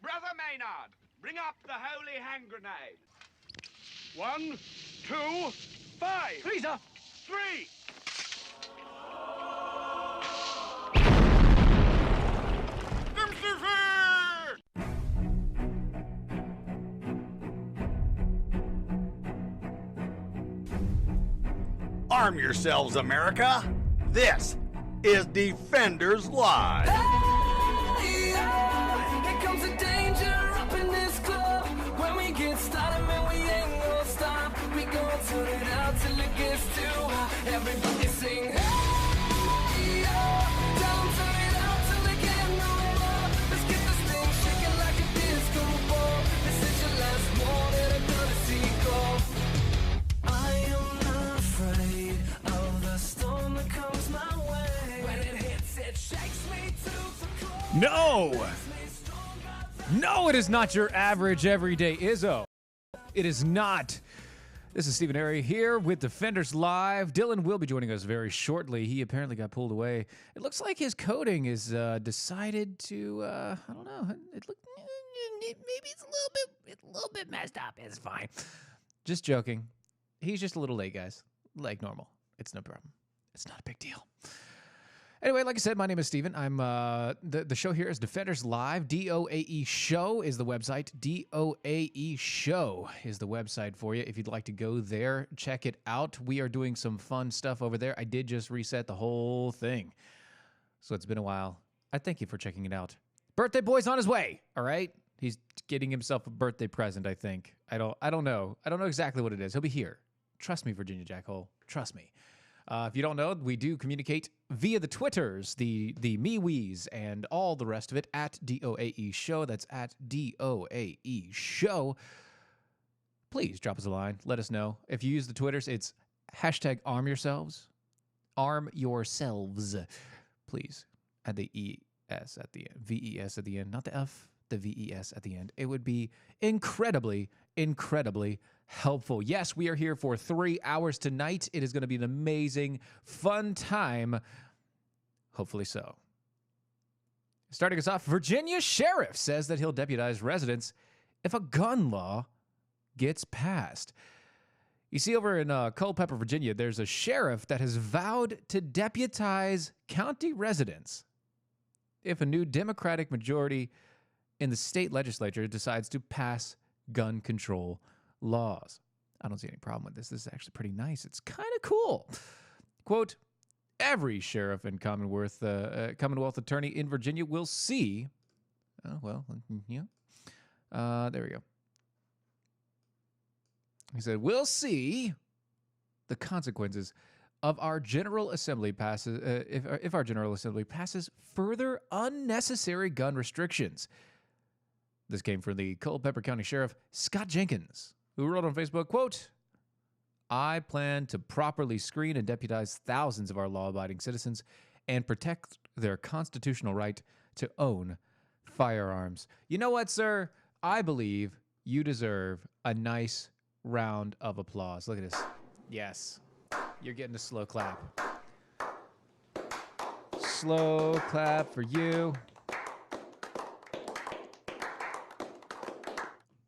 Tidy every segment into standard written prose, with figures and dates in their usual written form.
Brother Maynard, bring up the holy hand grenade. 1, 2, 5. Three, sir. 3. Arm yourselves, America. This is Defenders Live. Hey, yeah, here comes the danger up in this club. When we get started, man, we ain't gonna stop. We gonna turn it out till it gets too hot. Everybody sing, hey, yeah. Tell 'em turn it out till they can't no more. Let's get this thing shaking like a disco ball. This is your last warning, I'm gonna see go. I am not afraid of the storm that comes my way. When it hits, it shakes me to the core. No, it is not your average everyday Izzo. It is not. This is Stephen Harry here with Defenders Live. Dylan will be joining us very shortly. He apparently got pulled away. It looks like his coding is decided to, I don't know. Maybe it's a little bit messed up. It's fine. Just joking. He's just a little late, guys. Like normal. It's no problem. It's not a big deal. Anyway, like I said, my name is Steven. I'm the show here is Defenders Live. DOAE Show is the website. DOAE Show is the website for you. If you'd like to go there, check it out. We are doing some fun stuff over there. I did just reset the whole thing. So it's been a while. I thank you for checking it out. Birthday boy's on his way, all right? He's getting himself a birthday present, I think. I don't know. I don't know exactly what it is. He'll be here. Trust me, Virginia Jackhole. Trust me. If you don't know, we do communicate via the Twitters, the MeWe's, and all the rest of it at DOAE Show. That's at DOAE Show. Please drop us a line. Let us know. If you use the Twitters, it's hashtag arm yourselves. Arm yourselves. Please. Add the ES at the end. VES at the end. Not the F, the VES at the end. It would be incredibly helpful. Yes, we are here for 3 hours tonight. It is going to be an amazing, fun time. Hopefully so. Starting us off, Virginia sheriff says that he'll deputize residents if a gun law gets passed. You see, over in Culpeper, Virginia, there's a sheriff that has vowed to deputize county residents if a new Democratic majority in the state legislature decides to pass gun control laws. I don't see any problem with this. This is actually pretty nice. It's kind of cool. Quote, every sheriff and Commonwealth attorney in Virginia will see. Oh, well, yeah. There we go. He said, we'll see the consequences of our General Assembly passes, if our General Assembly passes further unnecessary gun restrictions. This came from the Culpeper County Sheriff, Scott Jenkins, who wrote on Facebook, quote, I plan to properly screen and deputize thousands of our law-abiding citizens and protect their constitutional right to own firearms. You know what, sir? I believe you deserve a nice round of applause. Look at this. Yes. You're getting a slow clap. Slow clap for you.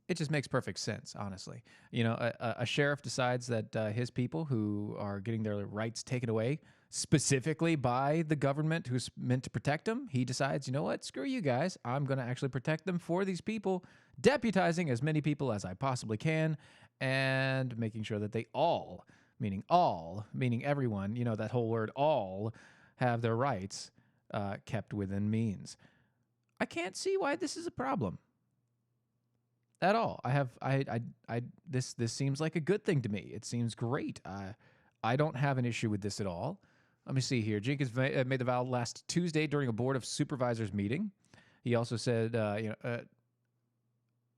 It just makes perfect sense, honestly. You know, a sheriff decides that his people who are getting their rights taken away, specifically by the government who's meant to protect them, he decides, you know what, screw you guys. I'm going to actually protect them for these people, deputizing as many people as I possibly can, and making sure that they all, meaning everyone, you know, that whole word all, have their rights kept within means. I can't see why this is a problem. At all. This seems like a good thing to me. It seems great. I don't have an issue with this at all. Let me see here. Jenkins made the vow last Tuesday during a Board of Supervisors meeting. He also said,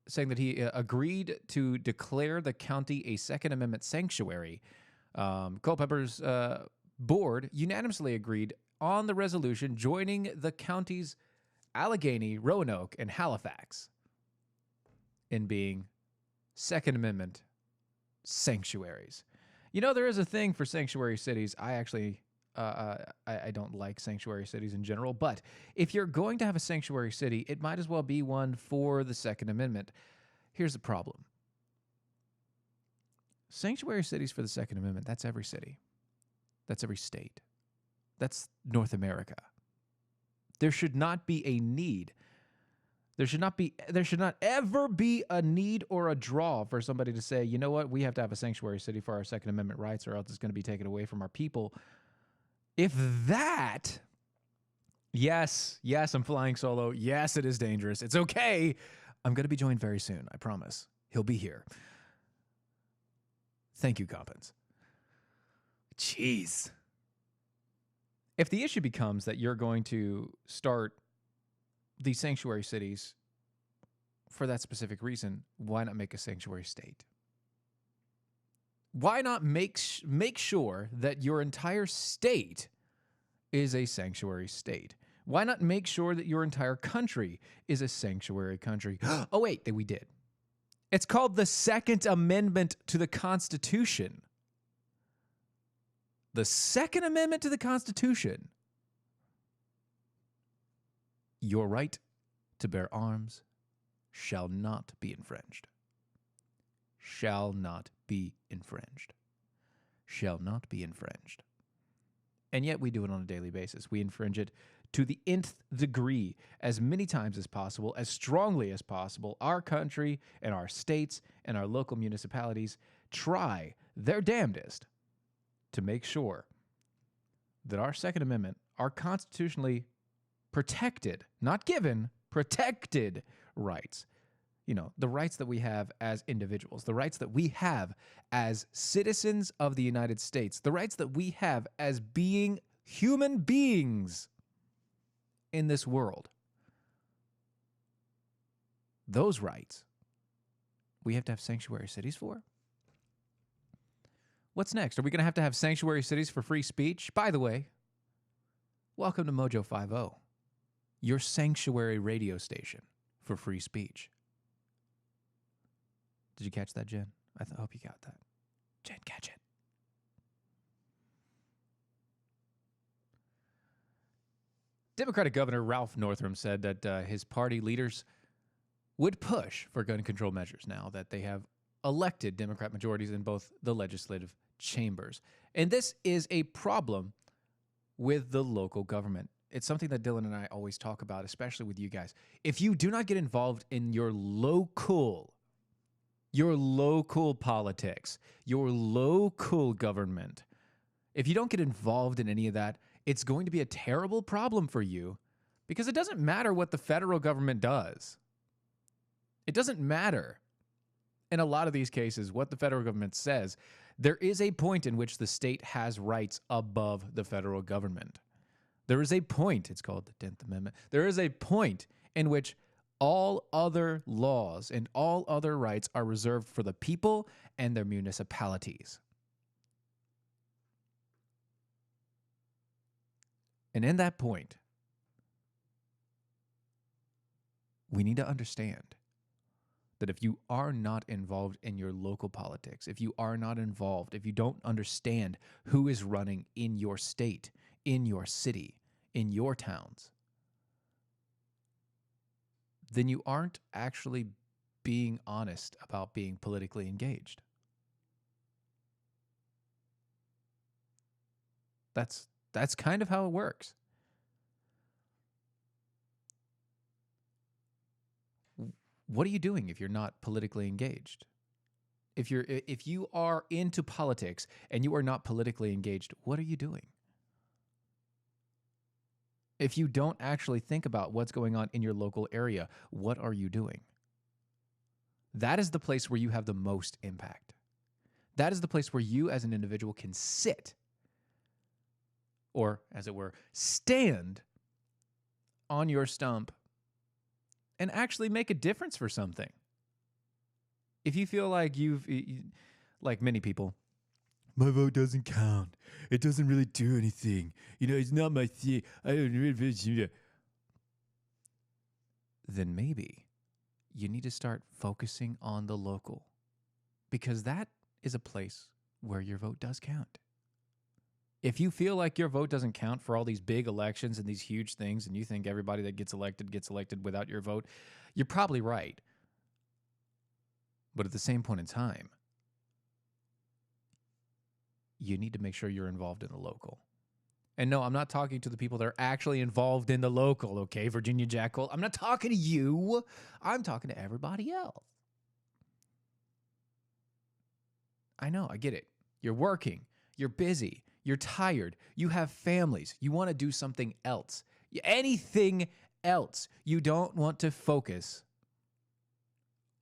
saying that he agreed to declare the county a Second Amendment sanctuary. Culpeper's board unanimously agreed on the resolution joining the counties Allegheny, Roanoke, and Halifax in being Second Amendment sanctuaries. You know, there is a thing for sanctuary cities I actually I don't like sanctuary cities in general. But if you're going to have a sanctuary city, it might as well be one for the Second Amendment. Here's the problem. Sanctuary cities for the Second Amendment, that's every city. That's every state. That's North America. There should not be a need. There should not ever be a need or a draw for somebody to say, you know what, we have to have a sanctuary city for our Second Amendment rights or else it's going to be taken away from our people. If that, yes, I'm flying solo. Yes, it is dangerous. It's okay. I'm going to be joined very soon. I promise. He'll be here. Thank you, Coppins. Jeez. If the issue becomes that you're going to start these sanctuary cities for that specific reason, why not make a sanctuary state? Why not make sure that your entire state is a sanctuary state? Why not make sure that your entire country is a sanctuary country? Oh, wait, we did. It's called the Second Amendment to the Constitution. The Second Amendment to the Constitution. Your right to bear arms shall not be infringed. Shall not be infringed. Shall not be infringed. And yet we do it on a daily basis. We infringe it to the nth degree, as many times as possible, as strongly as possible. Our country and our states and our local municipalities try their damnedest to make sure that our Second Amendment, our constitutionally protected, not given, protected rights, the rights that we have as individuals, the rights that we have as citizens of the United States, the rights that we have as being human beings in this world. Those rights we have to have sanctuary cities for? What's next? Are we going to have sanctuary cities for free speech? By the way, welcome to Mojo 50, your sanctuary radio station for free speech. Did you catch that, Jen? I hope you got that. Jen, catch it. Democratic Governor Ralph Northam said that his party leaders would push for gun control measures now that they have elected Democrat majorities in both the legislative chambers. And this is a problem with the local government. It's something that Dylan and I always talk about, especially with you guys. If you do not get involved in your local politics, your local government, if you don't get involved in any of that, it's going to be a terrible problem for you because it doesn't matter what the federal government does. It doesn't matter in a lot of these cases what the federal government says. There is a point in which the state has rights above the federal government. There is a point, it's called the 10th Amendment. There is a point in which all other laws and all other rights are reserved for the people and their municipalities. And in that point, we need to understand that if you are not involved in your local politics, if you are not involved, if you don't understand who is running in your state, in your city, in your towns, then you aren't actually being honest about being politically engaged. That's kind of how it works. What are you doing if you're not politically engaged? If you are into politics and you are not politically engaged, what are you doing? If you don't actually think about what's going on in your local area, what are you doing? That is the place where you have the most impact. That is the place where you as an individual can sit, or as it were, stand on your stump and actually make a difference for something. If you feel like like many people, my vote doesn't count. It doesn't really do anything. It's not my thing. I don't really. Then maybe you need to start focusing on the local, because that is a place where your vote does count. If you feel like your vote doesn't count for all these big elections and these huge things, and you think everybody that gets elected without your vote, you're probably right. But at the same point in time, you need to make sure you're involved in the local. And no, I'm not talking to the people that are actually involved in the local, okay, Virginia Jackal? I'm not talking to you. I'm talking to everybody else. I know, I get it. You're working. You're busy. You're tired. You have families. You want to do something else. Anything else. You don't want to focus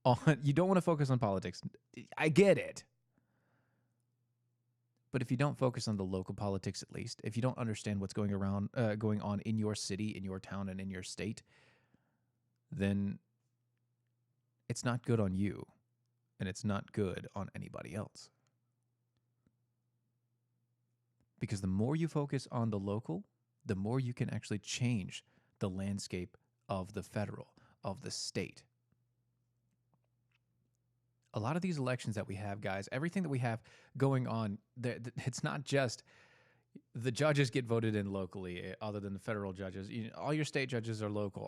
on politics. I get it. But if you don't focus on the local politics, at least, if you don't understand what's going on in your city, in your town, and in your state, then it's not good on you, and it's not good on anybody else. Because the more you focus on the local, the more you can actually change the landscape of the federal, of the state. A lot of these elections that we have, guys, everything that we have going on, it's not just the judges get voted in locally, other than the federal judges. All your state judges are local.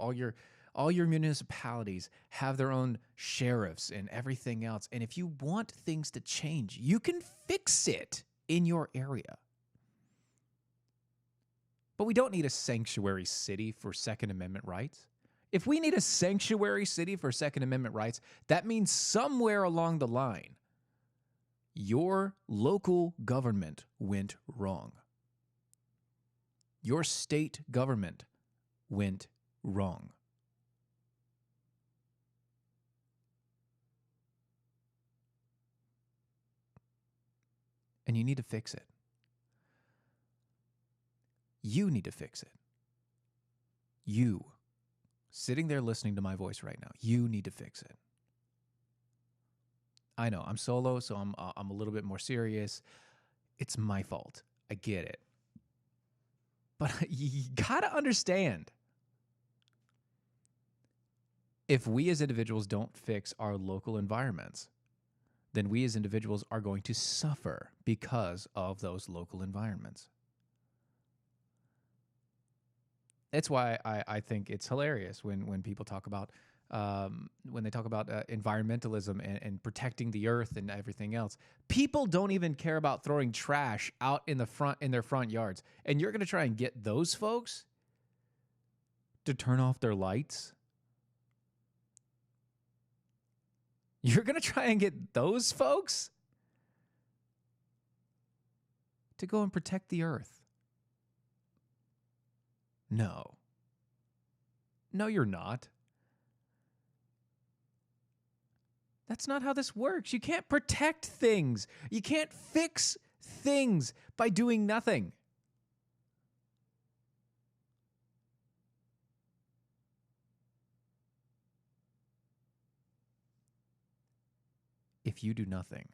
All your municipalities have their own sheriffs and everything else. And if you want things to change, you can fix it in your area. But we don't need a sanctuary city for Second Amendment rights. If we need a sanctuary city for Second Amendment rights, that means somewhere along the line, your local government went wrong. Your state government went wrong. And you need to fix it. You need to fix it. You. Sitting there listening to my voice right now, you need to fix it. I know, I'm solo, so I'm a little bit more serious. It's my fault. I get it. But you gotta understand, if we as individuals don't fix our local environments, then we as individuals are going to suffer because of those local environments. That's why I think it's hilarious when people talk about environmentalism and protecting the earth and everything else. People don't even care about throwing trash out in their front yards, and you're going to try and get those folks to turn off their lights. You're going to try and get those folks to go and protect the earth. No. No, you're not. That's not how this works. You can't protect things. You can't fix things by doing nothing. If you do nothing,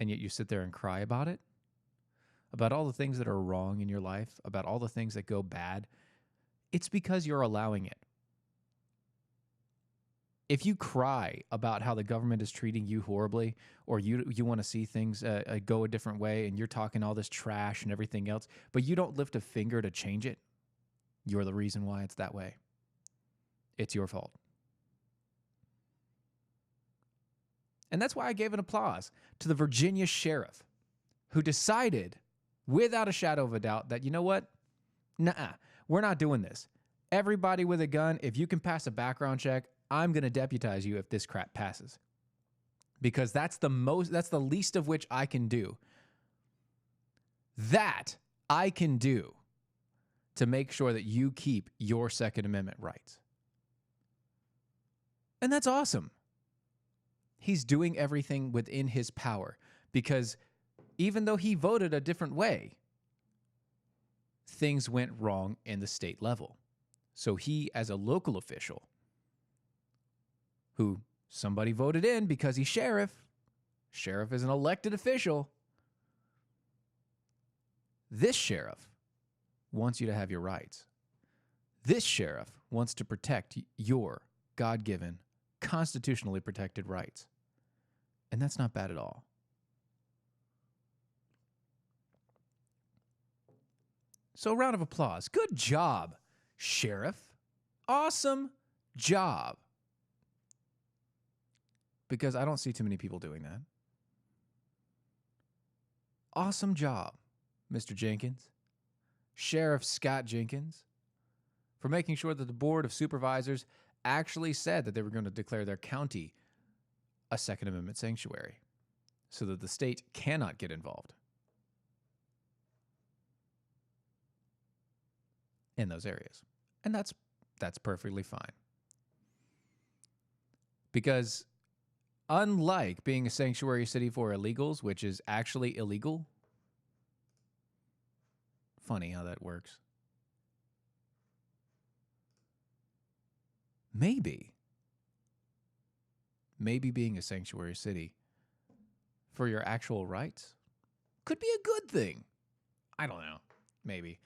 and yet you sit there and cry about it, about all the things that are wrong in your life, about all the things that go bad, it's because you're allowing it. If you cry about how the government is treating you horribly, or you want to see things go a different way, and you're talking all this trash and everything else, but you don't lift a finger to change it, you're the reason why it's that way. It's your fault. And that's why I gave an applause to the Virginia sheriff who decided, without a shadow of a doubt, that, you know what? Nuh-uh, we're not doing this. Everybody with a gun, if you can pass a background check, I'm going to deputize you if this crap passes. Because that's the least of which I can do. That I can do to make sure that you keep your Second Amendment rights. And that's awesome. He's doing everything within his power, because even though he voted a different way, things went wrong in the state level. So he, as a local official, who somebody voted in because he's sheriff is an elected official, this sheriff wants you to have your rights. This sheriff wants to protect your God-given, constitutionally protected rights. And that's not bad at all. So a round of applause. Good job, Sheriff. Awesome job. Because I don't see too many people doing that. Awesome job, Mr. Jenkins. Sheriff Scott Jenkins, for making sure that the Board of Supervisors actually said that they were going to declare their county a Second Amendment sanctuary so that the state cannot get involved in those areas. And that's perfectly fine. Because unlike being a sanctuary city for illegals, which is actually illegal, funny how that works. Maybe being a sanctuary city for your actual rights could be a good thing. I don't know. Maybe.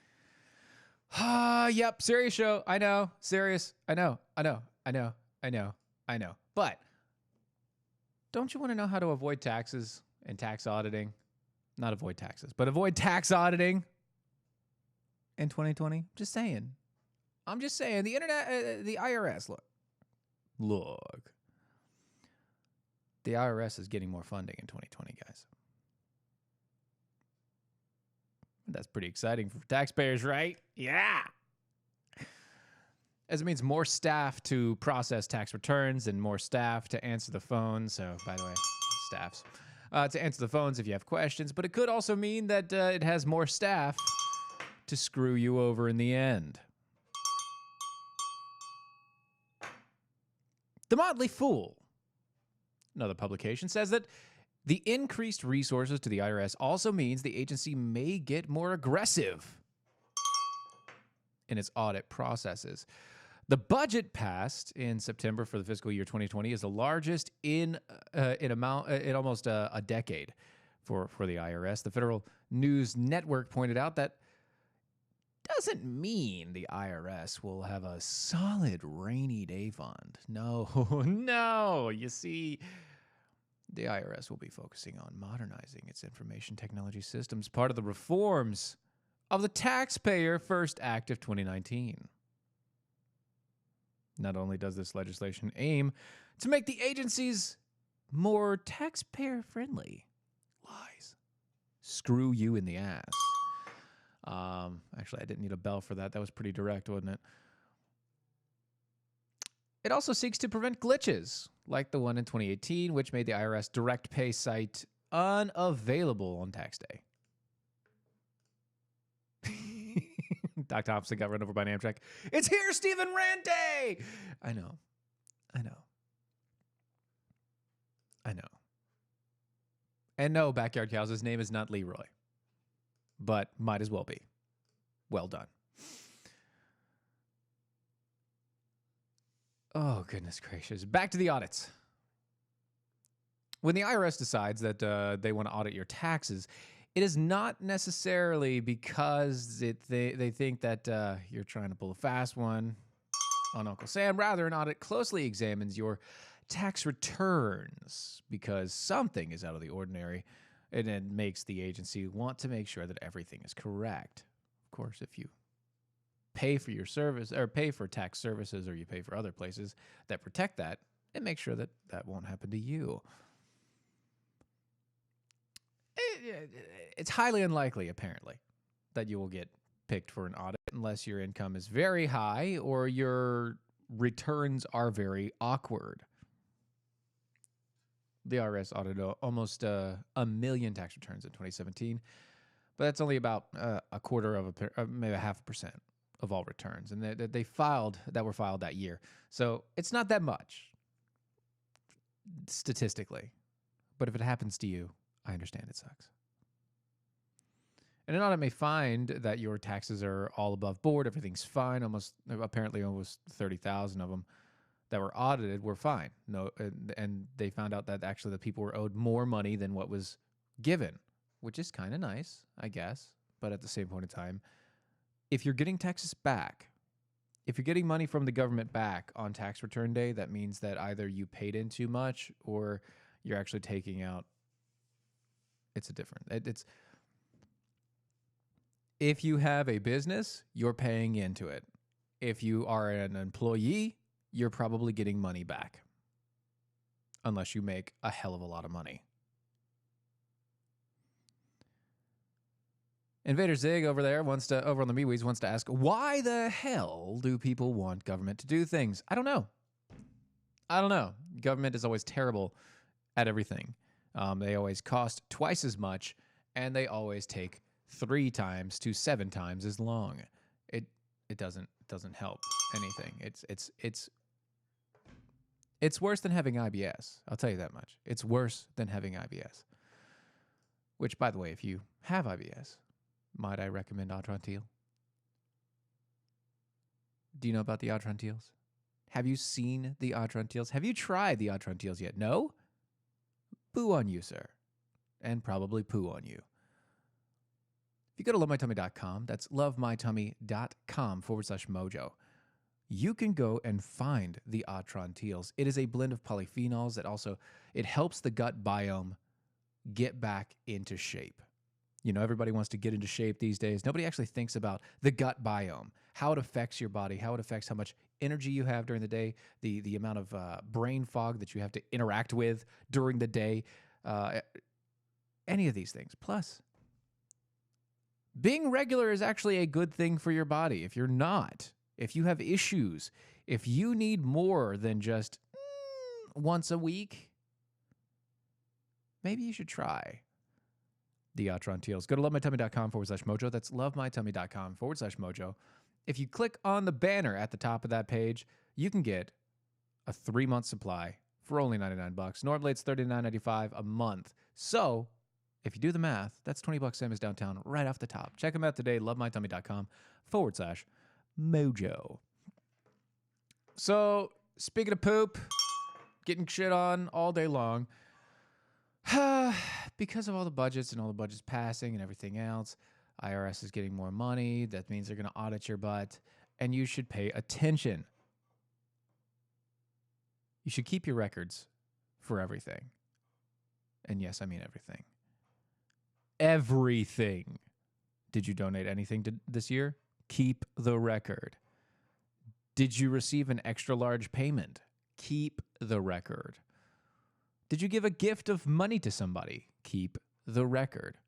Yep, serious show. I know. Serious. I know. But don't you want to know how to avoid taxes and tax auditing? Not avoid taxes, but avoid tax auditing in 2020? Just saying. I'm just saying. The internet, the IRS, look. The IRS is getting more funding in 2020, guys. That's pretty exciting for taxpayers, right? Yeah. As it means more staff to process tax returns and more staff to answer the phones. So, by the way, staffs. To answer the phones if you have questions. But it could also mean that it has more staff to screw you over in the end. The Motley Fool, another publication, says that the increased resources to the IRS also means the agency may get more aggressive in its audit processes. The budget passed in September for the fiscal year 2020 is the largest in almost a decade for the IRS. The Federal News Network pointed out that doesn't mean the IRS will have a solid rainy day fund. No. You see, the IRS will be focusing on modernizing its information technology systems, part of the reforms of the Taxpayer First Act of 2019. Not only does this legislation aim to make the agencies more taxpayer-friendly, lies, screw you in the ass. Actually, I didn't need a bell for that. That was pretty direct, wasn't it? It also seeks to prevent glitches, like the one in 2018, which made the IRS direct pay site unavailable on tax day. Doc Thompson got run over by an Amtrak. It's here, Stephen Rante! I know. And no, Backyard Cows, his name is not Leroy. But might as well be. Well done. Oh, goodness gracious. Back to the audits. When the IRS decides that they want to audit your taxes, it is not necessarily because they think that you're trying to pull a fast one on Uncle Sam. Rather, an audit closely examines your tax returns because something is out of the ordinary, and it makes the agency want to make sure that everything is correct. Of course, if you pay for your service or pay for tax services or you pay for other places that protect that, it makes sure that that won't happen to you. It's highly unlikely, apparently, that you will get picked for an audit unless your income is very high or your returns are very awkward. The IRS audited almost a million tax returns in 2017, but that's only about a quarter of maybe 0.5% of all returns, and that were filed that year. So it's not that much statistically, but if it happens to you, I understand it sucks. And an audit may find that your taxes are all above board, everything's fine. Apparently almost 30,000 of them that were audited were fine. And they found out that actually the people were owed more money than what was given, which is kind of nice, I guess. But at the same point in time, if you're getting taxes back, if you're getting money from the government back on tax return day, that means that either you paid in too much or you're actually taking out. It's If you have a business, you're paying into it. If you are an employee, you're probably getting money back. Unless you make a hell of a lot of money. Invader Zig over there over on the MeWe's wants to ask, why the hell do people want government to do things? I don't know. Government is always terrible at everything. They always cost twice as much, and they always take 3 times to 7 times as long. It doesn't help anything. It's worse than having IBS. I'll tell you that much. It's worse than having IBS. Which, by the way, if you have IBS, might I recommend Atrantil? Do you know about the Atrantils? Have you seen the Atrantils? Have you tried the Atrantils yet? No? Boo on you, sir. And probably poo on you. If you go to lovemytummy.com, that's lovemytummy.com/mojo, you can go and find the Atrantils. It is a blend of polyphenols that also, it helps the gut biome get back into shape. You know, everybody wants to get into shape these days. Nobody actually thinks about the gut biome, how it affects your body, how it affects how much energy you have during the day, the amount of brain fog that you have to interact with during the day, any of these things. Plus, being regular is actually a good thing for your body. If you're not, if you have issues, if you need more than just once a week, maybe you should try the Atrantils. Go to lovemytummy.com/mojo. That's lovemytummy.com/mojo. If you click on the banner at the top of that page, you can get a 3-month supply for only $99. Normally it's $39.95 a month. So if you do the math, that's $20 same as downtown right off the top. Check them out today, lovemytummy.com/mojo. So speaking of poop, getting shit on all day long, because of all the budgets and all the budgets passing and everything else, IRS is getting more money. That means they're going to audit your butt, and you should pay attention. You should keep your records for everything. And yes, I mean everything. Everything. Did you donate anything this year? Keep the record. Did you receive an extra large payment? Keep the record. Did you give a gift of money to somebody? Keep the record.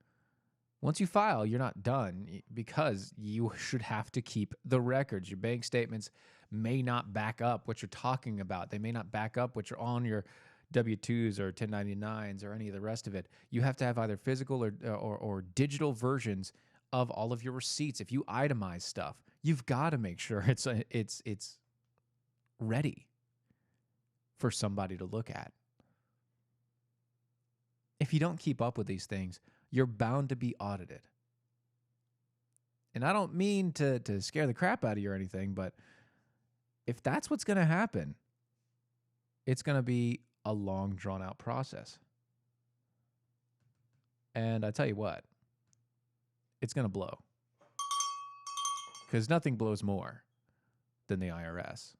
Once you file, you're not done because you should have to keep the records. Your bank statements may not back up what you're talking about. They may not back up what you're on your W-2s or 1099s or any of the rest of it. You have to have either physical or digital versions of all of your receipts. If you itemize stuff, you've got to make sure it's ready for somebody to look at. If you don't keep up with these things, you're bound to be audited. And I don't mean to scare the crap out of you or anything, but if that's what's going to happen, it's going to be a long, drawn-out process. And I tell you what, it's going to blow. Because nothing blows more than the IRS.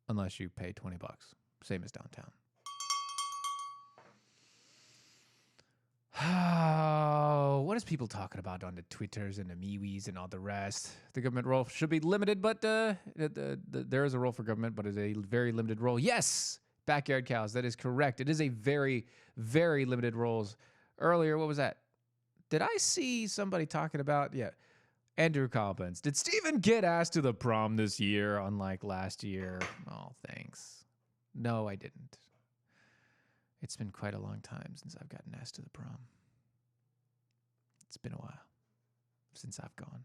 Unless you pay $20, same as downtown. What is people talking about on the Twitters and the MeWe's and all the rest? The government role should be limited, but there is a role for government, but it's a very limited role. Yes, backyard cows. That is correct. It is a very, very limited roles. Earlier, what was that? Did I see somebody talking about? Yeah, Andrew Collins. Did Steven get asked to the prom this year, unlike last year? Oh, thanks. No, I didn't. It's been quite a long time since I've gotten asked to the prom. It's been a while since I've gone.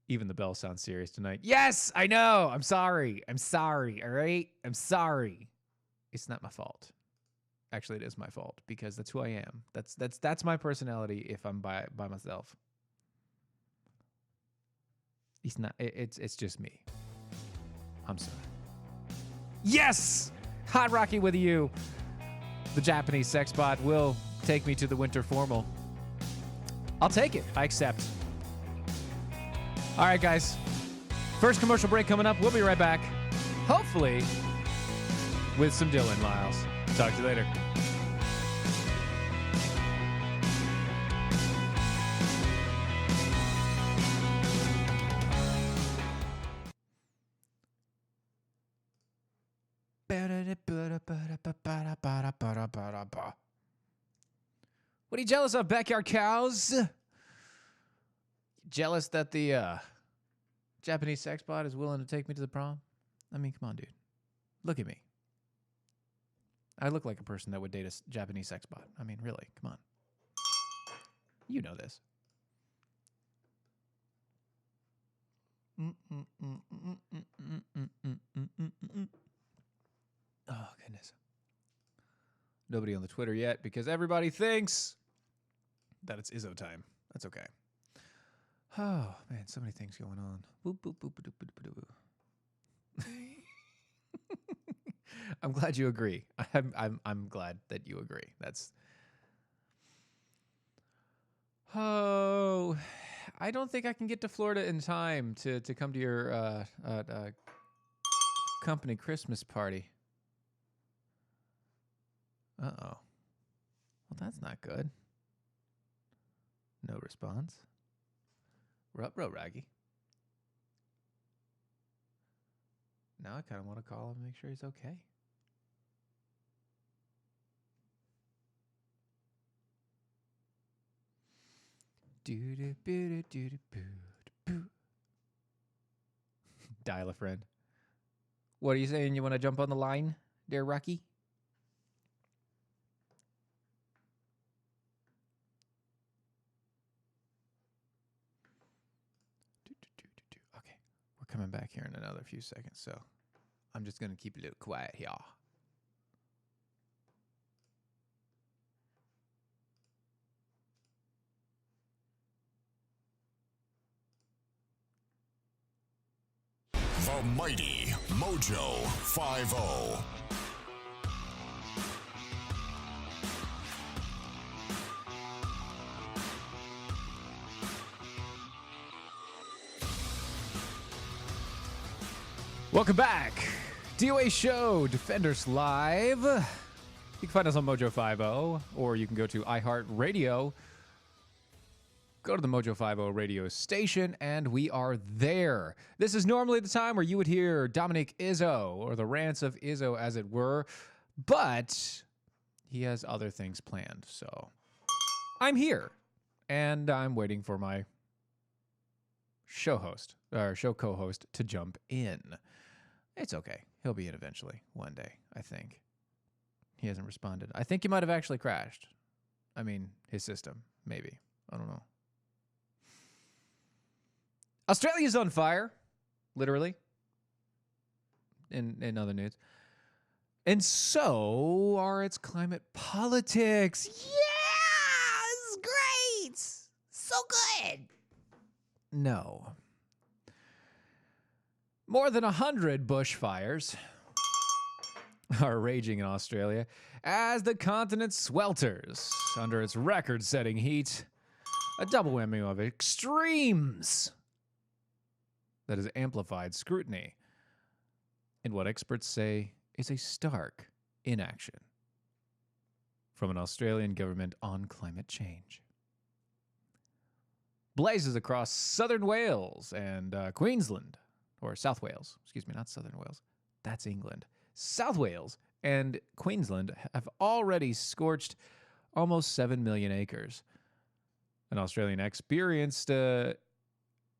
Even the bell sounds serious tonight. Yes, I know. I'm sorry. All right? I'm sorry. It's not my fault. Actually, it is my fault because that's who I am. That's my personality if I'm by myself. It's just me. I'm sorry. Yes! Hot Rocky with you. The Japanese sex bot will take me to the winter formal. I'll take it. I accept. All right, guys. First commercial break coming up. We'll be right back. Hopefully with some Dylan Miles. Talk to you later. Ba-da-ba-da-ba-da-ba. What are you jealous of, backyard cows? Jealous that the Japanese sex bot is willing to take me to the prom? I mean, come on, dude. Look at me. I look like a person that would date a Japanese sex bot. I mean, really, come on. You know this. Oh, goodness. Nobody on the Twitter yet because everybody thinks that it's Izzo time. That's okay. Oh, man, so many things going on. Boop, boop, boop, boop, boop, boop, boop. I'm glad you agree. I'm glad that you agree. That's. Oh, I don't think I can get to Florida in time to come to your company Christmas party. Uh-oh. Well, that's not good. No response. Ruh-roh, Raggy. Now I kind of want to call him and make sure he's okay. Dial a friend. What are you saying? You want to jump on the line there, Rocky? Okay, we're coming back here in another few seconds, so I'm just going to keep a little quiet here. The mighty Mojo 50. Welcome back. DOA Show, Defenders Live. You can find us on Mojo 50, or you can go to iHeartRadio. Go to the Mojo 50 radio station, and we are there. This is normally the time where you would hear Dominic Izzo, or the rants of Izzo, as it were, but he has other things planned, so I'm here, and I'm waiting for my show co-host to jump in. It's okay. He'll be in eventually, one day, I think. He hasn't responded. I think he might have actually crashed. I mean, his system, maybe. I don't know. Australia's on fire, literally, in other news. And so are its climate politics. Yeah! It's great! So good! No. More than 100 bushfires are raging in Australia as the continent swelters under its record-setting heat. A double whammy of extremes that has amplified scrutiny in what experts say is a stark inaction from an Australian government on climate change. Blazes across southern Wales and Queensland, or South Wales, excuse me, not southern Wales, that's England. South Wales and Queensland have already scorched almost 7 million acres. An Australian experienced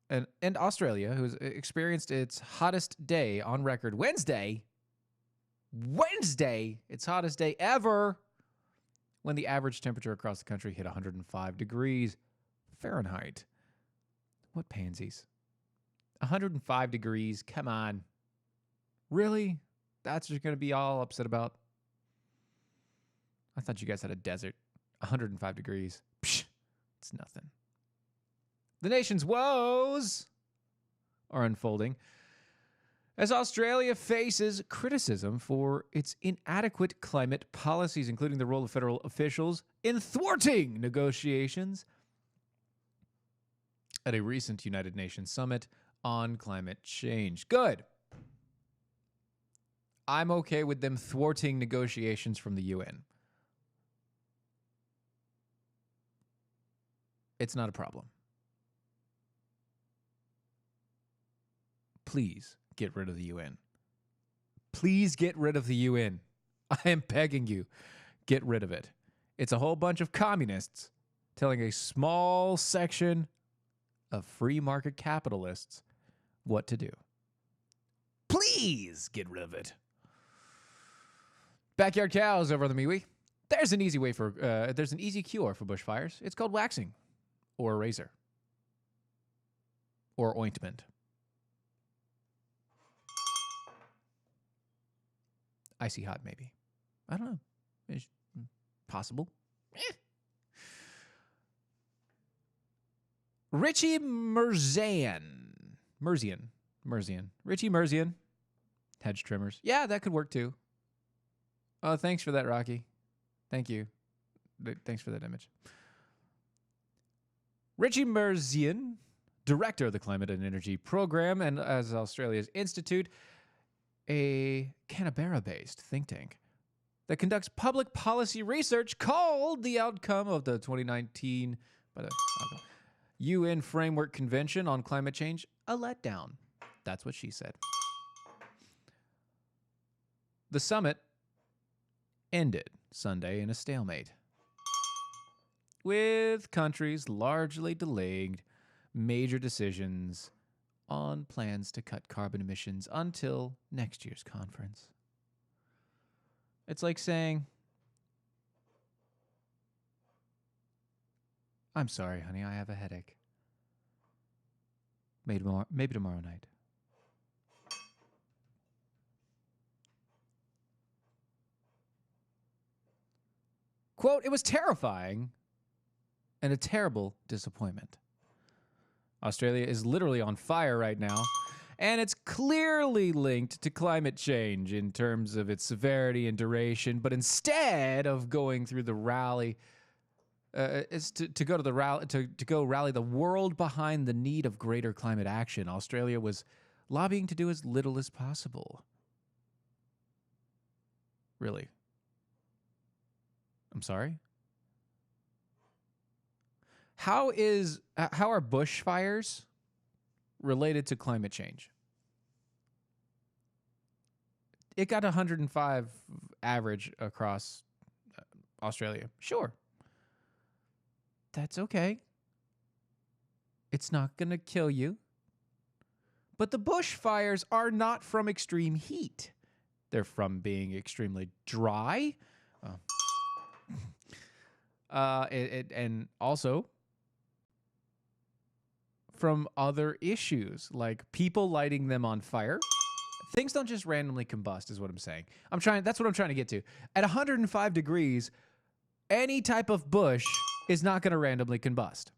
and Australia, who's experienced its hottest day on record Wednesday, its hottest day ever, when the average temperature across the country hit 105 degrees Fahrenheit. What pansies. 105 degrees, come on. Really? That's what you're going to be all upset about? I thought you guys had a desert. 105 degrees. Psh, it's nothing. The nation's woes are unfolding as Australia faces criticism for its inadequate climate policies, including the role of federal officials in thwarting negotiations at a recent United Nations summit on climate change. Good. I'm okay with them thwarting negotiations from the UN. It's not a problem. Please get rid of the UN. Please get rid of the UN. I am begging you. get rid of it. It's a whole bunch of communists telling a small section of free market capitalists what to do. Please get rid of it. Backyard cows over on the MeWe. There's an easy cure for bushfires. It's called waxing, or a razor, or ointment. Icy hot, maybe. I don't know. It's possible. Richie Merzian. Richie Merzian. Hedge trimmers. Yeah, that could work too. Oh, thanks for that, Rocky. Thank you. Thanks for that image. Richie Merzian, director of the Climate and Energy Program and as Australia's Institute, a Canberra-based think tank that conducts public policy research, called the outcome of the 2019 UN Framework Convention on Climate Change a letdown. That's what she said. The summit ended Sunday in a stalemate, with countries largely delaying major decisions on plans to cut carbon emissions until next year's conference. It's like saying, I'm sorry, honey, I have a headache. Maybe tomorrow night. Quote, it was terrifying and a terrible disappointment. Australia is literally on fire right now, and it's clearly linked to climate change in terms of its severity and duration. But instead of going through the rally, to go rally the world behind the need of greater climate action, Australia was lobbying to do as little as possible. Really? I'm sorry? How are bushfires related to climate change? It got 105 average across Australia. Sure. That's okay. It's not going to kill you. But the bushfires are not from extreme heat. They're from being extremely dry. And also from other issues like people lighting them on fire. Things don't just randomly combust is what I'm saying. That's what I'm trying to get to. At 105 degrees, any type of bush is not going to randomly combust.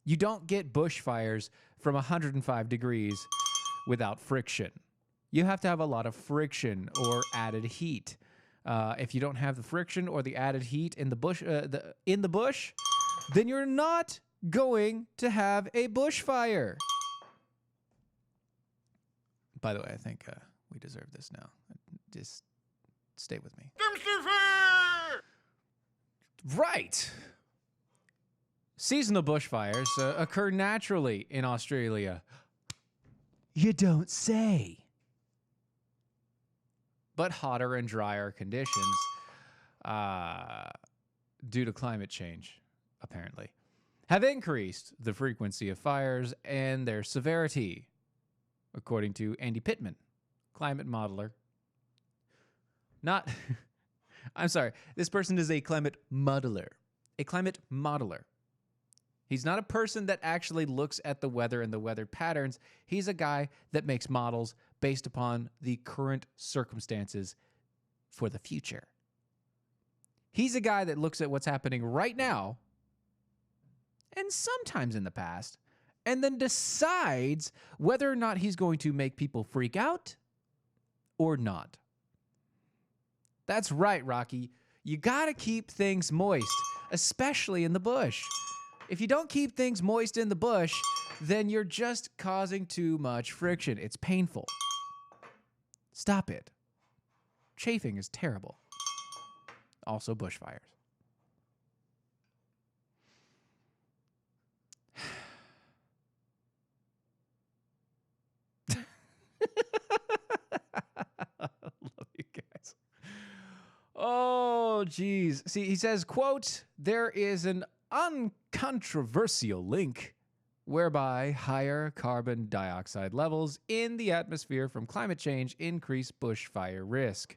You don't get bushfires from 105 degrees without friction. You have to have a lot of friction or added heat. If you don't have the friction or the added heat in the bush, then you're not going to have a bushfire. By the way, I think we deserve this now. Just stay with me. Right. Seasonal bushfires occur naturally in Australia. You don't say. But hotter and drier conditions due to climate change, apparently, have increased the frequency of fires and their severity, according to Andy Pittman, climate modeler. I'm sorry, this person is a climate modeler. A climate modeler. He's not a person that actually looks at the weather and the weather patterns. He's a guy that makes models based upon the current circumstances for the future. He's a guy that looks at what's happening right now and sometimes in the past and then decides whether or not he's going to make people freak out or not. That's right, Rocky. You got to keep things moist, especially in the bush. If you don't keep things moist in the bush, then you're just causing too much friction. It's painful. Stop it. Chafing is terrible. Also bushfires. I love you guys. Oh, Oh, geez. See, he says, quote, there is an uncontroversial link whereby higher carbon dioxide levels in the atmosphere from climate change increase bushfire risk.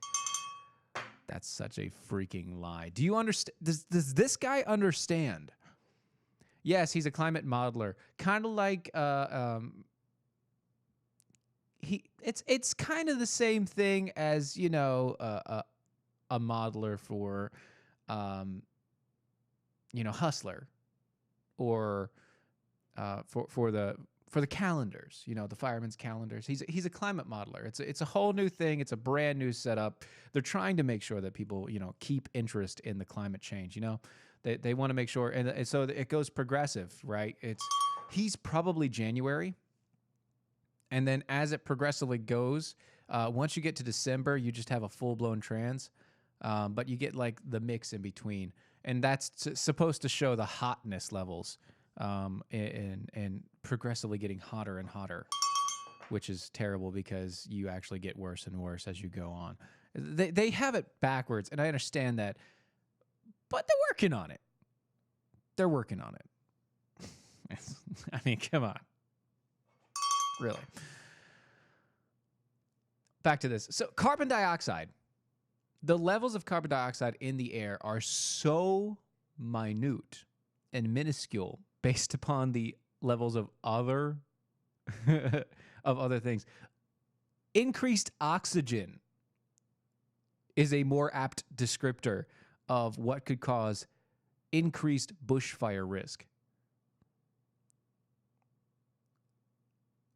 That's such a freaking lie. Do you understand? Does this guy understand? Yes, he's a climate modeler. Kind of like it's kind of the same thing as, you know, a modeler for you know, Hustler, or for the calendars, you know, the fireman's calendars. He's a climate modeler. It's a whole new thing. It's a brand new setup. They're trying to make sure that people, you know, keep interest in the climate change. You know, they want to make sure, and so it goes progressive, right? He's probably January, and then as it progressively goes, once you get to December, you just have a full blown trans, but you get like the mix in between, and that's supposed to show the hotness levels. And progressively getting hotter and hotter, which is terrible because you actually get worse and worse as you go on. They have it backwards, and I understand that, but they're working on it. They're working on it. I mean, come on. Really. Back to this. So carbon dioxide. The levels of carbon dioxide in the air are so minute and minuscule based upon the levels of other things. Increased oxygen is a more apt descriptor of what could cause increased bushfire risk.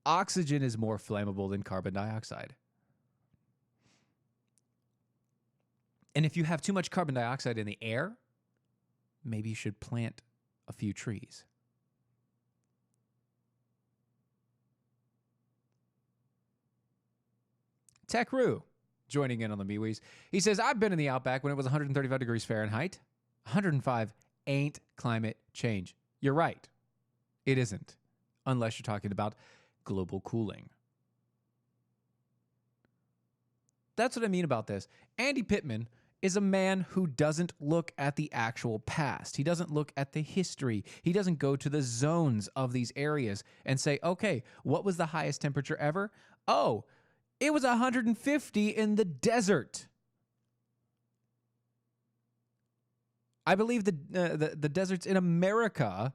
Oxygen is more flammable than carbon dioxide. And if you have too much carbon dioxide in the air, maybe you should plant a few trees. Techru joining in on the MeWe's. He says, I've been in the Outback when it was 135 degrees Fahrenheit. 105 ain't climate change. You're right. It isn't. Unless you're talking about global cooling. That's what I mean about this. Andy Pittman is a man who doesn't look at the actual past. He doesn't look at the history. He doesn't go to the zones of these areas and say, okay, what was the highest temperature ever? Oh, it was 150 in the desert. I believe the deserts in America,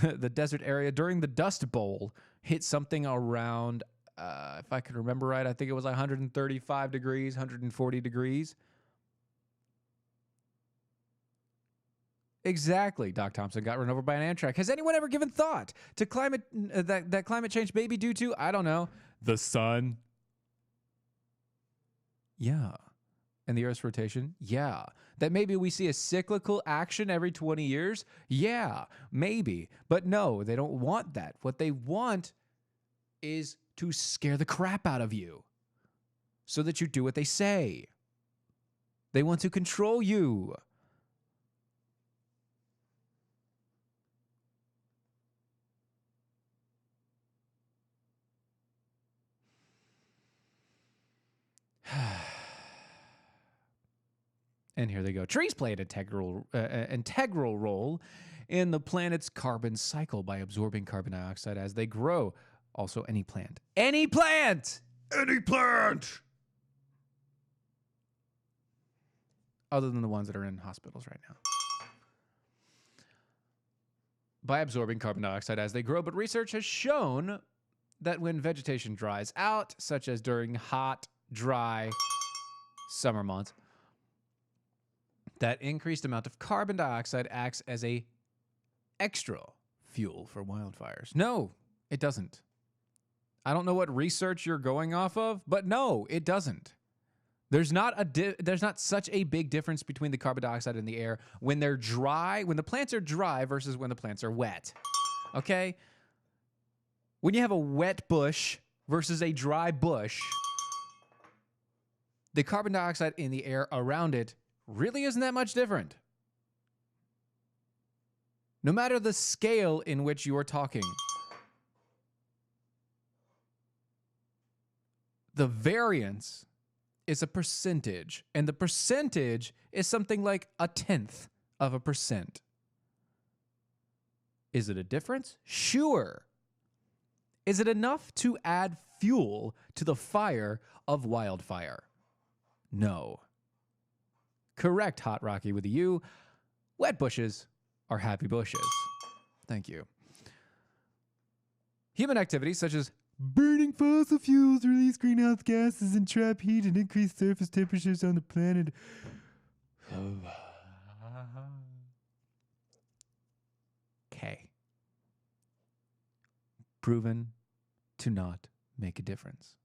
the desert area during the Dust Bowl, hit something around, if I can remember right, I think it was 135 degrees, 140 degrees. Exactly. Doc Thompson got run over by an Amtrak. Has anyone ever given thought to climate that climate change may be due to, I don't know, the sun? Yeah. And the Earth's rotation? Yeah. That maybe we see a cyclical action every 20 years? Yeah, maybe. But no, they don't want that. What they want is to scare the crap out of you so that you do what they say. They want to control you. And here they go. Trees play an integral role in the planet's carbon cycle by absorbing carbon dioxide as they grow. Also, any plant. Any plant! Any plant! Other than the ones that are in hospitals right now. By absorbing carbon dioxide as they grow. But research has shown that when vegetation dries out, such as during hot, dry summer months, that increased amount of carbon dioxide acts as a extra fuel for wildfires. No, it doesn't. I don't know what research you're going off of, but no, it doesn't. There's not such a big difference between the carbon dioxide in the air when they're dry, when the plants are dry versus when the plants are wet. Okay? When you have a wet bush versus a dry bush, the carbon dioxide in the air around it really isn't that much different. No matter the scale in which you are talking. The variance is a percentage, and the percentage is something like 0.1%. Is it a difference? Sure. Is it enough to add fuel to the fire of wildfire? No. Correct, Hot Rocky with a U. Wet bushes are happy bushes. Thank you. Human activities such as burning fossil fuels release greenhouse gases and trap heat and increase surface temperatures on the planet. Okay. Proven to not make a difference.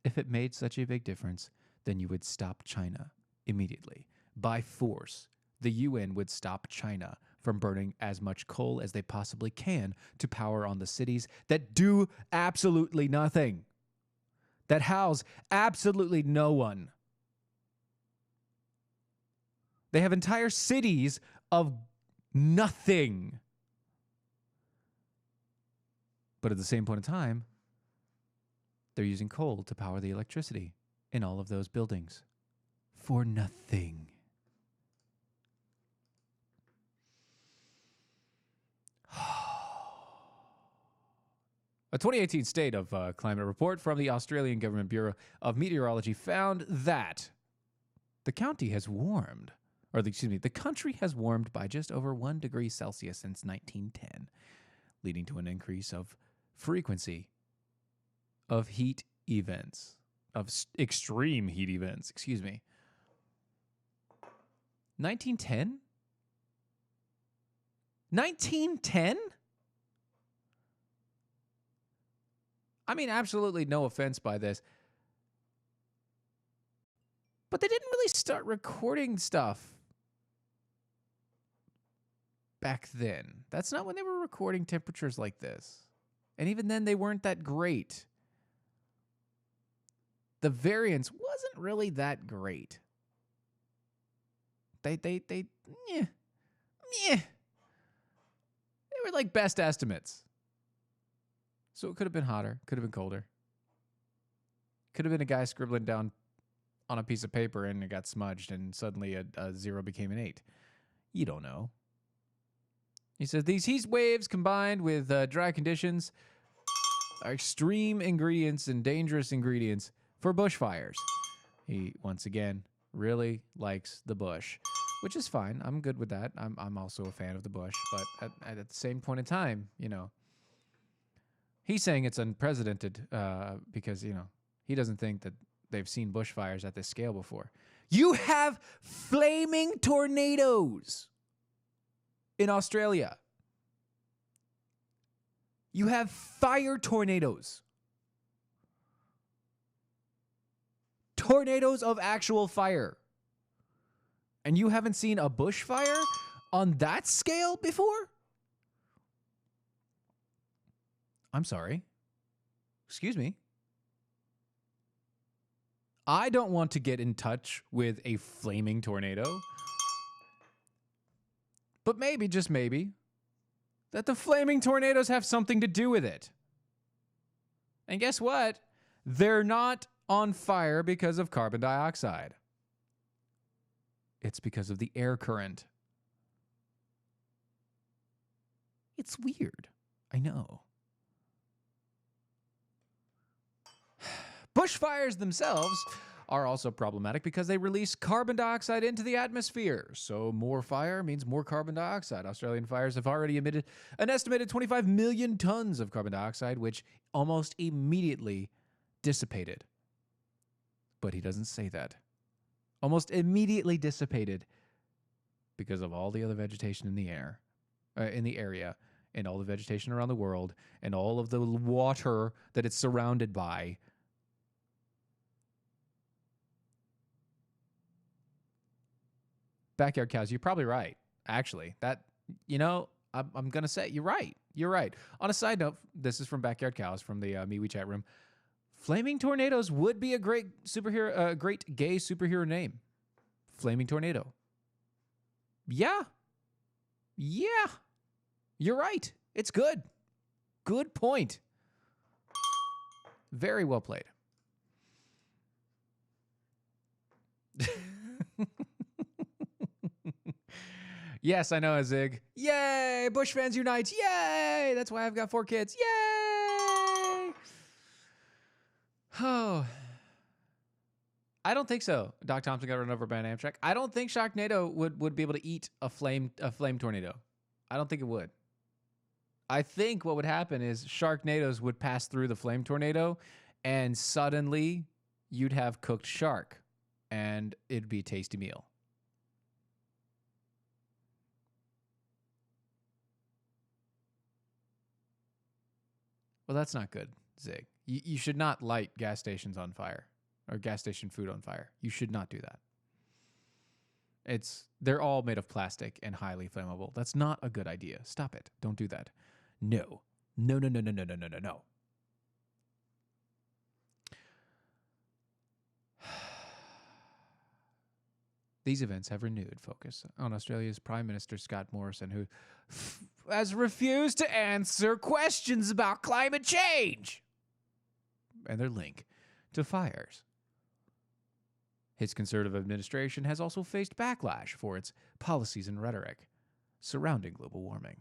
If it made such a big difference, then you would stop China immediately. By force, the UN would stop China from burning as much coal as they possibly can to power on the cities that do absolutely nothing, that house absolutely no one. They have entire cities of nothing. But at the same point in time, they're using coal to power the electricity in all of those buildings for nothing. A 2018 State of Climate report from the Australian Government Bureau of Meteorology found that the country has warmed by just over 1 degree Celsius since 1910, leading to an increase of frequency of heat events, of extreme heat events, 1910? 1910? I mean, absolutely no offense by this, but they didn't really start recording stuff back then. That's not when they were recording temperatures like this. And even then, they weren't that great. The variance wasn't really that great. They were like best estimates. So it could have been hotter, could have been colder. Could have been a guy scribbling down on a piece of paper and it got smudged and suddenly a 0 became an 8. You don't know. He says these heat waves combined with dry conditions are extreme ingredients and dangerous ingredients for bushfires. He, once again, really likes the bush, which is fine. I'm good with that. I'm also a fan of the bush. But at the same point in time, you know, he's saying it's unprecedented because, you know, he doesn't think that they've seen bushfires at this scale before. You have flaming tornadoes in Australia. You have fire tornadoes. Tornadoes of actual fire. And you haven't seen a bushfire on that scale before? I'm sorry. Excuse me. I don't want to get in touch with a flaming tornado. But maybe, just maybe, that the flaming tornadoes have something to do with it. And guess what? They're not on fire because of carbon dioxide. It's because of the air current. It's weird. I know. Bushfires themselves are also problematic because they release carbon dioxide into the atmosphere. So more fire means more carbon dioxide. Australian fires have already emitted an estimated 25 million tons of carbon dioxide, which almost immediately dissipated. But he doesn't say that. Almost immediately dissipated because of all the other vegetation in the air, in the area, and all the vegetation around the world, and all of the water that it's surrounded by. Backyard cows, you're probably right. Actually, that, you know, I'm going to say you're right. You're right. On a side note, this is from Backyard Cows from the MeWe chat room. Flaming Tornadoes would be a great superhero, great gay superhero name. Flaming Tornado. Yeah. Yeah. You're right. It's good. Good point. Very well played. Yes, I know, Zig. Yay! Bush fans unite! Yay! That's why I've got 4 kids. Yay! Oh, I don't think so. Doc Thompson got run over by an Amtrak. I don't think Sharknado would be able to eat a flame tornado. I don't think it would. I think what would happen is Sharknadoes would pass through the flame tornado, and suddenly you'd have cooked shark, and it'd be a tasty meal. Well, that's not good, Zig. You should not light gas stations on fire or gas station food on fire. You should not do that. They're all made of plastic and highly flammable. That's not a good idea. Stop it. Don't do that. No. No, no, no, no, no, no, no, no, no. These events have renewed focus on Australia's Prime Minister Scott Morrison, who has refused to answer questions about climate change and their link to fires. His Conservative administration has also faced backlash for its policies and rhetoric surrounding global warming.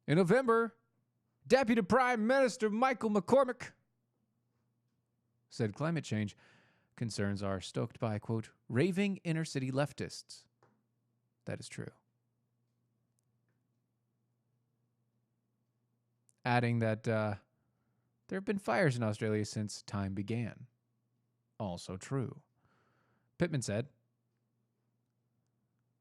In November, Deputy Prime Minister Michael McCormick said climate change concerns are stoked by, quote, raving inner-city leftists. That is true. Adding that there have been fires in Australia since time began. Also true. Pittman said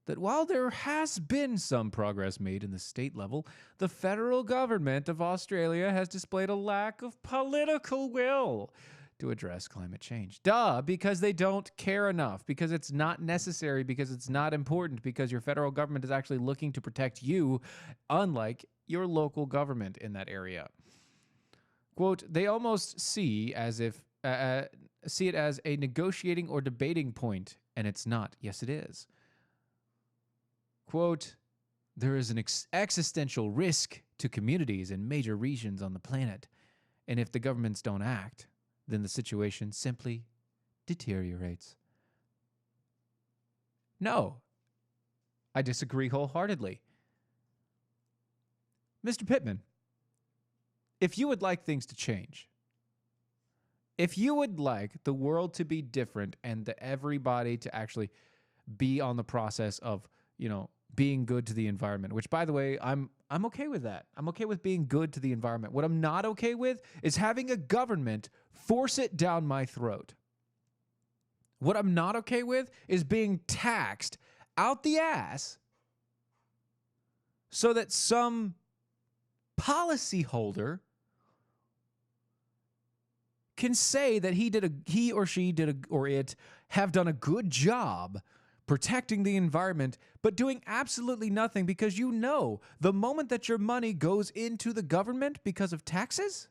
that while there has been some progress made in the state level, the federal government of Australia has displayed a lack of political will to address climate change. Duh, because they don't care enough, because it's not necessary, because it's not important, because your federal government is actually looking to protect you, unlike your local government in that area. Quote, they almost see it as a negotiating or debating point, and it's not. Yes, it is. Quote, there is an existential risk to communities in major regions on the planet, and if the governments don't act, then the situation simply deteriorates. No, I disagree wholeheartedly. Mr. Pittman, if you would like things to change, if you would like the world to be different and everybody to actually be on the process of, being good to the environment, which, by the way, I'm okay with that. I'm okay with being good to the environment. What I'm not okay with is having a government force it down my throat. What I'm not okay with is being taxed out the ass so that some policyholder can say that he or she or it have done a good job protecting the environment, but doing absolutely nothing because the moment that your money goes into the government because of taxes,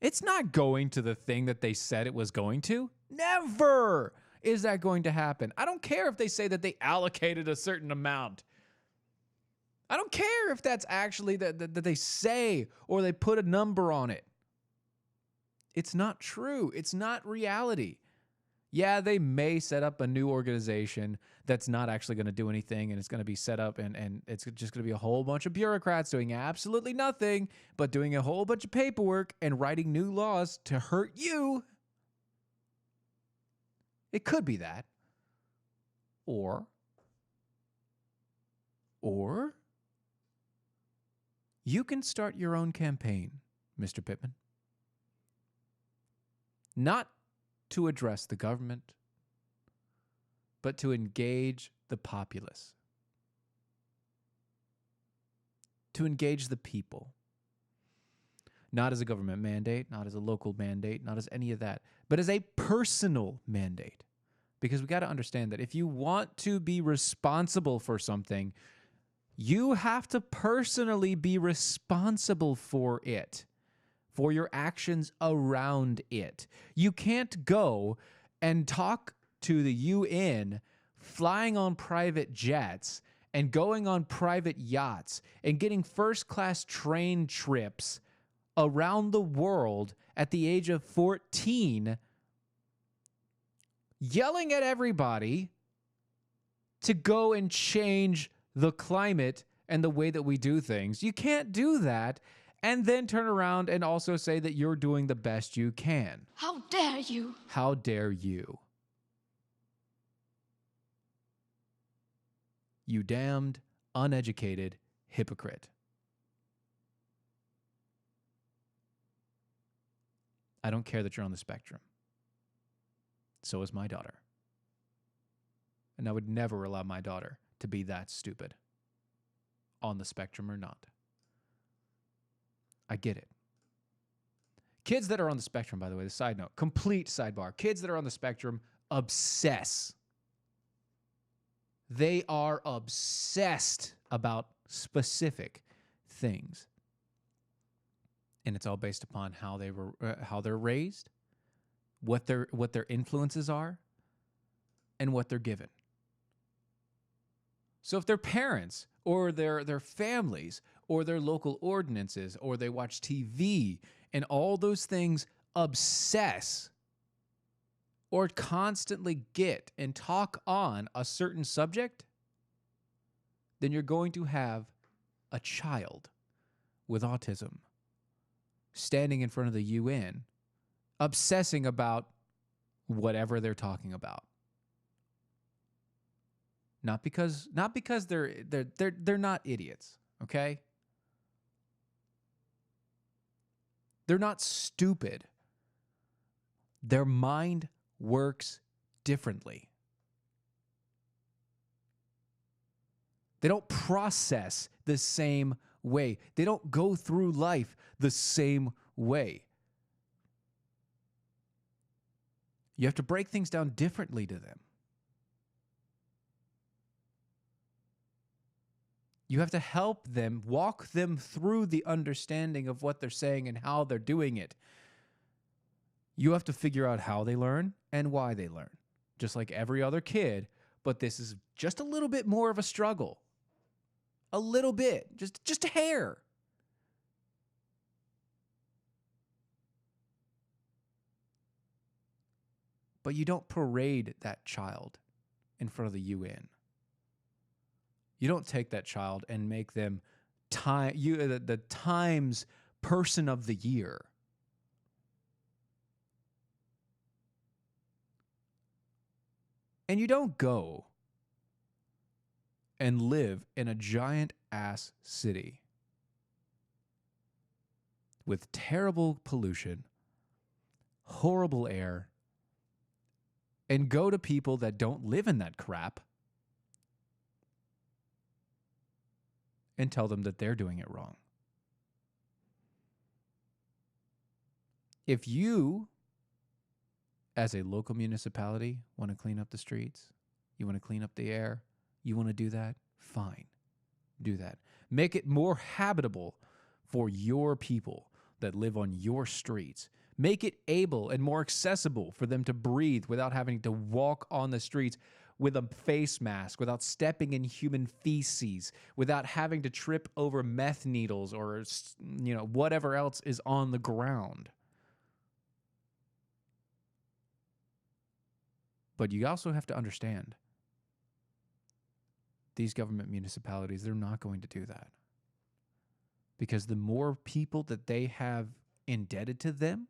it's not going to the thing that they said it was going to. Never is that going to happen. I don't care if they say that they allocated a certain amount. I don't care if that's actually that they say or they put a number on it. It's not true. It's not reality. Yeah, they may set up a new organization that's not actually going to do anything, and it's going to be set up, and it's just going to be a whole bunch of bureaucrats doing absolutely nothing, but doing a whole bunch of paperwork and writing new laws to hurt you. It could be that. Or you can start your own campaign, Mr. Pittman. Not to address the government, but to engage the populace, to engage the people, not as a government mandate, not as a local mandate, not as any of that, but as a personal mandate. Because we got to understand that if you want to be responsible for something, you have to personally be responsible for it, for your actions around it. You can't go and talk to the UN flying on private jets and going on private yachts and getting first-class train trips around the world at the age of 14 yelling at everybody to go and change the climate and the way that we do things. You can't do that and then turn around and also say that you're doing the best you can. How dare you? How dare you? You damned, uneducated hypocrite. I don't care that you're on the spectrum. So is my daughter. And I would never allow my daughter to be that stupid, on the spectrum or not. I get it. Kids that are on the spectrum, by the way, the side note, complete sidebar. Kids that are on the spectrum obsess. They are obsessed about specific things. And it's all based upon how they're raised, what their influences are, and what they're given. So if their parents or their families or their local ordinances or they watch TV and all those things obsess or constantly get and talk on a certain subject, then you're going to have a child with autism standing in front of the UN obsessing about whatever they're talking about. Not because they're not idiots, okay? They're not stupid. Their mind works differently. They don't process the same way. They don't go through life the same way. You have to break things down differently to them. You have to help them, walk them through the understanding of what they're saying and how they're doing it. You have to figure out how they learn and why they learn, just like every other kid, but this is just a little bit more of a struggle. A little bit, just a hair. But you don't parade that child in front of the UN. You don't take that child and make them the Times Person of the Year. And you don't go and live in a giant ass city with terrible pollution, horrible air, and go to people that don't live in that crap and tell them that they're doing it wrong. If you, as a local municipality, want to clean up the streets, you want to clean up the air, you want to do that, fine. Do that. Make it more habitable for your people that live on your streets. Make it able and more accessible for them to breathe without having to walk on the streets with a face mask, without stepping in human feces, without having to trip over meth needles or, whatever else is on the ground. But you also have to understand, these government municipalities, they're not going to do that. Because the more people that they have indebted to them,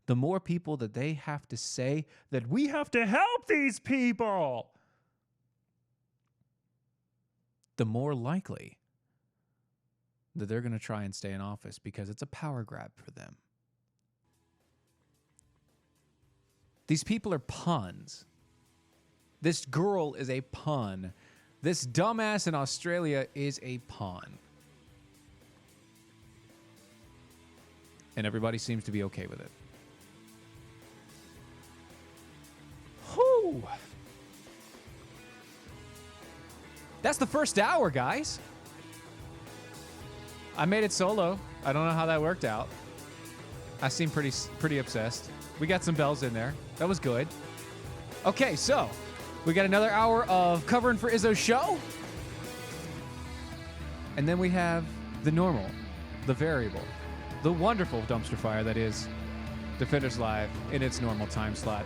the more people that they have to say that we have to help these people, the more likely that they're going to try and stay in office because it's a power grab for them. These people are puns. This girl is a pun. This dumbass in Australia is a pawn. And everybody seems to be okay with it. Whew. That's the first hour, guys. I made it solo. I don't know how that worked out. I seem pretty obsessed. We got some bells in there. That was good. Okay, so we got another hour of covering for Izzo's show. And then we have the normal, the variable, the wonderful dumpster fire that is Defenders Live in its normal time slot.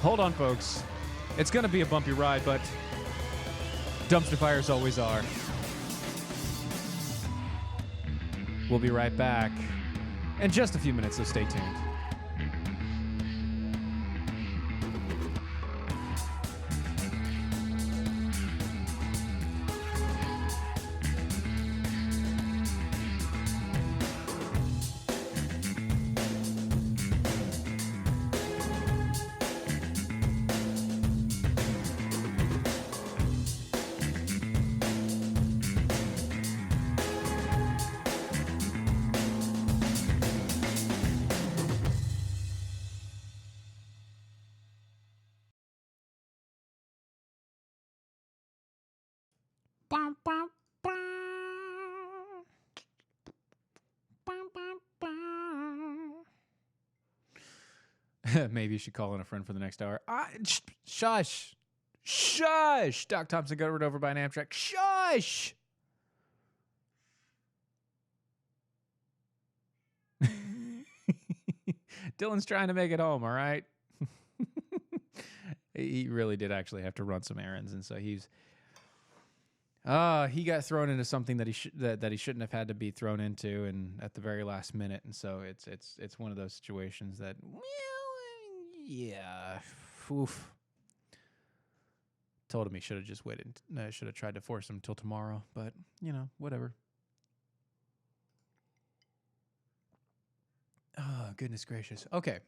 Hold on, folks. It's going to be a bumpy ride, but dumpster fires always are. We'll be right back in just a few minutes, so stay tuned. Maybe you should call in a friend for the next hour. Shush. Shush. Doc Thompson got run over by an Amtrak. Shush. Dylan's trying to make it home, all right? He really did actually have to run some errands, and so he got thrown into something that he shouldn't have had to be thrown into, and at the very last minute. And so it's one of those situations that, well, yeah, oof. Told him he should have just waited. Should have tried to force him till tomorrow, but you know, whatever. Oh, goodness gracious. Okay.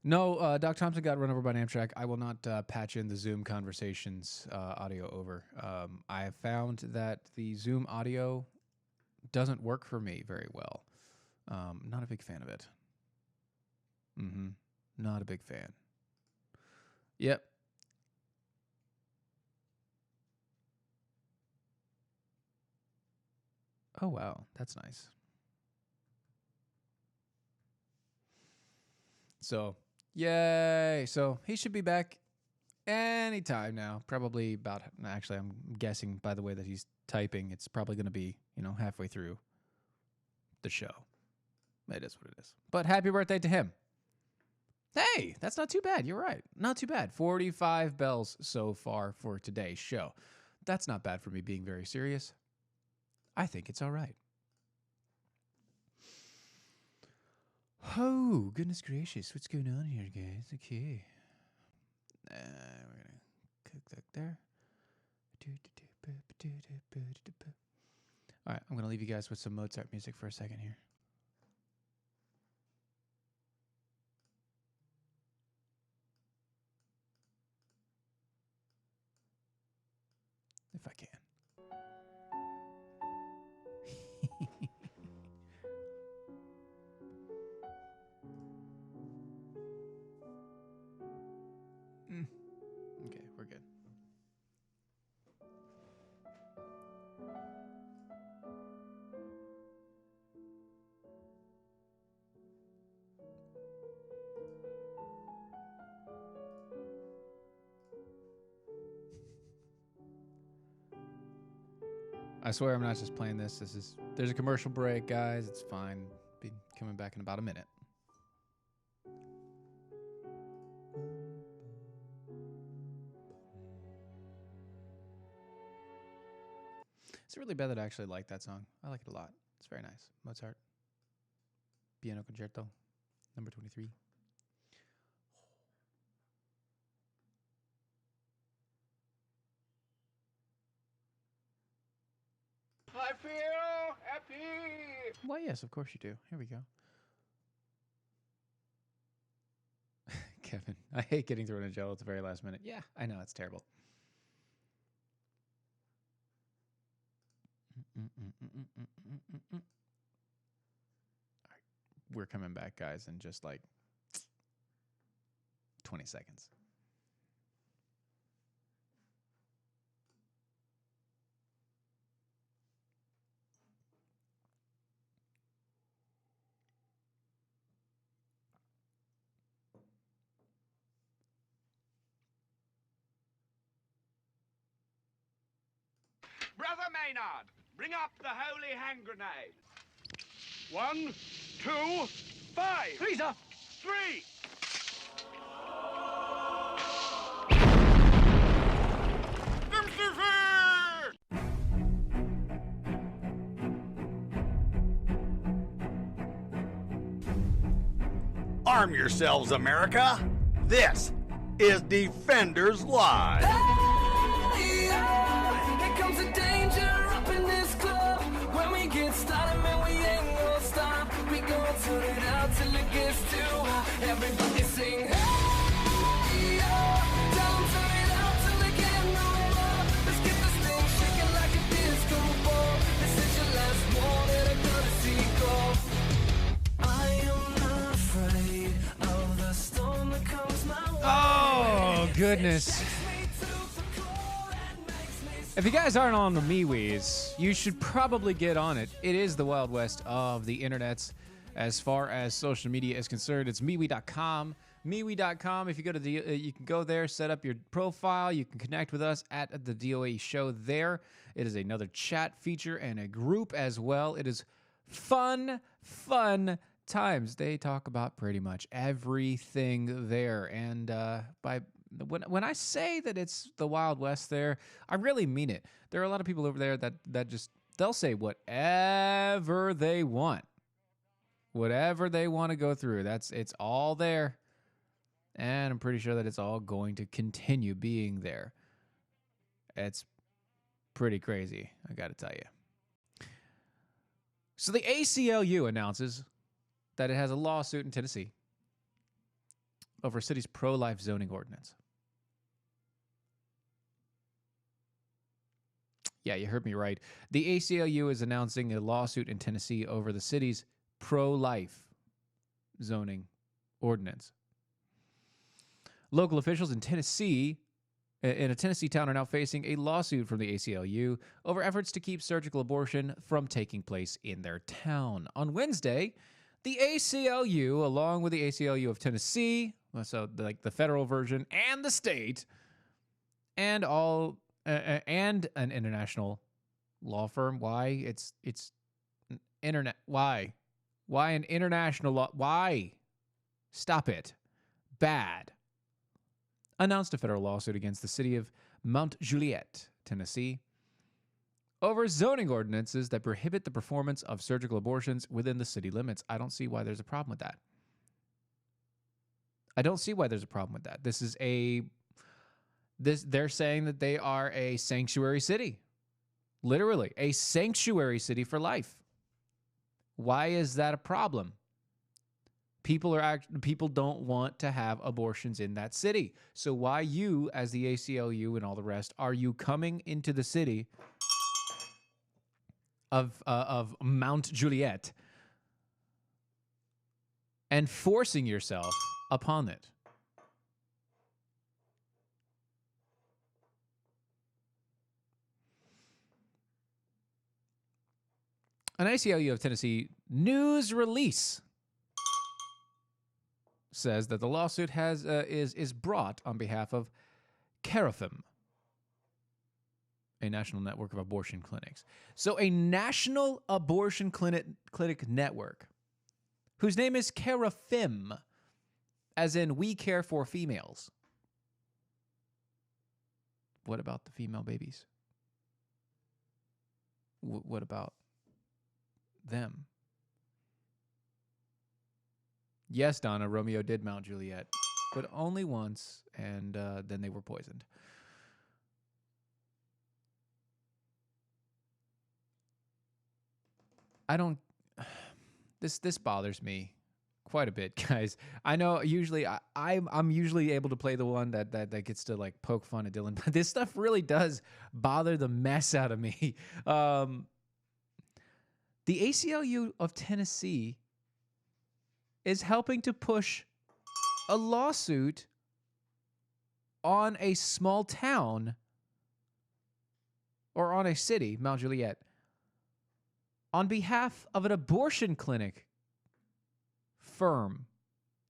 No, Doc Thompson got run over by an Amtrak. I will not patch in the Zoom conversations audio over. I have found that the Zoom audio doesn't work for me very well. Not a big fan of it. Not a big fan. Yep. Oh, wow. That's nice. So, yay. So, he should be back anytime now. Probably about, actually, I'm guessing by the way that he's typing, it's probably going to be, halfway through the show. It is what it is. But happy birthday to him. Hey, that's not too bad. You're right. Not too bad. 45 bells so far for today's show. That's not bad for me being very serious. I think it's all right. Oh, goodness gracious. What's going on here, guys? Okay. We're going to cook that there. All right, I'm going to leave you guys with some Mozart music for a second here. If I can. Okay, we're good. I swear I'm not just playing this. There's a commercial break, guys. It's fine. Be coming back in about a minute. Is it really bad that I actually like that song? I like it a lot. It's very nice. Mozart. Piano Concerto, number 23. I feel happy. Well, yes, of course you do. Here we go. Kevin, I hate getting thrown in jail at the very last minute. Yeah, I know. It's terrible. All right. We're coming back, guys, in just like 20 seconds. Brother Maynard, bring up the holy hand grenade. 1, 2, 5. Lisa! 3. Arm yourselves, America. This is Defenders Live. Hey, yeah, here comes the danger up in this club. When we get started, man, we ain't gonna stop. We gonna turn it out till it gets too hot. Everybody sing, hey, yeah. Tell 'em turn it out till they get no more. Let's get this thing shaking like a disco ball. This is your last one and I'm gonna see go. I am not afraid of the storm that comes my way. Oh, goodness. If you guys aren't on the MeWe's, you should probably get on it. It is the Wild West of the internets as far as social media is concerned. It's MeWe.com. MeWe.com. If you go to the, you can go there, set up your profile. You can connect with us at the DOA show there. It is another chat feature and a group as well. It is fun times. They talk about pretty much everything there. And when I say that it's the Wild West there, I really mean it. There are a lot of people over there that just, they'll say whatever they want. Whatever they want to go through. It's all there. And I'm pretty sure that it's all going to continue being there. It's pretty crazy, I got to tell you. So the ACLU announces that it has a lawsuit in Tennessee over a city's pro-life zoning ordinance. Yeah, you heard me right. The ACLU is announcing a lawsuit in Tennessee over the city's pro-life zoning ordinance. Local officials in Tennessee, in a Tennessee town, are now facing a lawsuit from the ACLU over efforts to keep surgical abortion from taking place in their town. On Wednesday, the ACLU, along with the ACLU of Tennessee, so like the federal version and the state, and and an international law firm. Why? It's internet. Why an international law? Why? Stop it. Bad. Announced a federal lawsuit against the city of Mount Juliet, Tennessee, over zoning ordinances that prohibit the performance of surgical abortions within the city limits. I don't see why there's a problem with that. I don't see why there's a problem with that. They're saying that they are a sanctuary city. Literally, a sanctuary city for life. Why is that a problem? People don't want to have abortions in that city. So why you, as the ACLU and all the rest, are you coming into the city of Mount Juliet and forcing yourself upon it? An ACLU of Tennessee news release says that the lawsuit is brought on behalf of Carafem, a national network of abortion clinics. So a national abortion clinic network whose name is Carafem, as in we care for females. What about the female babies? What about them? Yes, Donna, Romeo did Mount Juliet, but only once, and then they were poisoned. This bothers me quite a bit, guys. I know usually I'm usually able to play the one that gets to like poke fun at Dylan, but this stuff really does bother the mess out of me. The ACLU of Tennessee is helping to push a lawsuit on a small town or on a city, Mount Juliet, on behalf of an abortion clinic firm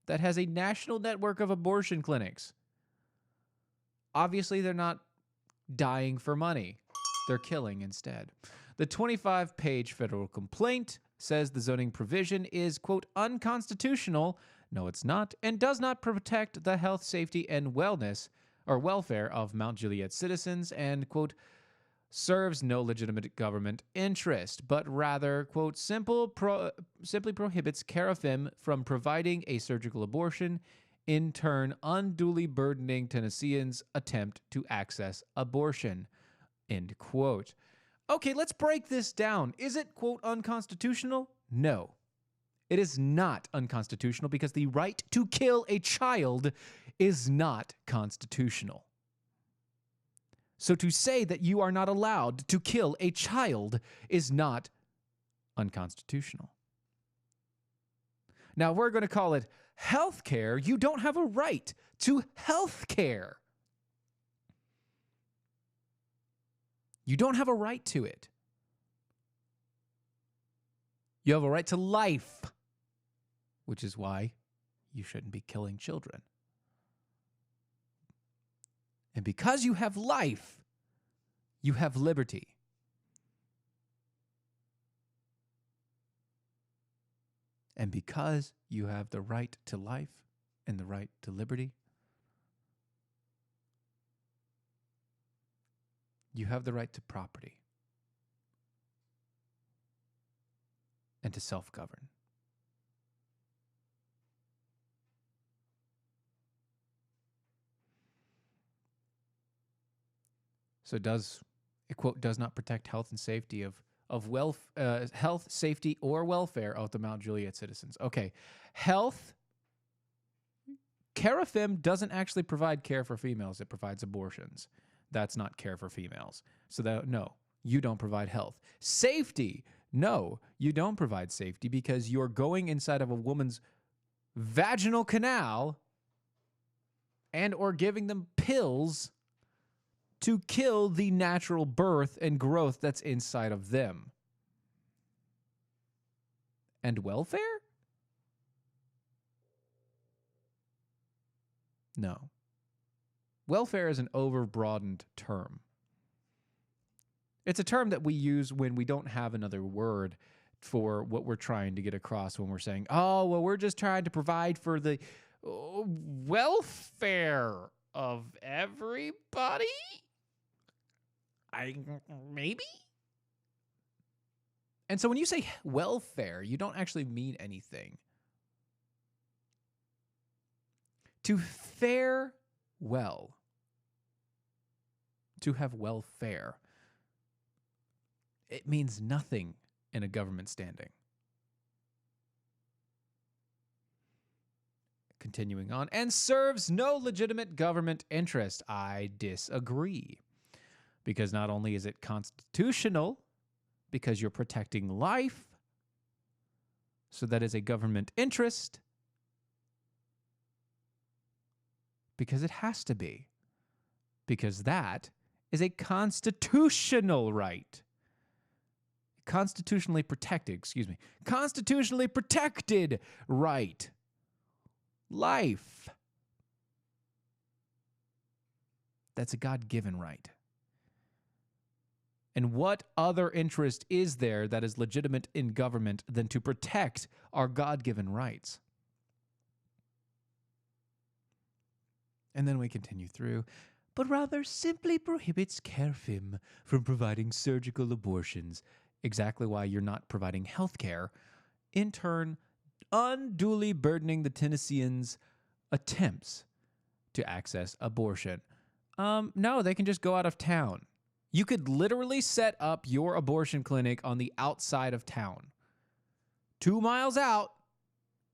that has a national network of abortion clinics. Obviously, they're not dying for money. They're killing instead. The 25-page federal complaint says the zoning provision is, quote, unconstitutional. No, it's not, and does not protect the health, safety, and wellness or welfare of Mount Juliet citizens, and, quote, serves no legitimate government interest, but rather, quote, simply prohibits Carafem from providing a surgical abortion, in turn unduly burdening Tennesseans' attempt to access abortion, end quote. Okay, let's break this down. Is it, quote, unconstitutional? No. It is not unconstitutional because the right to kill a child is not constitutional. So to say that you are not allowed to kill a child is not unconstitutional. Now, we're going to call it health care. You don't have a right to health care. You don't have a right to it. You have a right to life, which is why you shouldn't be killing children. And because you have life, you have liberty. And because you have the right to life and the right to liberty, you have the right to property and to self-govern. So it, quote, does not protect health and safety of health, safety, or welfare of the Mount Juliet citizens. Okay, health. Carafem doesn't actually provide care for females. It provides abortions. That's not care for females. So no, you don't provide health. Safety. No, you don't provide safety because you're going inside of a woman's vaginal canal and or giving them pills to kill the natural birth and growth that's inside of them. And welfare? No. Welfare is an overbroadened term. It's a term that we use when we don't have another word for what we're trying to get across when we're saying, oh, well, we're just trying to provide for the welfare of everybody? Maybe? And so when you say welfare, you don't actually mean anything. To fare well. To have welfare. It means nothing in a government standing. Continuing on, and serves no legitimate government interest. I disagree. Because not only is it constitutional, because you're protecting life, so that is a government interest, because it has to be, because that is a constitutional right. Constitutionally protected right. Life. That's a God-given right. And what other interest is there that is legitimate in government than to protect our God-given rights? And then we continue through, but rather simply prohibits Carafem from providing surgical abortions, exactly why you're not providing health care, in turn unduly burdening the Tennesseans' attempts to access abortion. No, they can just go out of town. You could literally set up your abortion clinic on the outside of town. 2 miles out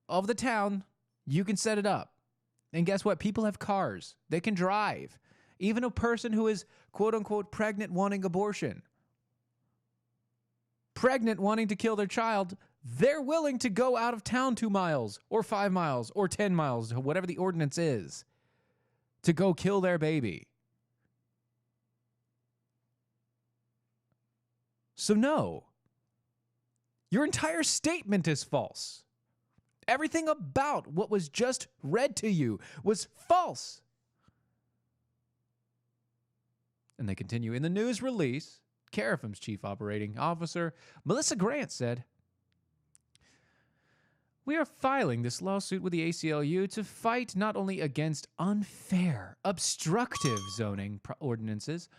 of the town, you can set it up. And guess what? People have cars. They can drive. Even a person who is, quote unquote, pregnant wanting abortion. Pregnant wanting to kill their child, they're willing to go out of town 2 miles or 5 miles or 10 miles, whatever the ordinance is, to go kill their baby. So no, your entire statement is false. Everything about what was just read to you was false. And they continue. In the news release, Carafem's chief operating officer, Melissa Grant, said, We are filing this lawsuit with the ACLU to fight not only against unfair, obstructive zoning ordinances,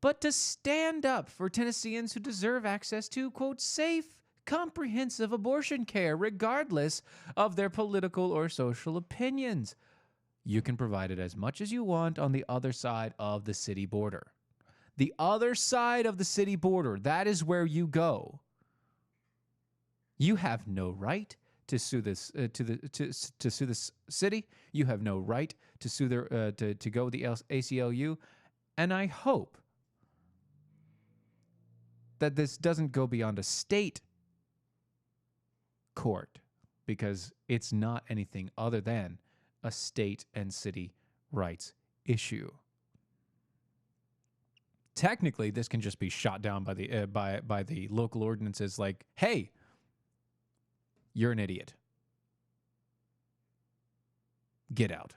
but to stand up for Tennesseans who deserve access to, quote, safe, comprehensive abortion care, regardless of their political or social opinions. You can provide it as much as you want on the other side of the city border. The other side of the city border, that is where you go. You have no right to sue this to sue this city. You have no right to sue their to go with the ACLU, and I hope that this doesn't go beyond a state court, because it's not anything other than a state and city rights issue. Technically, this can just be shot down by the by the local ordinances. Like, hey, you're an idiot. Get out.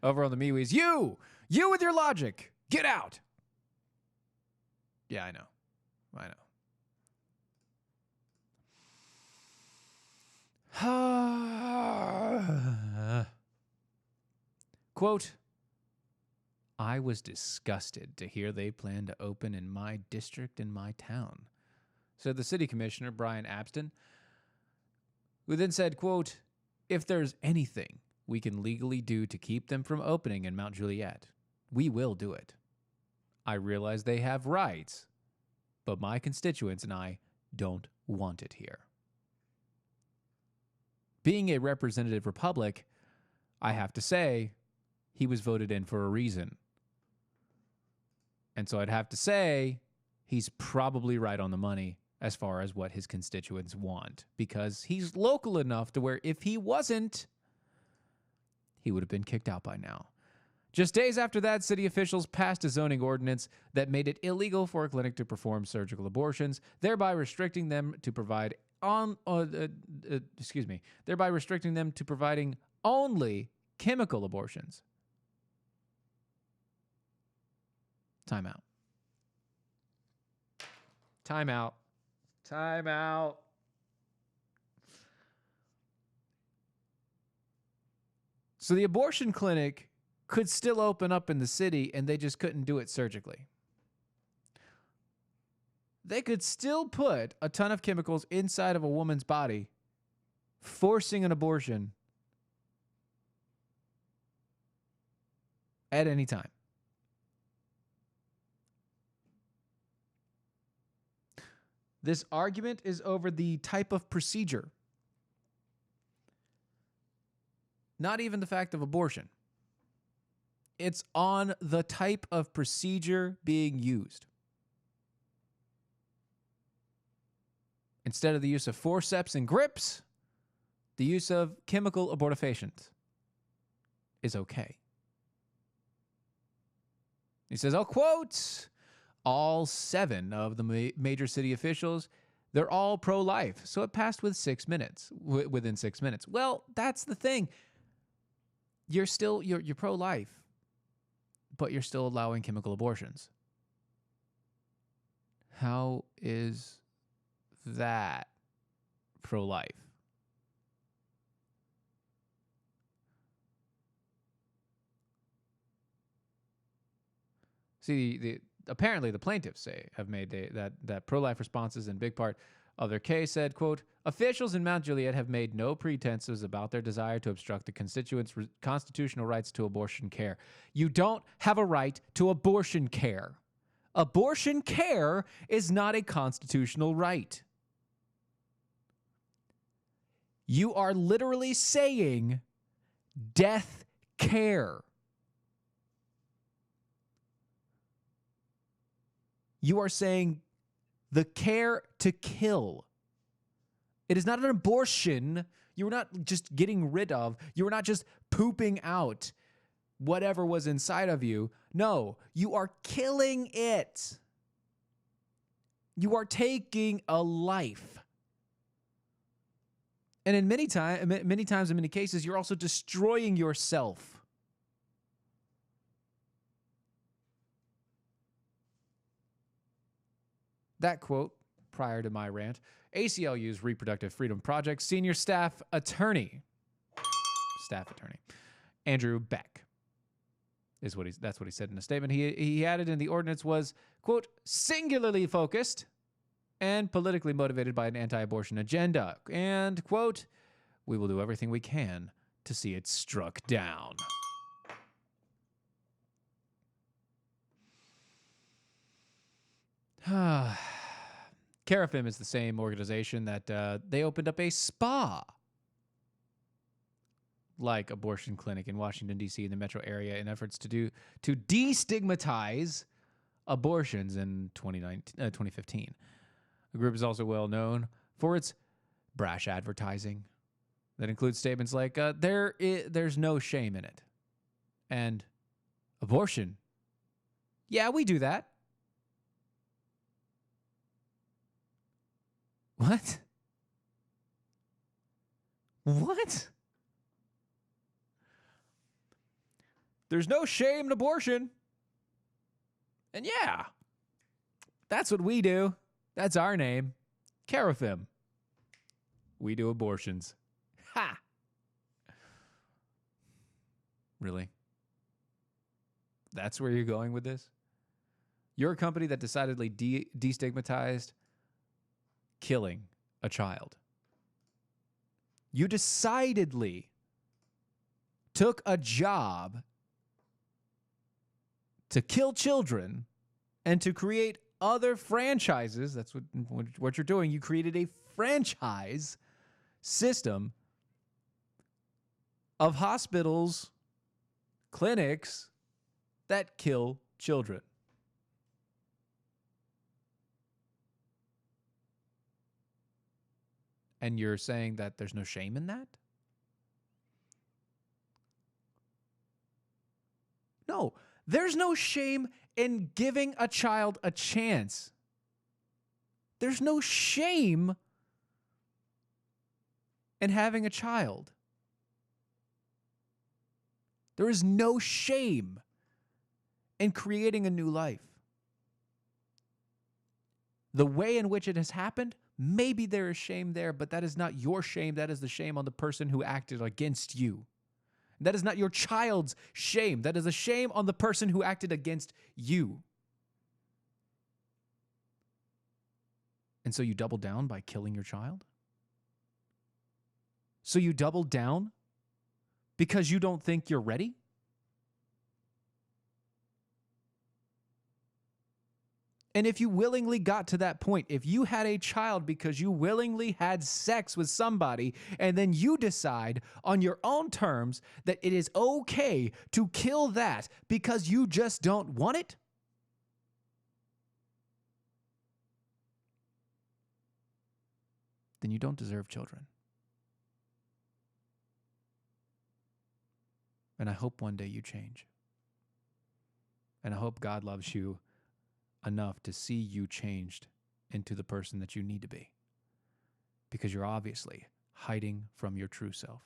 Over on the MeWe's, you with your logic, get out. Yeah, I know. Quote, I was disgusted to hear they plan to open in my district in my town, said the city commissioner, Brian Abston, who then said, quote, if there's anything we can legally do to keep them from opening in Mount Juliet, we will do it. I realize they have rights, but my constituents and I don't want it here. Being a representative republic, I have to say, he was voted in for a reason. And so I'd have to say he's probably right on the money as far as what his constituents want, because he's local enough to where if he wasn't, he would have been kicked out by now. Just days after that, city officials passed a zoning ordinance that made it illegal for a clinic to perform surgical abortions, thereby restricting them to providing only chemical abortions. Time out. So the abortion clinic could still open up in the city, and they just couldn't do it surgically. They could still put a ton of chemicals inside of a woman's body, forcing an abortion at any time. This argument is over the type of procedure, not even the fact of abortion. It's on the type of procedure being used. Instead of the use of forceps and grips, the use of chemical abortifacients is okay. He says, I'll quote, all 7 of the major city officials, they're all pro-life, so it passed with 6 minutes, within 6 minutes. Well, that's the thing. You're pro-life, but you're still allowing chemical abortions. How is that pro-life? See, apparently the plaintiffs have made that pro-life responses in big part of their case said, quote, officials in Mount Juliet have made no pretenses about their desire to obstruct the constituents' constitutional rights to abortion care. You don't have a right to abortion care. Abortion care is not a constitutional right. You are literally saying death care. You are saying the care to kill. It is not an abortion. You are not just getting rid of. You are not just pooping out whatever was inside of you. No, you are killing it. You are taking a life. And in many times, in many cases, you're also destroying yourself. That quote, prior to my rant, ACLU's Reproductive Freedom Project senior staff attorney, Andrew Beck, that's what he said in a statement. He added in the ordinance was, quote, singularly focused and politically motivated by an anti-abortion agenda. And, quote, we will do everything we can to see it struck down. Carafim is the same organization that they opened up a spa like abortion clinic in Washington, D.C. in the metro area in efforts to destigmatize abortions in 2015. The group is also well known for its brash advertising that includes statements like, there's no shame in it. And abortion, yeah, we do that. What? What? There's no shame in abortion. And yeah, that's what we do. That's our name. Carafim. We do abortions. Ha! Really? That's where you're going with this? You're a company that decidedly destigmatized killing a child. You decidedly took a job to kill children and to create other franchises. That's what you're doing. You created a franchise system of hospitals, clinics that kill children. And you're saying that there's no shame in that? No, there's no shame in giving a child a chance. There's no shame in having a child. There is no shame in creating a new life. The way in which it has happened, maybe there is shame there, but that is not your shame. That is the shame on the person who acted against you. That is not your child's shame. That is a shame on the person who acted against you. And so you double down by killing your child? So you double down because you don't think you're ready? And if you willingly got to that point, if you had a child because you willingly had sex with somebody, and then you decide on your own terms that it is okay to kill that because you just don't want it, then you don't deserve children. And I hope one day you change. And I hope God loves you enough to see you changed into the person that you need to be. Because you're obviously hiding from your true self.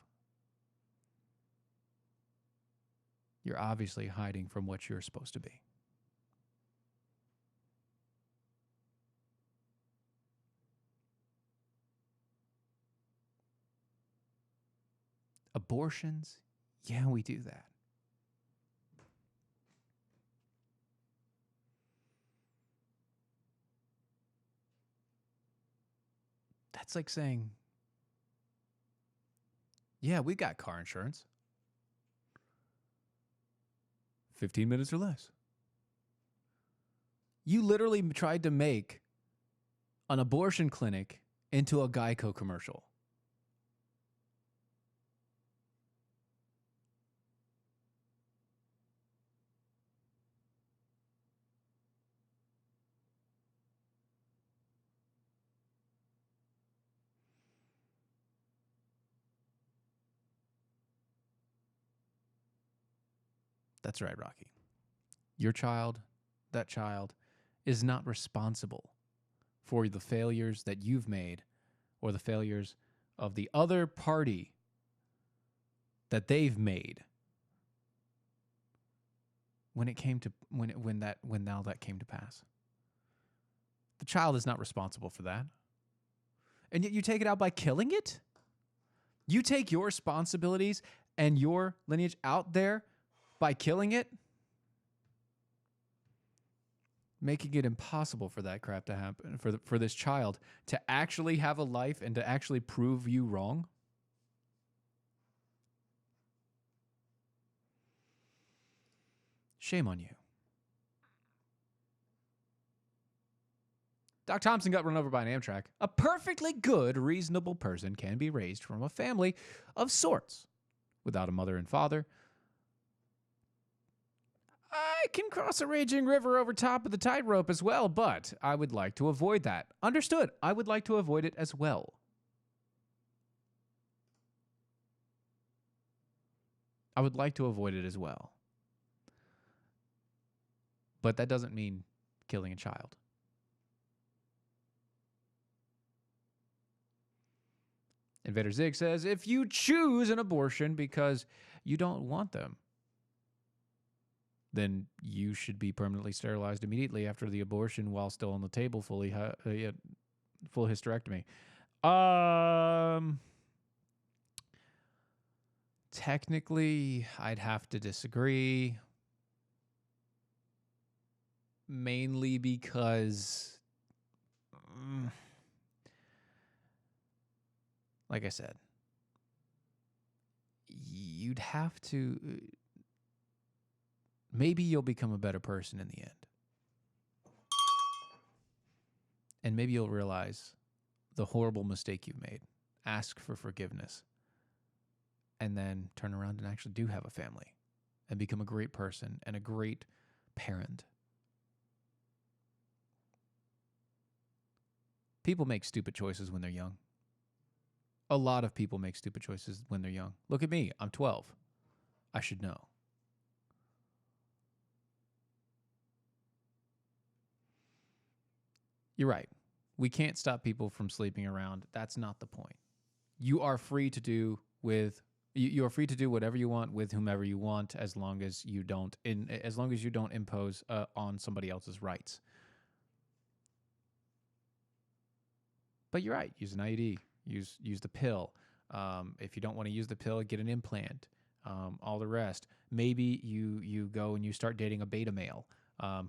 You're obviously hiding from what you're supposed to be. Abortions? Yeah, we do that. That's like saying, yeah, we got car insurance. 15 minutes or less. You literally tried to make an abortion clinic into a Geico commercial. That's right, Rocky. Your child, that child, is not responsible for the failures that you've made or the failures of the other party that they've made when that came to pass. The child is not responsible for that. And yet you take it out by killing it? You take your responsibilities and your lineage out there by killing it? Making it impossible for that crap to happen, for this child to actually have a life and to actually prove you wrong? Shame on you. Doc Thompson got run over by an Amtrak. A perfectly good, reasonable person can be raised from a family of sorts without a mother and father. I can cross a raging river over top of the tightrope as well, but I would like to avoid that. Understood. I would like to avoid it as well. I would like to avoid it as well. But that doesn't mean killing a child. Invader Zig says, if you choose an abortion because you don't want them, then you should be permanently sterilized immediately after the abortion while still on the table, full hysterectomy. Technically, I'd have to disagree. Mainly because, like I said, you'd have to... Maybe you'll become a better person in the end. And maybe you'll realize the horrible mistake you've made. Ask for forgiveness. And then turn around and actually do have a family. And become a great person and a great parent. People make stupid choices when they're young. A lot of people make stupid choices when they're young. Look at me. I'm 12. I should know. You're right. We can't stop people from sleeping around. That's not the point. You are free to do you are free to do whatever you want with whomever you want, as long as you don't impose on somebody else's rights. But you're right. Use an IUD. Use the pill. If you don't want to use the pill, get an implant. All the rest. Maybe you go and you start dating a beta male.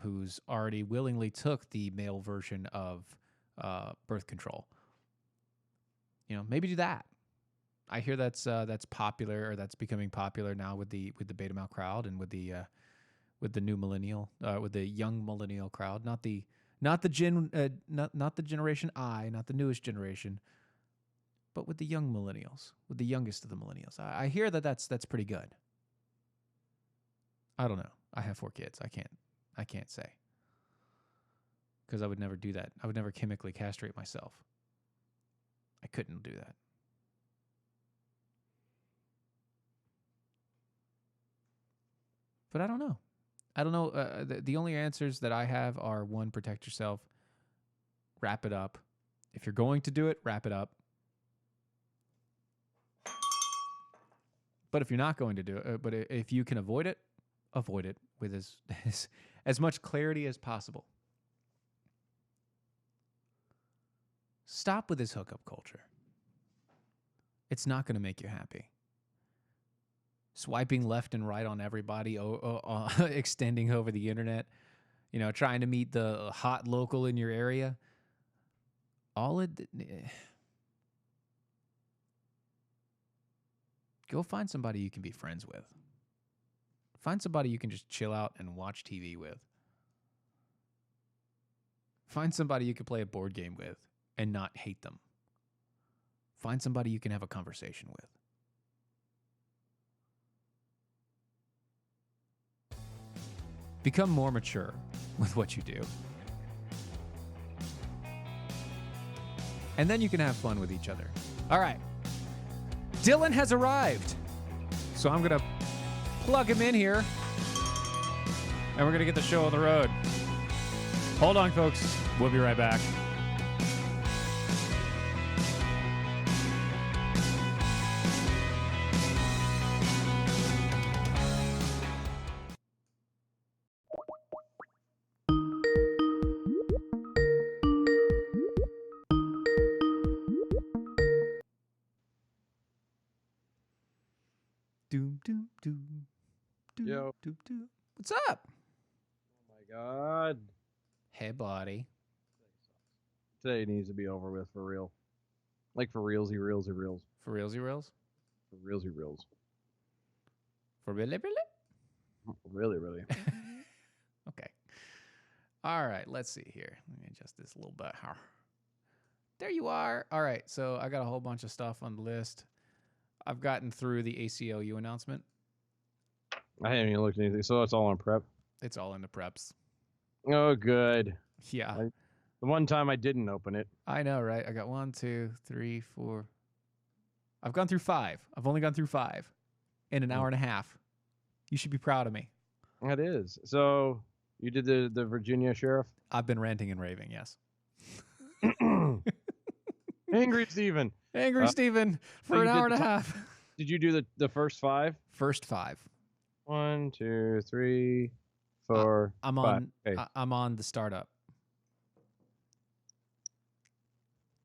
Who's already willingly took the male version of birth control. You know, maybe do that. I hear that's popular, or that's becoming popular now with the beta male crowd and with the new millennial, with the young millennial crowd, not the generation I, not the newest generation, but with the young millennials, with the youngest of the millennials. I hear that's pretty good. I don't know. I have 4 kids. I can't say. Because I would never do that. I would never chemically castrate myself. I couldn't do that. But I don't know. I don't know. The only answers that I have are, 1, protect yourself. Wrap it up. If you're going to do it, wrap it up. But if you're not going to do it, but if you can avoid it with as much clarity as possible. Stop with this hookup culture. It's not going to make you happy. Swiping left and right on everybody, extending over the internet, trying to meet the hot local in your area. Go find somebody you can be friends with. Find somebody you can just chill out and watch TV with. Find somebody you can play a board game with and not hate them. Find somebody you can have a conversation with. Become more mature with what you do. And then you can have fun with each other. All right. Dylan has arrived. So I'm going to plug him in here. And we're going to get the show on the road. Hold on, folks. We'll be right back. Doom, doom, doom, doom, Yo. doom, doom. What's up? Oh my God. Hey, buddy. Today needs to be over with for real. Like for realsy reels. For realsy reels? For realsy reels. For really, really? Really. Okay. All right, let's see here. Let me adjust this a little bit. There you are. All right, so I got a whole bunch of stuff on the list. I've gotten through the ACLU announcement. I haven't even looked at anything, so it's all on prep. It's all in the preps. Oh, good. Yeah. The one time I didn't open it. I know, right? I got 1, 2, 3, 4. I've gone through 5. I've only gone through 5 in an hour and a half. You should be proud of me. That is. So you did the Virginia sheriff? I've been ranting and raving, yes. Angry Steven. Angry Steven for an hour and a half. Did you do the first 5? First 5. 1, 2, 3, 4. I'm 5. on. Okay. I'm on the startup.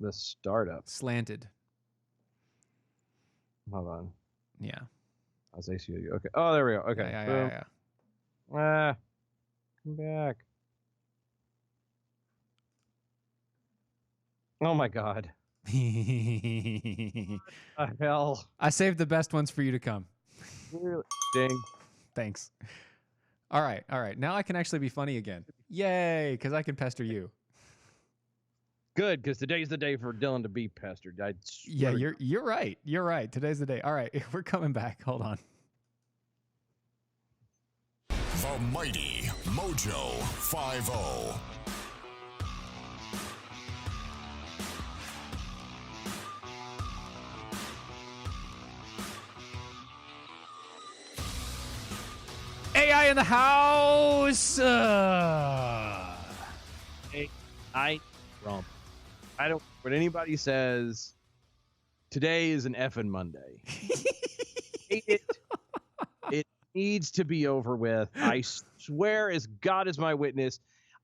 The startup. Slanted. Hold on. Yeah. I was ACLU. Okay. Oh, there we go. Okay. Yeah. Come back. Oh my God. Hell. I saved the best ones for you to come. Really? Dang. Thanks. All right. Now I can actually be funny again. Yay, because I can pester you. Good, because today's the day for Dylan to be pestered. Yeah, you're right. You're right. Today's the day. All right, we're coming back. Hold on. The mighty Mojo 50. AI in the house. Hey, Trump. I don't. When anybody says today is an effing Monday, it needs to be over with. I swear, as God is my witness,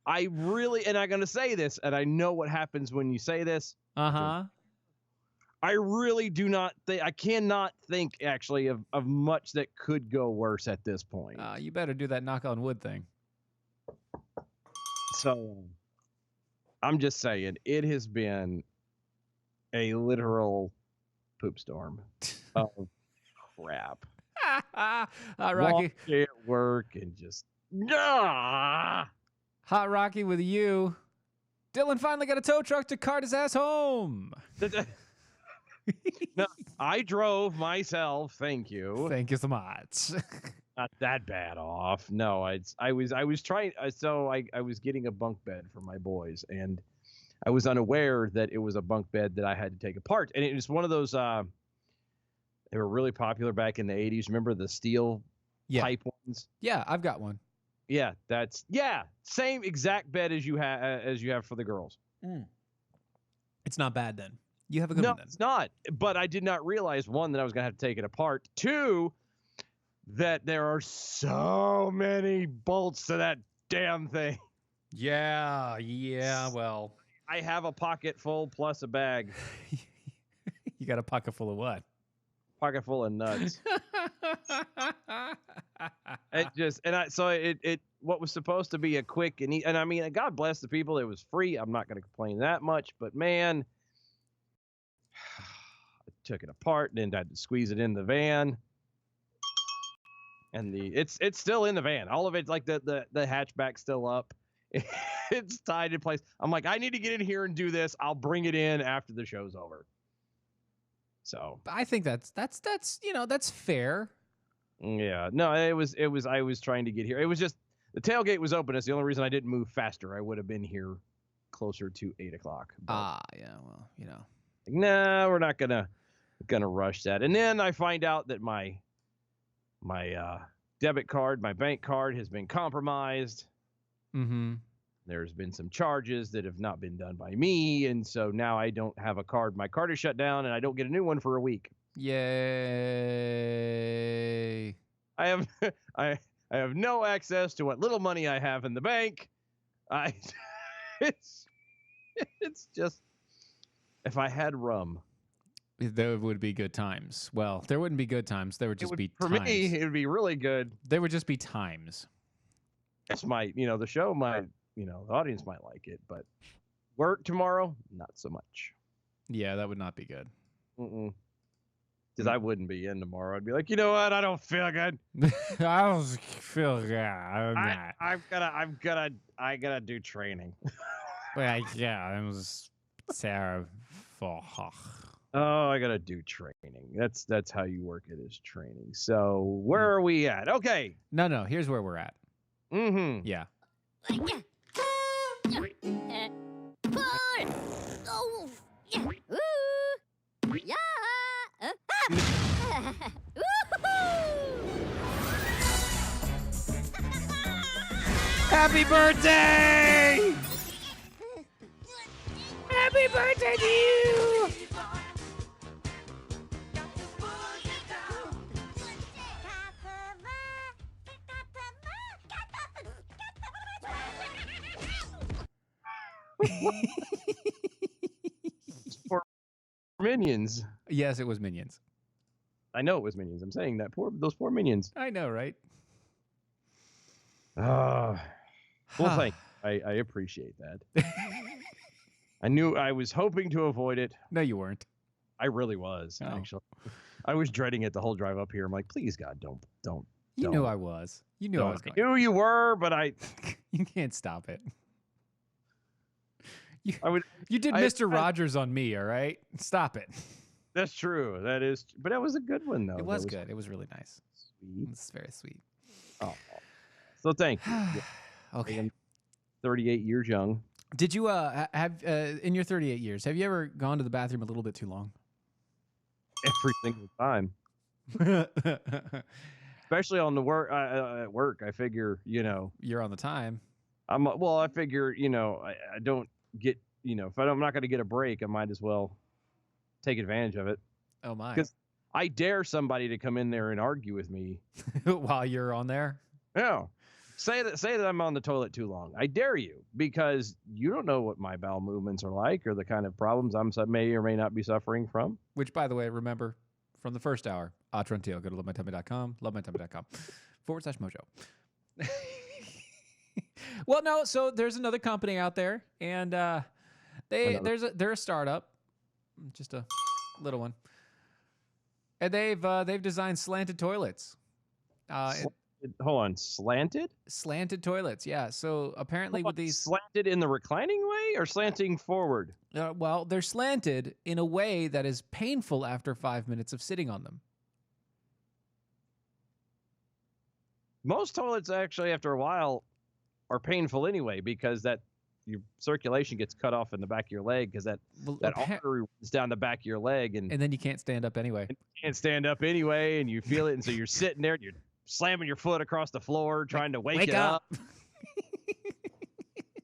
I really, and I'm going to say this, and I know what happens when you say this. Uh-huh. I really do not think, I cannot think actually of much that could go worse at this point. You better do that knock on wood thing. So I'm just saying, it has been a literal poop storm of crap. Hot Rocky. Walk at work and just, nah. Hot Rocky with you. Dylan finally got a tow truck to cart his ass home. No, I drove myself. Thank you. Thank you so much. Not that bad off. No, I was trying. So I was getting a bunk bed for my boys, and I was unaware that it was a bunk bed that I had to take apart. And it was one of those. They were really popular back in the 80s. Remember the steel pipe ones? Yeah, I've got one. Yeah, same exact bed as you have for the girls. It's not bad then. You have a good one then. No, it's not. But I did not realize, one, that I was going to have to take it apart. Two, that there are so many bolts to that damn thing. Yeah, well. I have a pocket full plus a bag. You got a pocket full of what? Pocket full of nuts. What was supposed to be a quick and I mean, God bless the people. It was free. I'm not going to complain that much, but man, I took it apart and I had to squeeze it in the van. And it's still in the van. All of it's like the hatchback's still up. It's tied in place. I'm like, I need to get in here and do this. I'll bring it in after the show's over. So I think that's fair. Yeah, no, it was. I was trying to get here. It was just the tailgate was open. That's the only reason I didn't move faster. I would have been here closer to 8 o'clock. Yeah. Well, no, we're not gonna rush that. And then I find out that my debit card, my bank card, has been compromised. Mm-hmm. There's been some charges that have not been done by me, and so now I don't have a card. My card is shut down, and I don't get a new one for a week. Yay! I have no access to what little money I have in the bank. It's just, if I had rum, There would be good times. Well, there wouldn't be good times. There would just be for times. me, it would be really good. There would just be times. This might, the show might, the audience might like it, but work tomorrow, not so much. Yeah, that would not be good. Because I wouldn't be in tomorrow. I'd be like, you know what? I don't feel good. I don't feel good. I'm not. I gotta do training. Well, yeah, it was terrible. Oh, I gotta do training. That's how you work it, is training. So where are we at? Okay. No. Here's where we're at. Mm-hmm. Yeah. Happy birthday! Happy birthday to you! For Minions. Yes, it was Minions. I know it was Minions. I'm saying that those poor Minions. I know, right? Well, thank you. I appreciate that. I was hoping to avoid it. No, you weren't. I really was, actually. I was dreading it the whole drive up here. I'm like, please, God, don't. You knew I was. You knew I was going. I knew you were, but You can't stop it. You did I- Mr. Rogers on me, all right? Stop it. That's true. That is, but that was a good one, though. It was good. It was really nice. Sweet. It's very sweet. Oh, so thank you. Okay. I'm 38 years young. Did you have in your 38 years, have you ever gone to the bathroom a little bit too long? Every single time, especially on the work at work. I figure, You're on the time. I figure, I don't get, if I'm not going to get a break, I might as well take advantage of it. Oh my. Because I dare somebody to come in there and argue with me while you're on there. Yeah. Say that I'm on the toilet too long. I dare you, because you don't know what my bowel movements are like or the kind of problems may or may not be suffering from. Which, by the way, remember from the first hour, Atrantil, go to lovemytummy.com, lovemytummy.com/mojo. Well, no, so there's another company out there, and they're a startup, just a little one, and they've designed slanted toilets. Hold on, slanted? Slanted toilets, yeah. So apparently with these slanted in the reclining way or slanting forward? Well, they're slanted in a way that is painful after 5 minutes of sitting on them. Most toilets actually, after a while, are painful anyway, because your circulation gets cut off in the back of your leg, because that artery runs down the back of your leg, and then you can't stand up anyway. And you can't stand up anyway, and you feel it, and so you're sitting there and you're slamming your foot across the floor trying to wake it up.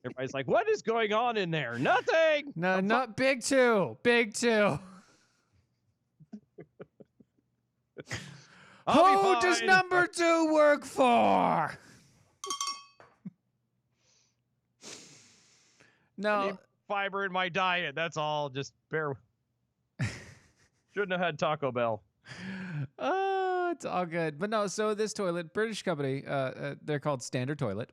Everybody's like, what is going on in there? Nothing. No, not big two. Big two. Who does number 2 work for? No. I need fiber in my diet. That's all. Just bear. Shouldn't have had Taco Bell. Oh, it's all good. But no, so this toilet, British company, they're called Standard Toilet.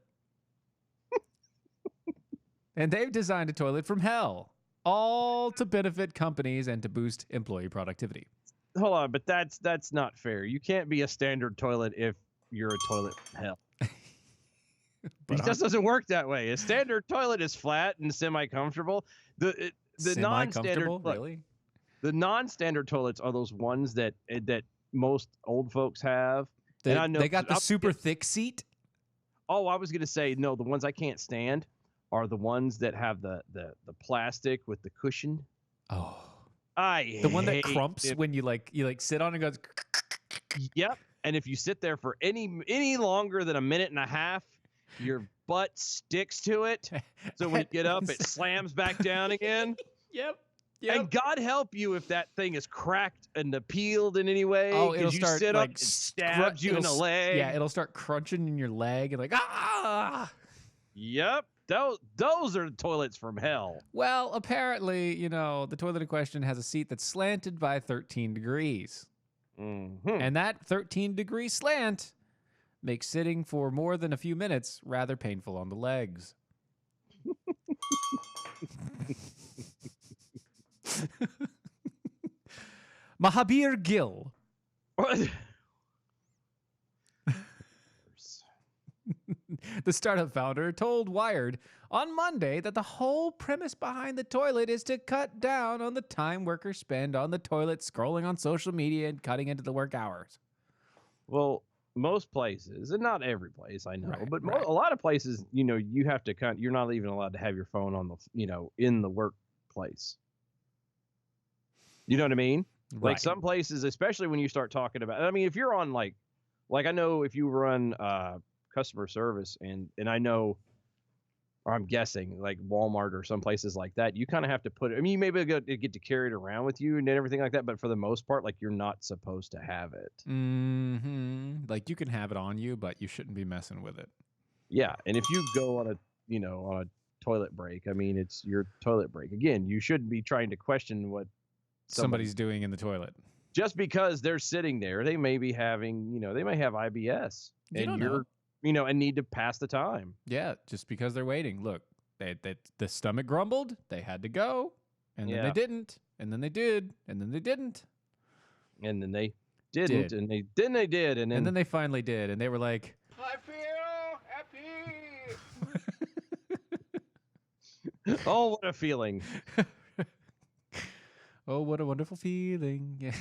And they've designed a toilet from hell, all to benefit companies and to boost employee productivity. Hold on, but that's not fair. You can't be a standard toilet if you're a toilet from hell. It just doesn't work that way. A standard toilet is flat and semi-comfortable. The non-standard, really? The non-standard toilets are those ones that most old folks have. And I know they got the super thick seat. Oh, I was gonna say no. The ones I can't stand are the ones that have the plastic with the cushion. Oh, the one that hate crumps it. when you sit on it and goes. Yep. And if you sit there for any longer than a minute and a half, your butt sticks to it. So when you get up, it slams back down again. Yep. And God help you if that thing is cracked and peeled in any way. Oh, it'll you start sit up and stabs you in the leg. Yeah, it'll start crunching in your leg and ah. Yep. those are toilets from hell. Well, apparently, the toilet in question has a seat that's slanted by 13 degrees. Mm-hmm. And that 13-degree slant makes sitting for more than a few minutes rather painful on the legs. Mahabir Gill. What? The startup founder told Wired on Monday that the whole premise behind the toilet is to cut down on the time workers spend on the toilet scrolling on social media and cutting into the work hours. Well, most places, and not every place, I know, Right, but right. a lot of places, you have to you're not even allowed to have your phone on the, in the workplace. You know what I mean? Like Right. some places, especially when you start talking about, I mean, if you're on like I know if you run customer service and I know, or I'm guessing like Walmart or some places like that, you kind of have to put it, I mean, you maybe get to carry it around with you and everything like that, but for the most part, like you're not supposed to have it. Mm-hmm. Like you can have it on you, but you shouldn't be messing with it. Yeah, and if you go on a toilet break, I mean, it's your toilet break. Again, you shouldn't be trying to question what Somebody's doing in the toilet. just because they're sitting there. They may be having, they may have IBS, You and don't you're, and need to pass the time. Yeah, just because they're waiting. Look, the stomach grumbled. They had to go, and then Yeah. they didn't, and then they did, and then they didn't, And then they didn't, Did. and they did, and and then then they finally did, and they were like, I feel happy. oh, what a feeling. "Oh, what a wonderful feeling!" Yeah.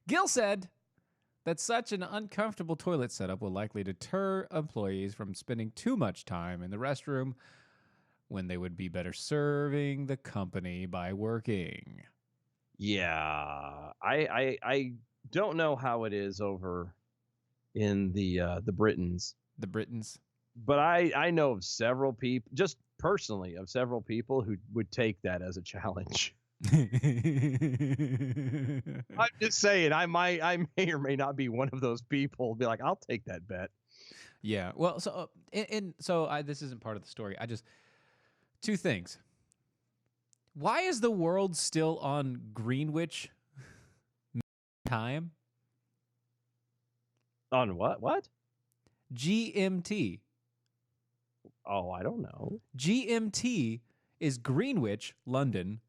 Gill said that such an uncomfortable toilet setup will likely deter employees from spending too much time in the restroom when they would be better serving the company by working. Yeah, I don't know how it is over in the Britons, The Britons. but I know of several people, just personally, of several people who would take that as a challenge. I'm just saying, I may or may not be one of those people. Be like, I'll take that bet. Yeah. Well, so this isn't part of the story. Two things. Why is the world still on Greenwich time? On what? What? GMT. Oh, I don't know. GMT is Greenwich, London,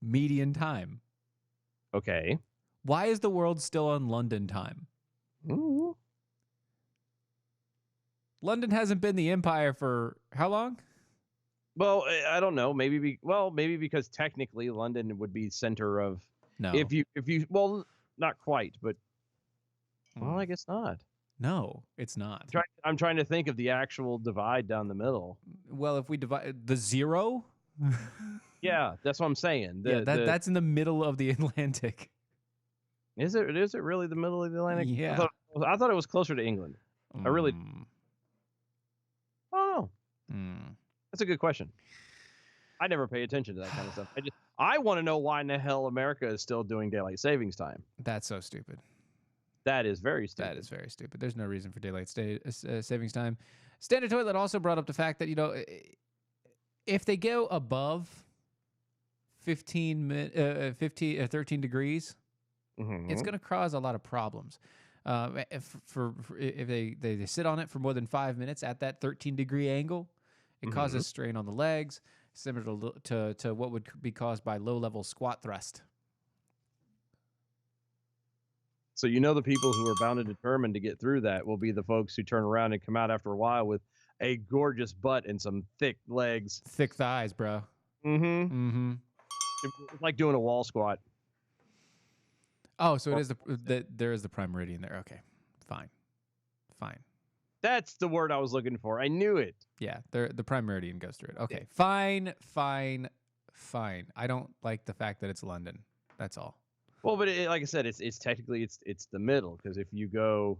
median time. Okay. Why is the world still on London time? Ooh. London hasn't been the empire for how long? Well, I don't know. Maybe because technically London would be center of. No. If you well, not quite, but well, I guess not. No, it's not. I'm trying to think of the actual divide down the middle. Well, if we divide the zero, Yeah, that's what I'm saying. that's in the middle of the Atlantic. Is it really the middle of the Atlantic? Yeah. I thought it was closer to England. I really Mm, I don't know. mm. That's a good question. I never pay attention to that kind of stuff. I want to know why in the hell America is still doing daylight savings time. That's so stupid. That is very stupid. That is very stupid. There's no reason for daylight savings time. Standard Toilet also brought up the fact that, if they go above 13 degrees, Mhm. it's going to cause a lot of problems. If they sit on it for more than 5 minutes at that 13-degree angle, it causes strain on the legs, similar to what would be caused by low-level squat thrust. So the people who are bound and determined to get through that will be the folks who turn around and come out after a while with a gorgeous butt and some thick legs. Thick thighs, bro. Mm-hmm. Mm-hmm. It's like doing a wall squat. Oh, so it is there is the prime meridian there. Okay, fine. That's the word I was looking for. I knew it. Yeah, the prime meridian goes through it. Okay, fine. I don't like the fact that it's London. That's all. Well, but like I said, it's technically it's the middle, because if you go,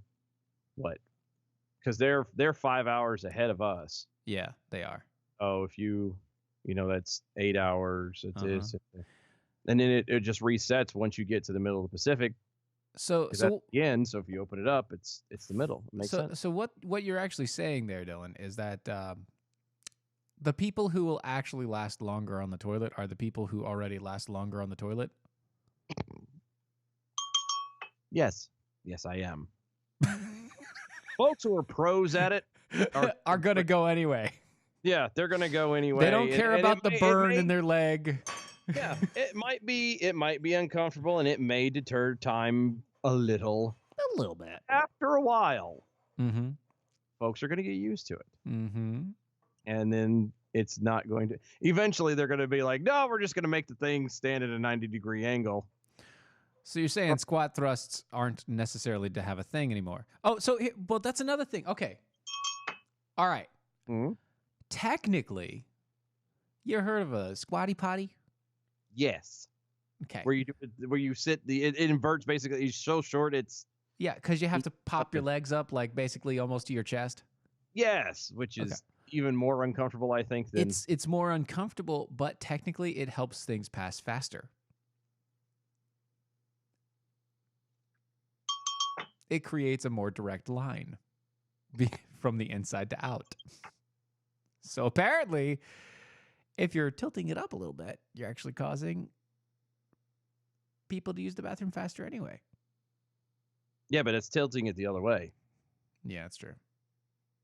what? Because they're 5 hours ahead of us. Yeah, they are. Oh, if that's 8 hours. It's and then it just resets once you get to the middle of the Pacific. So That's the end. So if you open it up, it's the middle. It makes sense. So what you're actually saying there, Dylan, is that The people who will actually last longer on the toilet are the people who already last longer on the toilet. Yes. Yes, I am. Folks who are pros at it Are going to go anyway. Yeah, they're going to go anyway. They don't care about the burn in their leg. Yeah, it might be uncomfortable, and it may deter time a little. A little bit. After a while, Mm-hmm. folks are going to get used to it. Mm-hmm. And then it's not going to. Eventually, they're going to be like, no, we're just going to make the thing stand at a 90-degree angle. So you're saying squat thrusts aren't necessarily to have a thing anymore. Oh, so well, that's another thing. Okay. All right. Mm-hmm. Technically, you ever heard of a squatty potty? Yes. Okay. Where you sit, it inverts basically. It's so short, it's. Yeah, because you have to pop your legs up like basically almost to your chest. Yes, which is even more uncomfortable, I think. Than... It's more uncomfortable, but technically it helps things pass faster. It creates a more direct line from the inside to out. So apparently, if you're tilting it up a little bit, you're actually causing people to use the bathroom faster anyway. Yeah, but it's tilting it the other way. Yeah, that's true.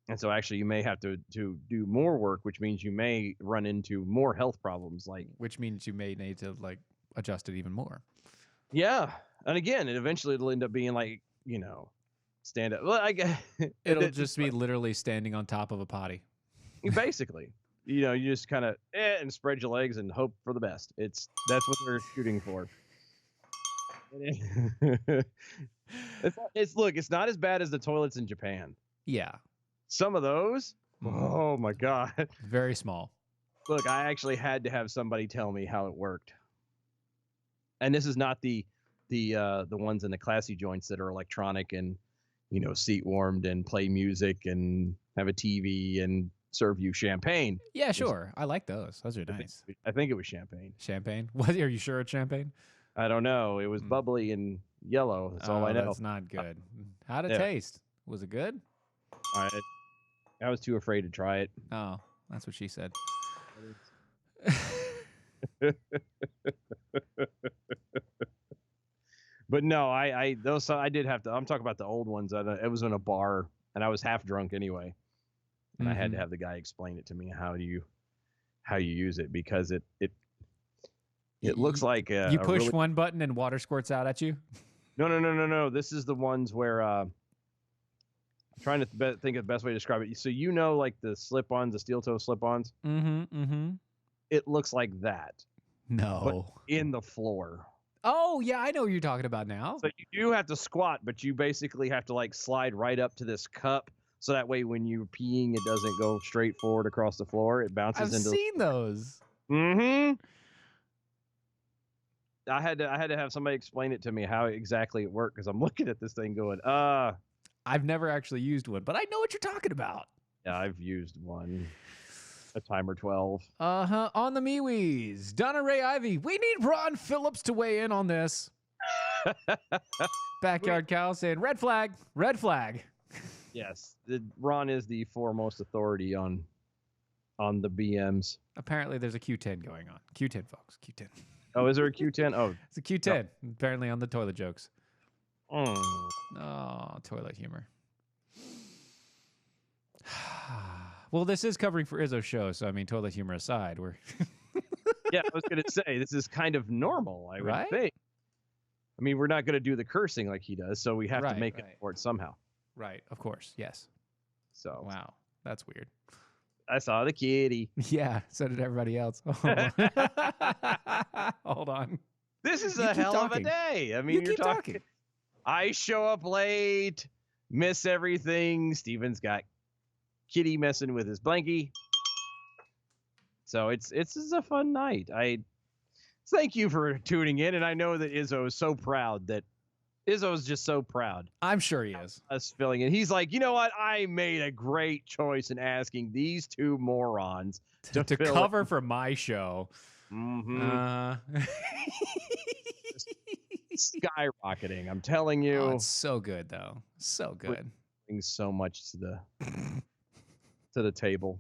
And so actually you may have to do more work, which means you may run into more health problems. Which means you may need to adjust it even more. Yeah. And again, it'll end up being stand up. Well, I guess it'll just be literally standing on top of a potty. Basically, you just kind of and spread your legs and hope for the best. That's what they're shooting for. It's not as bad as the toilets in Japan. Yeah. Some of those, oh my God. Very small. Look, I actually had to have somebody tell me how it worked. And this is not the ones in the classy joints that are electronic and, seat warmed and play music and have a TV and serve you champagne. Yeah, sure. I like those. Those are nice. I think it was champagne. Champagne? What? Are you sure it's champagne? I don't know. It was bubbly and yellow. That's all I know. That's not good. How'd it taste? Was it good? I was too afraid to try it. Oh, that's what she said. But no, I did have to. I'm talking about the old ones. It was in a bar, and I was half drunk anyway, and I had to have the guy explain it to me how you use it, because it looks like you push one button and water squirts out at you. No. This is the ones where I'm trying to think of the best way to describe it. So like the slip-ons, the steel toe slip-ons. Mm-hmm. It looks like that. No. But in the floor. Oh, yeah, I know what you're talking about now. So you do have to squat, but you basically have to slide right up to this cup, so that way when you're peeing, it doesn't go straight forward across the floor. It bounces into. I've seen those. Mm-hmm. I had to have somebody explain it to me how exactly it worked, because I'm looking at this thing going, I've never actually used one, but I know what you're talking about. Yeah, I've used one. A timer 12. On the MeWe's, Donna Ray Ivy. We need Ron Phillips to weigh in on this. Backyard Cow saying, red flag, red flag. Yes, Ron is the foremost authority on the BMs. Apparently, there's a Q10 going on. Q10, folks. Q10. Oh, is there a Q10? Oh, it's a Q10. No. Apparently on the toilet jokes. Oh, toilet humor. Well, this is covering for Izzo's show, so I mean, toilet humor aside, we're. Yeah, I was gonna say this is kind of normal. I would think. I mean, we're not gonna do the cursing like he does, so we have to make it for it somehow. Right. Of course. Yes. So. Wow, that's weird. I saw the kitty. Yeah, so did everybody else. Hold on. This is a hell of a day. I mean, you're talking. I show up late, miss everything. Steven's got kitty messing with his blankie. So it's a fun night. I thank you for tuning in, and I know that Izzo is so proud that Izzo's just so proud. I'm sure he is. Us filling in. He's like, you know what? I made a great choice in asking these two morons to cover for my show. Mm-hmm. Skyrocketing. I'm telling you. Oh, it's so good, though. So good. Brings so much to the table.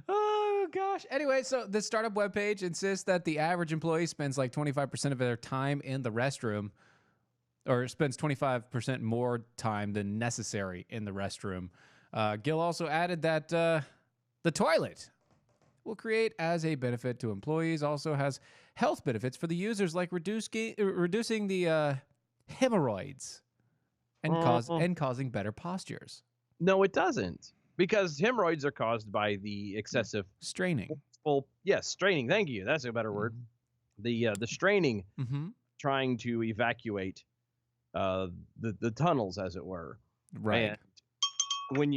Oh gosh. Anyway, so the startup webpage insists that the average employee spends like 25% of their time in the restroom, or spends 25% more time than necessary in the restroom. Gil also added that the toilet will create as a benefit to employees, also has health benefits for the users, like reducing the hemorrhoids and causing better postures. No, it doesn't. Because hemorrhoids are caused by the excessive Straining. Yes, straining. Thank you. That's a better word. The straining, trying to evacuate the tunnels, as it were. Right. And when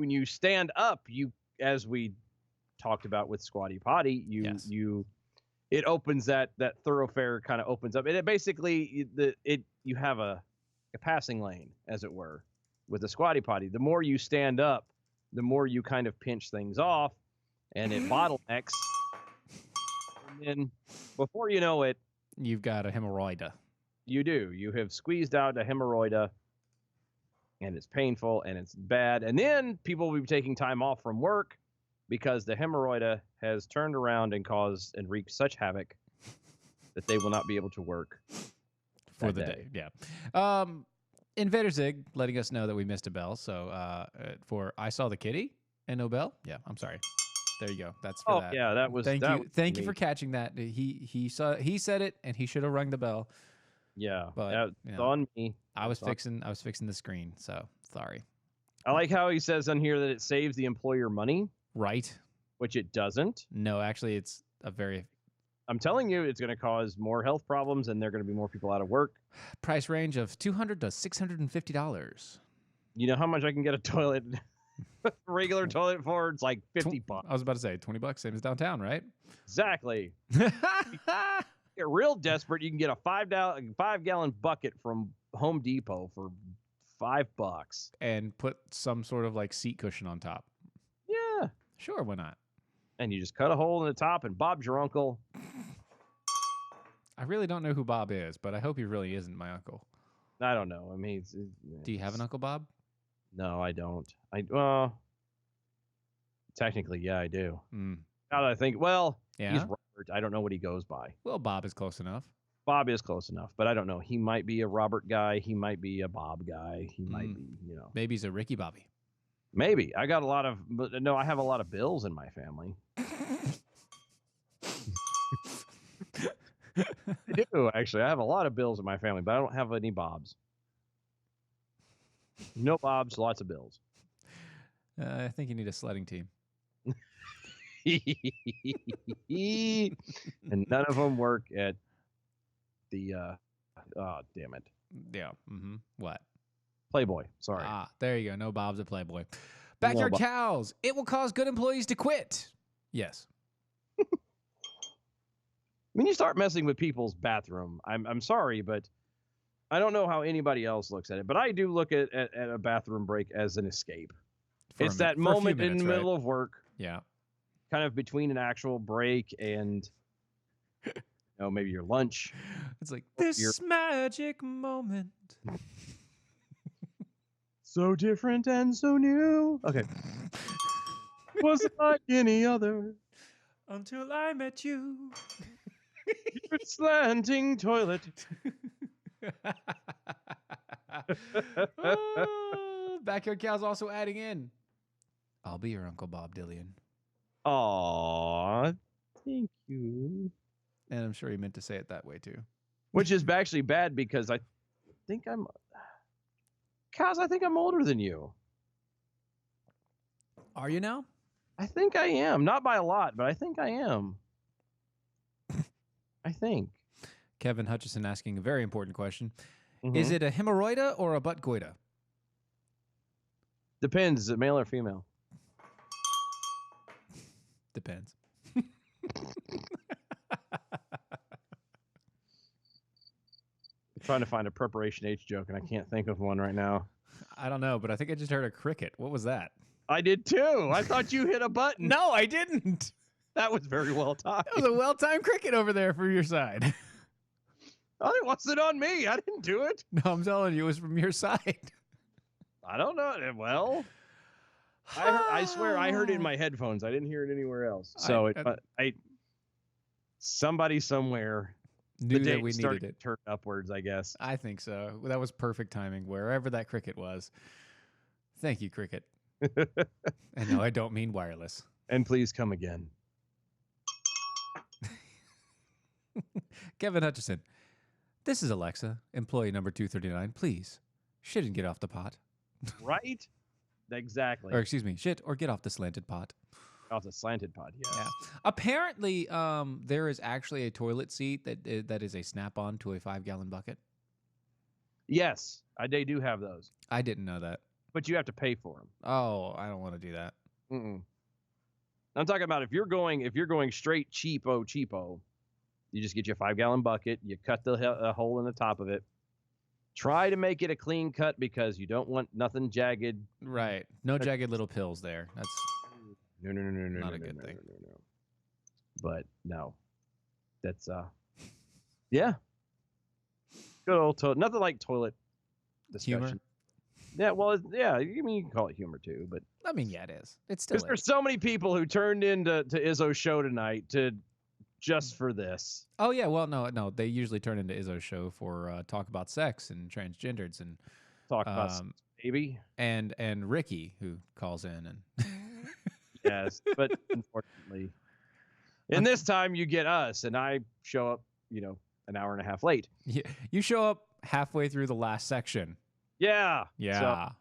you stand up, you, as we talked about with Squatty Potty, it opens that thoroughfare, kind of opens up, and it basically you have a passing lane, as it were, with the Squatty Potty. The more you stand up, the more you kind of pinch things off, and it bottlenecks. And then before you know it, you've got a hemorrhoida. You do. You have squeezed out a hemorrhoida, and it's painful and it's bad. And then people will be taking time off from work because the hemorrhoida has turned around and caused and wreaked such havoc that they will not be able to work for the day. Yeah. Invader Zig letting us know that we missed a bell. So for I Saw the Kitty and no bell. Yeah, I'm sorry. There you go. That's for that. Yeah, that was. Thank you for catching that. He said it, and he should have rung the bell. Yeah, but it's on me. I was fixing the screen. So sorry. I like how he says on here that it saves the employer money. Right. Which it doesn't. No, actually, it's a very. I'm telling you, it's going to cause more health problems, and there are going to be more people out of work. Price range of $200 to $650. You know how much I can get a toilet, regular toilet for? It's like $50. I was about to say $20, same as downtown, right? Exactly. Get real desperate, you can get a 5-gallon bucket from Home Depot for $5, and put some sort of like seat cushion on top. Yeah, sure, why not? And you just cut a hole in the top, and Bob's your uncle. I really don't know who Bob is, but I hope he really isn't my uncle. I don't know. I mean, do you have an Uncle Bob? No, I don't. Well, technically, yeah, I do. Now that I think, he's Robert. I don't know what he goes by. Well, Bob is close enough. Bob is close enough, but I don't know. He might be a Robert guy. He might be a Bob guy. He might be, Maybe he's a Ricky Bobby. Maybe. I have a lot of Bills in my family. I do, actually. I have a lot of Bills in my family, but I don't have any Bobs. No Bobs, lots of Bills. I think you need a sledding team. And none of them work at the, damn it. Yeah. What? Playboy. Sorry. There you go. No Bobs at Playboy. Backyard cows. It will cause good employees to quit. Yes. When you start messing with people's bathroom, I'm sorry, but I don't know how anybody else looks at it, but I do look at a bathroom break as an escape. It's that moment in the middle of work. Yeah. Kind of between an actual break and maybe your lunch. It's like this magic moment. So different and so new. Okay. Wasn't like any other. Until I met you. Your slanting toilet. Backyard Cows also adding in. I'll be your Uncle Bob Dillian. Aw, thank you. And I'm sure he meant to say it that way too. Which is actually bad because I think I'm older than you. Are you now? I think I am. Not by a lot, but I think I am. I think. Kevin Hutchison asking a very important question. Is it a hemorrhoida or a butt goida? Depends. Is it male or female? Depends. I'm trying to find a Preparation H joke, and I can't think of one right now. I don't know, but I think I just heard a cricket. What was that? I did too. I thought you hit a button. No, I didn't. That was very well timed. That was a well-timed cricket over there from your side. Oh, it wasn't on me. I didn't do it. No, I'm telling you, it was from your side. I don't know. Well, I swear I heard it in my headphones. I didn't hear it anywhere else. So somebody somewhere Knew the that date we started needed it. to turn upwards, I guess. I think so. That was perfect timing, wherever that cricket was. Thank you, cricket. And no, I don't mean wireless. And please come again. Kevin Hutchison. This is Alexa, employee number 239. Please, shit and get off the pot. Right? Exactly. Or excuse me, shit or get off the slanted pot. Off the slanted pod, Yeah. Apparently, there is actually a toilet seat that is a snap-on to a 5-gallon bucket. Yes, they do have those. I didn't know that. But you have to pay for them. Oh, I don't want to do that. Mm-mm. I'm talking about if you're going straight cheapo, you just get your 5-gallon bucket, you cut the hole in the top of it. Try to make it a clean cut because you don't want nothing jagged. Right. No jagged little pills there. That's No. Not a good thing. No. But no, that's yeah. Good old toilet. Nothing like toilet discussion. humor. Yeah, well, yeah. I mean, you can call it humor too, but I mean, yeah, it is. It's still because there's so many people who turned into Izzo's show tonight just for this. Oh yeah, well, no. They usually turn into Izzo's show for talk about sex and transgenders and Talk about baby. and Ricky who calls in and Yes, but unfortunately, and this time you get us, and I show up, an hour and a half late. you show up halfway through the last section. Yeah. Yeah. So,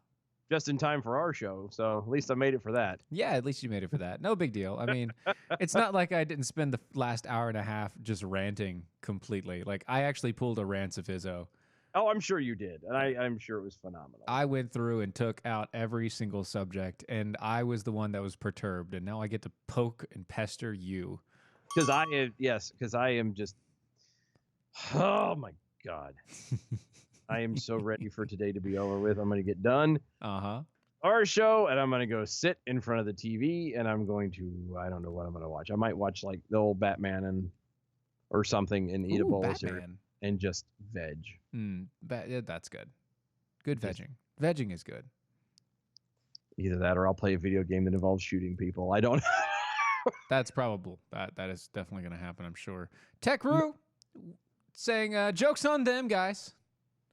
just in time for our show, so at least I made it for that. Yeah, at least you made it for that. No big deal. I mean, it's not like I didn't spend the last hour and a half just ranting completely. Like, I actually pulled a rant of Izzo. Oh, I'm sure you did, and I'm sure it was phenomenal. I went through and took out every single subject, and I was the one that was perturbed, and now I get to poke and pester you. Because I am just, oh my God. I am so ready for today to be over with. I'm going to get done. Our show, and I'm going to go sit in front of the TV, and I'm going to, I don't know what I'm going to watch. I might watch like the old Batman or something and eat a bowl of cereal and just veg. That's good. Good vegging. Vegging is good. Either that or I'll play a video game that involves shooting people. I don't That's probable. That is definitely going to happen, I'm sure. Techru saying, jokes on them, guys.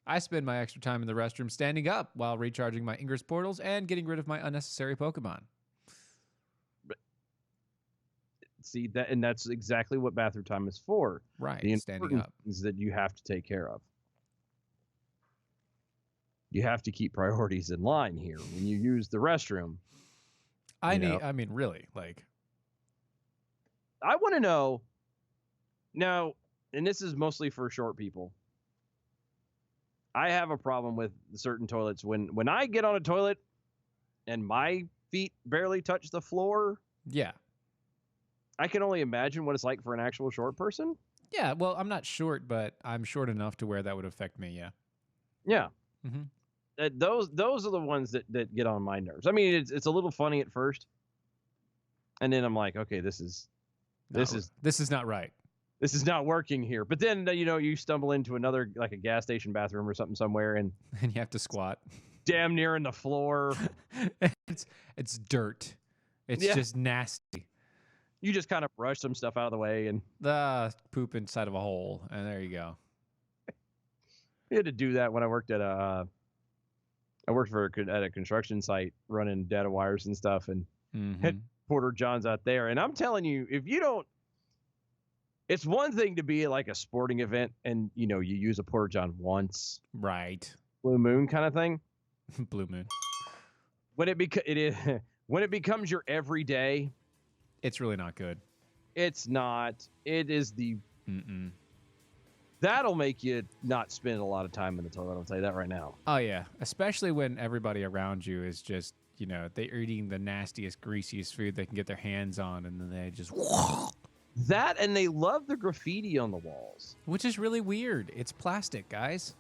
I spend my extra time in the restroom standing up while recharging my Ingress portals and getting rid of my unnecessary Pokemon. See that, and that's exactly what bathroom time is for. Right, the standing up is that you have to take care of. You have to keep priorities in line here when you use the restroom. I mean, really, like, I want to know now, and this is mostly for short people. I have a problem with certain toilets when I get on a toilet and my feet barely touch the floor. Yeah. I can only imagine what it's like for an actual short person. Yeah, well, I'm not short, but I'm short enough to where that would affect me, yeah. Yeah. Mm-hmm. Those are the ones that get on my nerves. I mean, it's a little funny at first. And then I'm like, okay, this is not right. This is not working here. But then, you stumble into another, like a gas station bathroom or something somewhere, and you have to squat. Damn near in the floor. It's dirt. It's just nasty. You just kind of brush some stuff out of the way and poop inside of a hole, and there you go. I had to do that when I worked at at a construction site running data wires and stuff, and had Porter Johns out there. And I'm telling you, if you don't, it's one thing to be at like a sporting event and you use a Porter John once, right? Blue moon kind of thing. Blue moon. When it becomes your everyday. It's really not good. It's not. It is the. That'll make you not spend a lot of time in the toilet. I'll tell you that right now. Oh, yeah. Especially when everybody around you is just, they're eating the nastiest, greasiest food they can get their hands on, and then they just. That, and they love the graffiti on the walls. Which is really weird. It's plastic, guys.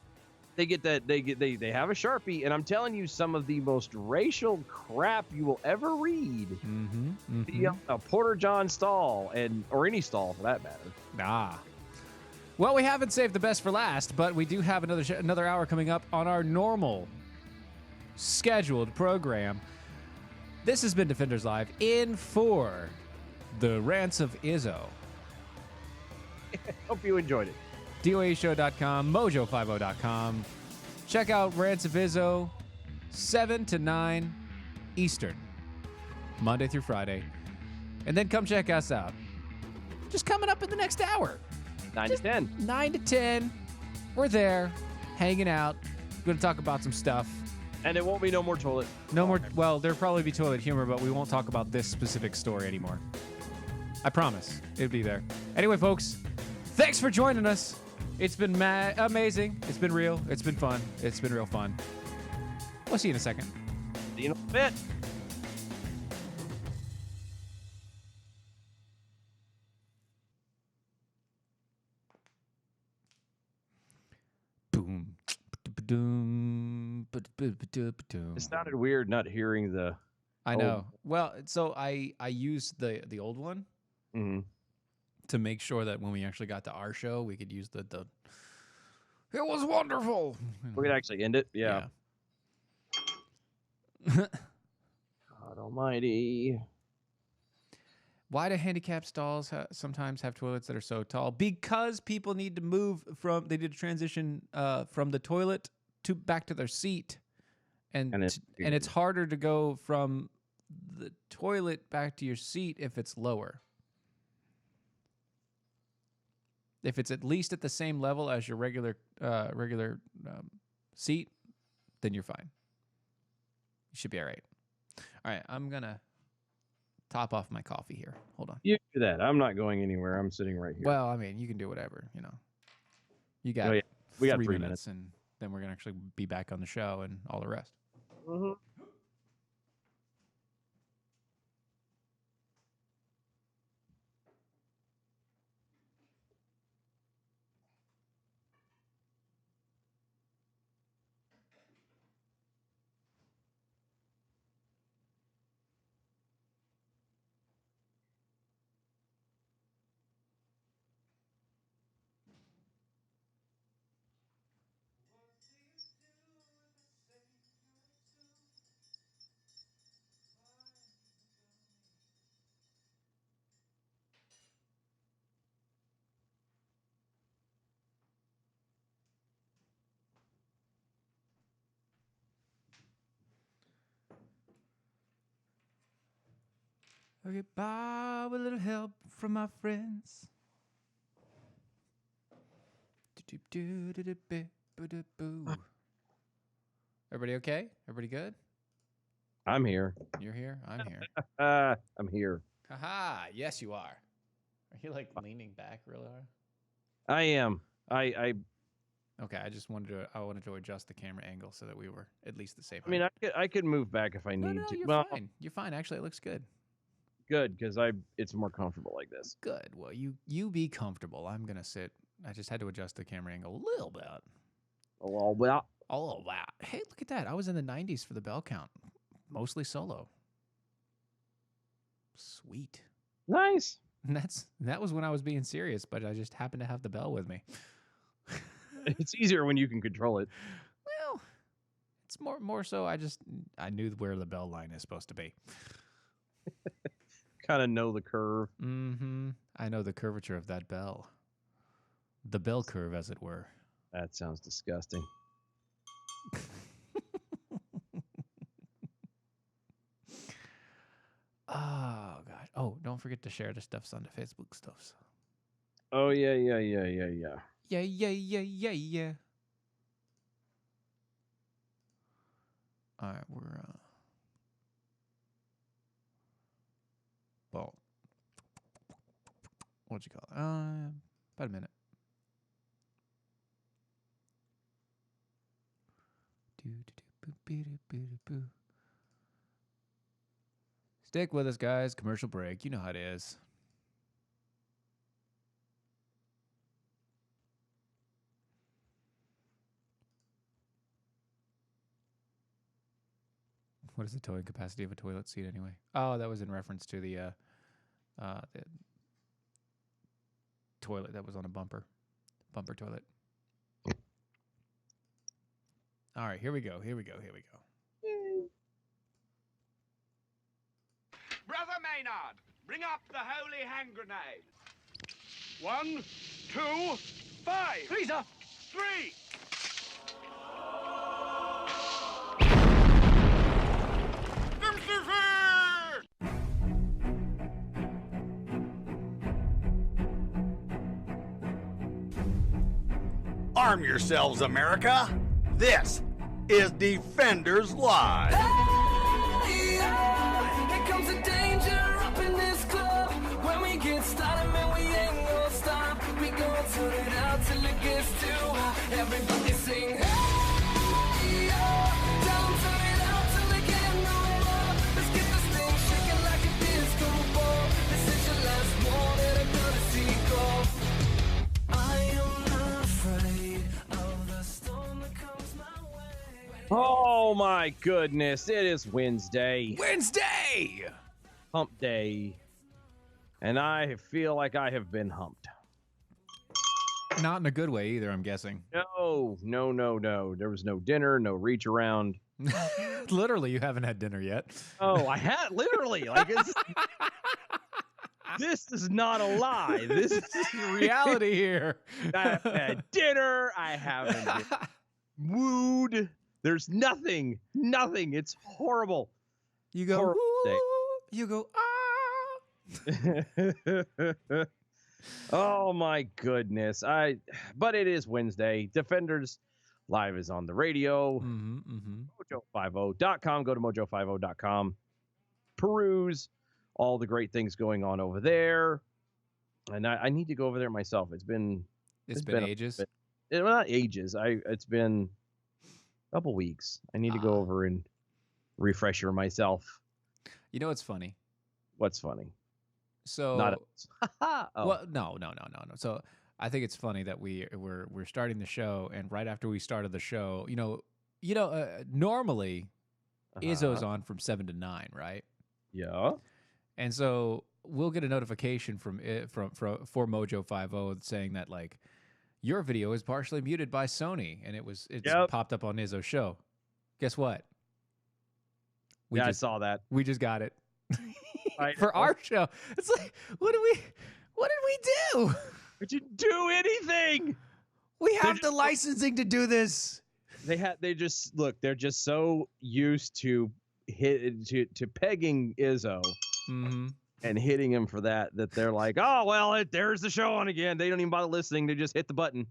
They get that. They have a Sharpie, and I'm telling you, some of the most racial crap you will ever read. A Porter John stall, or any stall for that matter. Well, we haven't saved the best for last, but we do have another hour coming up on our normal scheduled program. This has been Defenders Live in for the Rants of Izzo. Hope you enjoyed it. DOAShow.com, Mojo50.com. Check out Rants of Izzo, 7 to 9 Eastern, Monday through Friday. And then come check us out. Just coming up in the next hour. 9 to 10. 9 to 10. We're there, hanging out. Going to talk about some stuff. And it won't be no more toilet. No more. Well, there'll probably be toilet humor, but we won't talk about this specific story anymore. I promise. It'll be there. Anyway, folks, thanks for joining us. It's been amazing. It's been real. It's been fun. It's been real fun. We'll see you in a second. See you in a bit. Boom. It sounded weird not hearing the. I know. Well, so I used the old one to make sure that when we actually got to our show, we could use the. It was wonderful. We could actually end it. Yeah. God Almighty. Why do handicap stalls sometimes have toilets that are so tall? Because people need to move from. They did a transition from the toilet to back to their seat, and it's harder to go from the toilet back to your seat if it's lower. If it's at least at the same level as your regular seat, then you're fine. You should be all right. All right, I'm gonna top off my coffee here. Hold on. You do that. I'm not going anywhere. I'm sitting right here. Well, I mean, you can do whatever, you know. You got we got 3 3 minutes, and then we're going to actually be back on the show and all the rest. Mm-hmm. I'll get by with a little help from my friends. Everybody okay? Everybody good? I'm here. You're here? I'm here. I'm here. Haha, yes you are. Are you like leaning back really hard? I am. I Okay, I wanted to adjust the camera angle so that we were at least the same height. I mean, I could move back if I need no, to. you're fine. You're fine. Actually, it looks good. Good, because it's more comfortable like this. Good. Well, you be comfortable. I'm gonna sit. I just had to adjust the camera angle a little bit. Oh, well. Oh wow! Hey, look at that. I was in the 90s for the bell count, mostly solo. Sweet. Nice. And that was when I was being serious, but I just happened to have the bell with me. It's easier when you can control it. Well, it's more so. I knew where the bell line is supposed to be. Kind of know the curve. Mm-hmm. I know the curvature of that bell. The bell curve, as it were. That sounds disgusting. Oh gosh. Oh, don't forget to share the stuffs on the Facebook stuffs. Oh yeah. Yeah. All right, we're well, what'd you call it? About a minute. Stick with us, guys. Commercial break. You know how it is. What is the towing capacity of a toilet seat anyway? Oh, that was in reference to the toilet that was on a bumper toilet. All right, here we go. Brother Maynard, bring up the holy hand grenade. 1, 2, 5. Please, 3. Arm yourselves, America. This is Defenders Live. Hey, here comes the danger up in this club. When we get started, man, we ain't gonna stop. We gonna turn it out till it gets too hot. Everybody sing, hey, tell 'em turn it out till they get no more. Let's get this thing shaking like a disco ball. This is your last warning, I'm gonna see go. I am not afraid of the storm that comes my way. Oh my goodness, it is Wednesday, Wednesday. hump day, and I feel like I have been humped. Not in a good way either, I'm guessing. No. There was no dinner, no reach around. Literally, you haven't had dinner yet. Oh, I had literally like it's, this is not a lie. This is Reality here. I've had dinner. I haven't been wooed. There's nothing. It's horrible. You go, Horrible day. "Ooh," you go, ah. Oh my goodness. But it is Wednesday. Defenders Live is on the radio. Mojo50.com. Go to mojo50.com. Peruse all the great things going on over there. And I need to go over there myself. It's been ages. Well, not ages. It's been a couple weeks. I need to go over and refresher myself. You know what's funny? What's funny? So Not oh. well, no. So I think it's funny that we're starting the show, and right after we started the show, normally Izzo's on from 7 to 9, right? Yeah. And so we'll get a notification for Mojo 50 saying that like your video is partially muted by Sony, and it's popped up on Izzo's show. Guess what? I saw that. We just got it. For our show. It's like, what did we do? We didn't do anything. We have the licensing to do this. They're just so used to pegging Izzo and hitting him for that they're like, oh well, there's the show on again. They don't even bother listening. They just hit the button.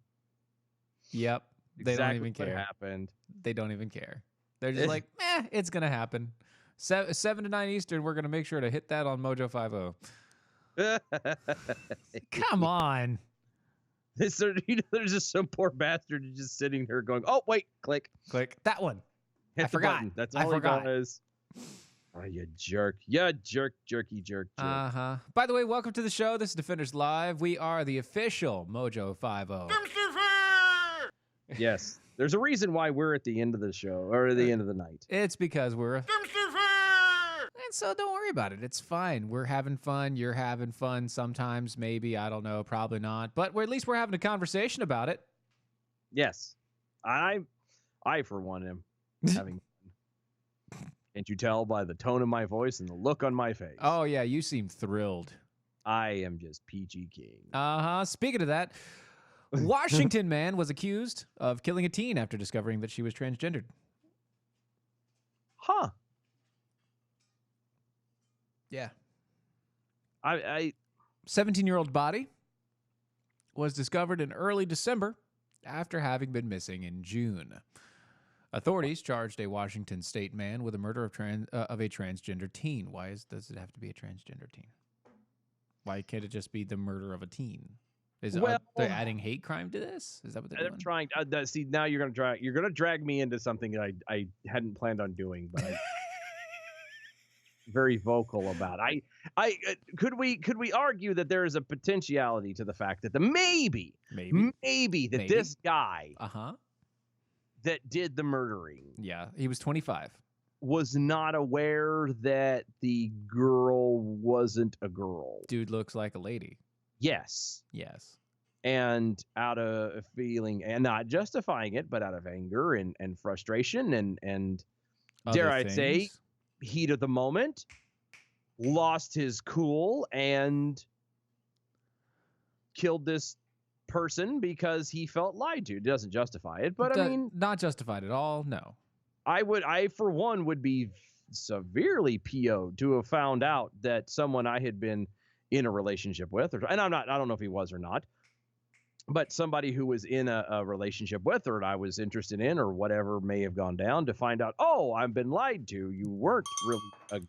Yep. They don't even care. What happened. They don't even care. They're just like, it's gonna happen. 7 to 9 Eastern, we're going to make sure to hit that on Mojo 50. Come on. There's just some poor bastard just sitting there going, oh, wait, click. That one. Hit I the forgot. button. That's all he does. Oh, you jerk. Yeah, jerky jerk. Uh-huh. By the way, welcome to the show. This is Defenders Live. We are the official Mojo 50. Yes. There's a reason why we're at the end of the show, or at the end of the night. It's because we're... And so don't worry about it. It's fine. We're having fun. You're having fun sometimes, maybe. I don't know. Probably not. But at least we're having a conversation about it. Yes. I for one, am having fun. Can't you tell by the tone of my voice and the look on my face? Oh, yeah. You seem thrilled. I am just peachy king. Uh-huh. Speaking of that, Washington man was accused of killing a teen after discovering that she was transgendered. Huh. Yeah. I 17-year-old body was discovered in early December after having been missing in June. Authorities charged a Washington state man with the murder of a transgender teen. Why does it have to be a transgender teen? Why can't it just be the murder of a teen? Are they adding hate crime to this? Is that what they're doing? trying. See, now you're gonna drag me into something that I hadn't planned on doing, but I'm very vocal about. Could we argue that there is a potentiality to the fact that maybe this guy that did the murdering, he was 25, was not aware that the girl wasn't a girl. Dude looks like a lady. Yes. And out of feeling, and not justifying it, but out of anger and frustration and dare I say, heat of the moment, lost his cool and killed this person because he felt lied to. It doesn't justify it, but I mean, not justified at all. No. I for one would be severely PO'd to have found out that someone I had been in a relationship with, and I don't know if he was or not, but somebody who was in a relationship with, or I was interested in, or whatever may have gone down, to find out, oh, I've been lied to. You weren't really a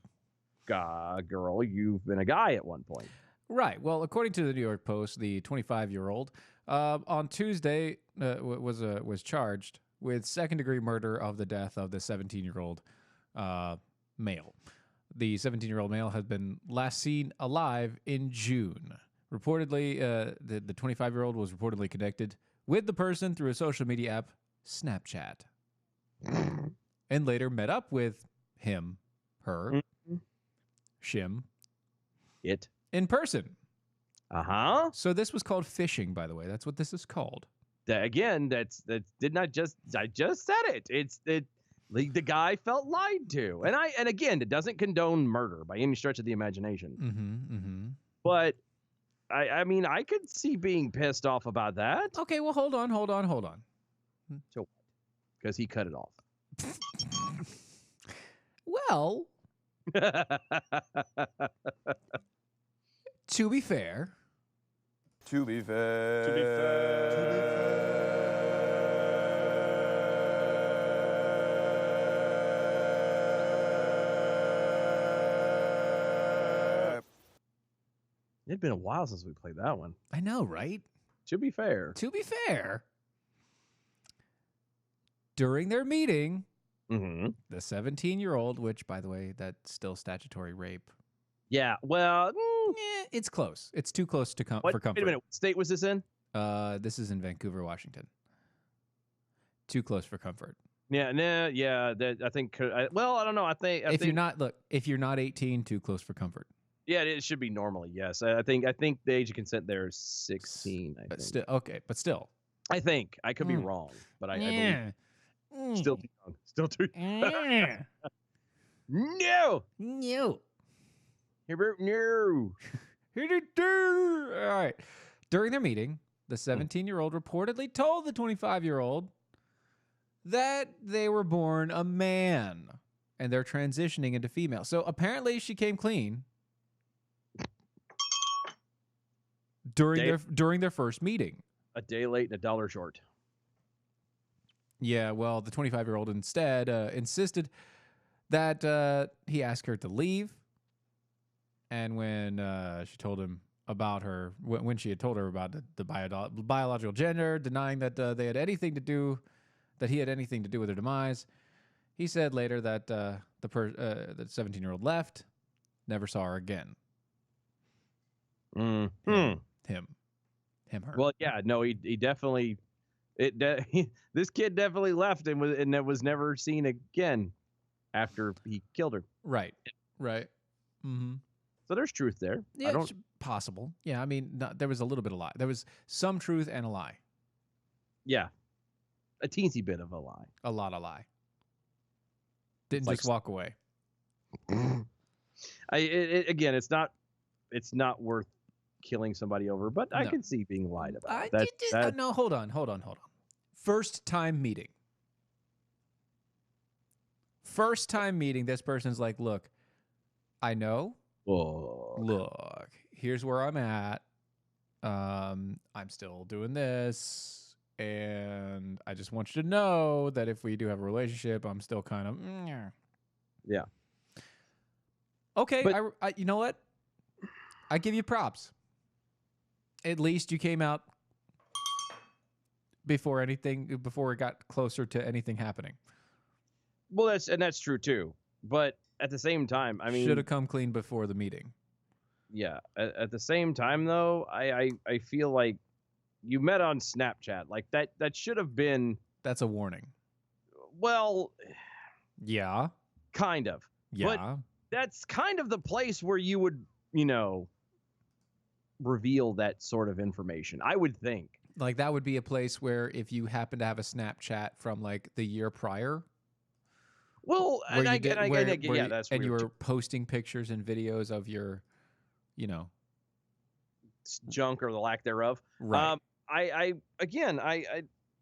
girl. You've been a guy at one point. Right. Well, according to the New York Post, the 25-year-old on Tuesday was charged with second-degree murder of the death of the 17-year-old male. The 17-year-old male had been last seen alive in June. Reportedly, the 25-year-old was reportedly connected with the person through a social media app, Snapchat, and later met up with him, her, shim, it in person. So this was called phishing, by the way. That's what this is called. Again, I just said it. The guy felt lied to, and again, it doesn't condone murder by any stretch of the imagination. But I mean, I could see being pissed off about that. Okay, well, hold on. So, because he cut it off. Well, to be fair. It'd been a while since we played that one. I know, right? To be fair. During their meeting, the 17-year-old, which, by the way, that's still statutory rape. Yeah, well, it's close. It's too close to for comfort. Wait a minute. What state was this in? This is in Vancouver, Washington. Too close for comfort. Yeah, I think. Well, I don't know. I think if you're not 18, too close for comfort. Yeah, it should be normally. Yes, I think the age of consent there is 16. I think. Still. I think I could be wrong, but I believe still too young. Still too. No. Herbert, no. All right. During their meeting, the 17-year-old reportedly told the 25-year-old that they were born a man and they're transitioning into female. So apparently she came clean during their first meeting. A day late and $1 short. Yeah, well, the 25-year-old instead insisted that he asked her to leave. And when she told him about when she had told her about the biological gender, denying that he had anything to do with her demise, he said later that the 17-year-old left, never saw her again. Him, her. Well, yeah, no, he definitely. This kid definitely left and was never seen again after he killed her. Right. Mm-hmm. So there's truth there. Yeah, it's possible. Yeah, I mean, there was a little bit of lie. There was some truth and a lie. Yeah, a teensy bit of a lie. A lot of lie. Didn't just walk away. Again, it's not worth killing somebody over, but I can see being lied about. No, hold on. First time meeting. This person's like, look, I know. Look, here's where I'm at. I'm still doing this, and I just want you to know that if we do have a relationship, I'm still kind of yeah. Okay, but, I you know what? I give you props. At least you came out before it got closer to anything happening. Well, that's true too. But at the same time, I mean, should have come clean before the meeting. Yeah. At the same time, though, I feel like you met on Snapchat. Like that should have been. That's a warning. Well. Yeah. Kind of. Yeah. But that's kind of the place where you would, reveal that sort of information, I would think. Like that would be a place where if you happen to have a Snapchat from like the year prior, Well, Where you did, where yeah, you- that's and you weird. were posting pictures and videos of your, you know, Junk or the lack thereof. right. I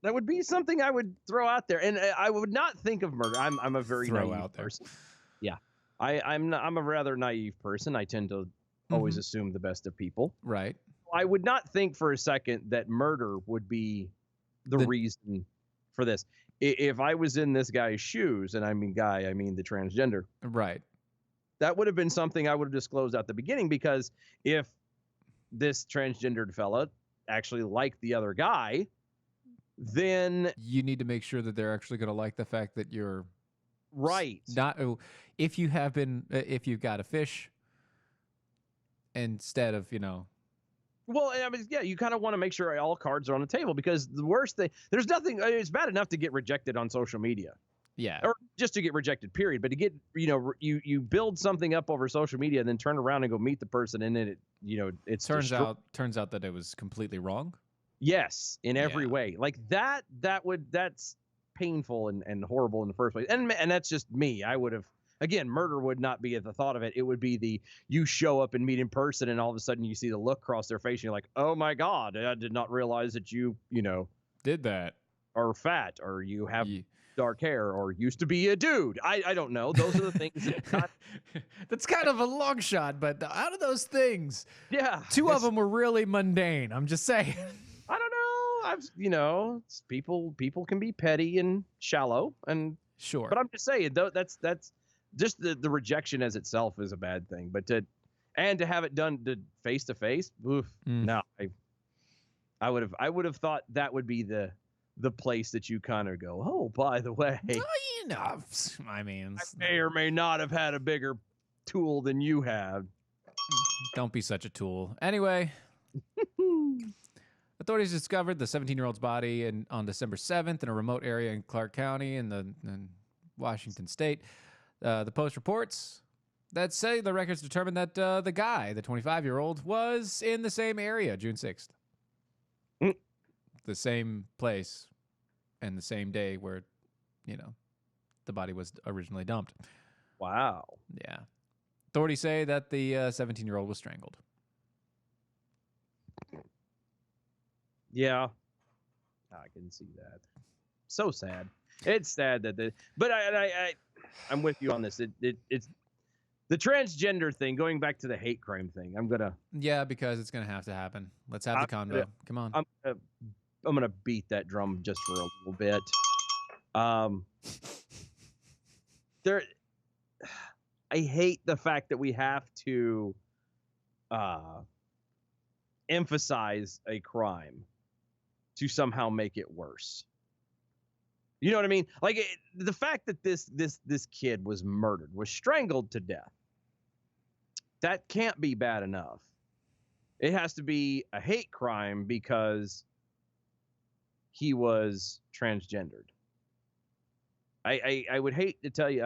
that would be something I would throw out there, and I would not think of murder. I'm a very Throw naive out there. person. Yeah, I'm a rather naive person. I tend to always assume the best of people. Right. I would not think for a second that murder would be the reason for this. If I was in this guy's shoes, and I mean guy, I mean the transgender, Right. that would have been something I would have disclosed at the beginning, because if this transgendered fella actually liked the other guy, then You need to make sure that they're actually going to like the fact that you're right. not. If you have been, if you've got a fish instead of, you know, Well, I mean, yeah, you kind of want to make sure all cards are on the table, because the worst thing, there's nothing, it's bad enough to get rejected on social media, yeah, or just to get rejected, period. But to get, you build something up over social media and then turn around and go meet the person, and then it's turns out that it was completely wrong. yes, in every Yeah. way. Like that's painful and horrible in the first place. And that's just me. I would have, again, murder would not be at the thought of it. It would be you show up and meet in person, and all of a sudden you see the look cross their face, and you're like, oh my God, I did not realize that you Did that? are fat, or you have Ye- dark hair, or used to be a dude. I don't know. Those are the things that That's kind of a long shot, but out of those things, yeah. two of them were really mundane. I'm just saying. I don't know. People can be petty and shallow, and Sure. but I'm just saying, though, that's just the rejection as itself is a bad thing. But to have it done face to face, no, I would have thought that would be the place that you kind of go, oh, by the way, Well, you know, I mean, I may or may not have had a bigger tool than you have. don't be such a tool. Anyway, authorities discovered the 17-year-old's body on December 7th in a remote area in Clark County in Washington State. The Post reports that say the records determined that the guy, the 25-year-old, was in the same area June 6th. The same place and the same day where, the body was originally dumped. Wow. Yeah. Authorities say that the 17-year-old was strangled. Yeah, I can see that. So sad. It's sad that but I'm with you on this. It's the transgender thing. Going back to the hate crime thing, Yeah, because it's gonna have to happen. Let's have the convo. Come on. I'm gonna beat that drum just for a little bit. I hate the fact that we have to emphasize a crime to somehow make it worse. You know what I mean? Like the fact that this kid was murdered, was strangled to death, that can't be bad enough. It has to be a hate crime because he was transgendered. I would hate to tell you,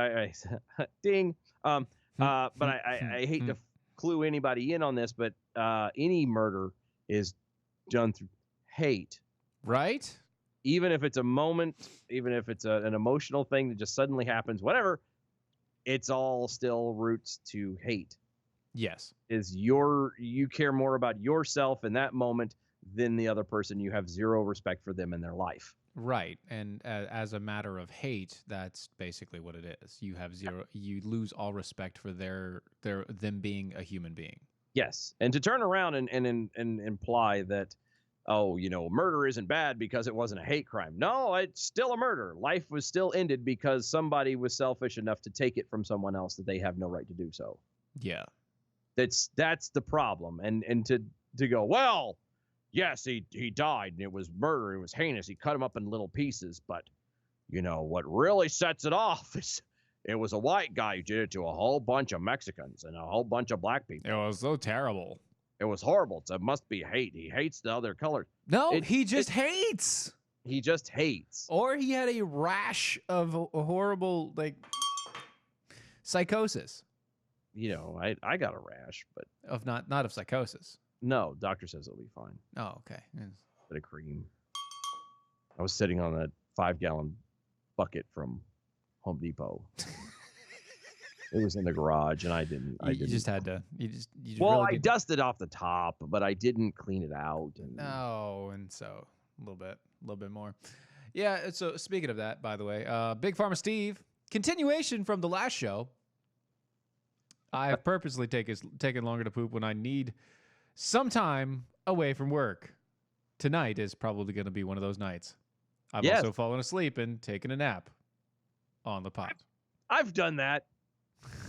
ding, but I hate to clue anybody in on this, but any murder is done through hate. Right? Even if it's a moment, even if it's an emotional thing that just suddenly happens, whatever, it's all still roots to hate. Yes. You care more about yourself in that moment than the other person. You have zero respect for them in their life. Right. And as a matter of hate, that's basically what it is. You have you lose all respect for them being a human being. Yes. And to turn around and imply that, oh, murder isn't bad because it wasn't a hate crime. No, it's still a murder. Life was still ended because somebody was selfish enough to take it from someone else that they have no right to do so. Yeah. That's the problem. And to go, well, yes, he died and it was murder. It was heinous. He cut him up in little pieces. But, what really sets it off is it was a white guy who did it to a whole bunch of Mexicans and a whole bunch of black people. It was so terrible. It was horrible. It must be hate. He hates the other color. No, he just hates. He just hates. Or he had a rash of a horrible, psychosis. I got a rash, but Of not of psychosis. no, doctor says it'll be fine. Oh, okay. Bit of cream. I was sitting on a 5-gallon bucket from Home Depot. It was in the garage, and I didn't. You just had to. You just Well, really I did- dusted off the top, but I didn't clean it out. And Oh, and so a little bit more. Yeah. So speaking of that, by the way, Big Pharma Steve, continuation from the last show. I have purposely taken longer to poop when I need some time away from work. Tonight is probably going to be one of those nights. I've Yes. also fallen asleep and taken a nap on the pot. I've done that.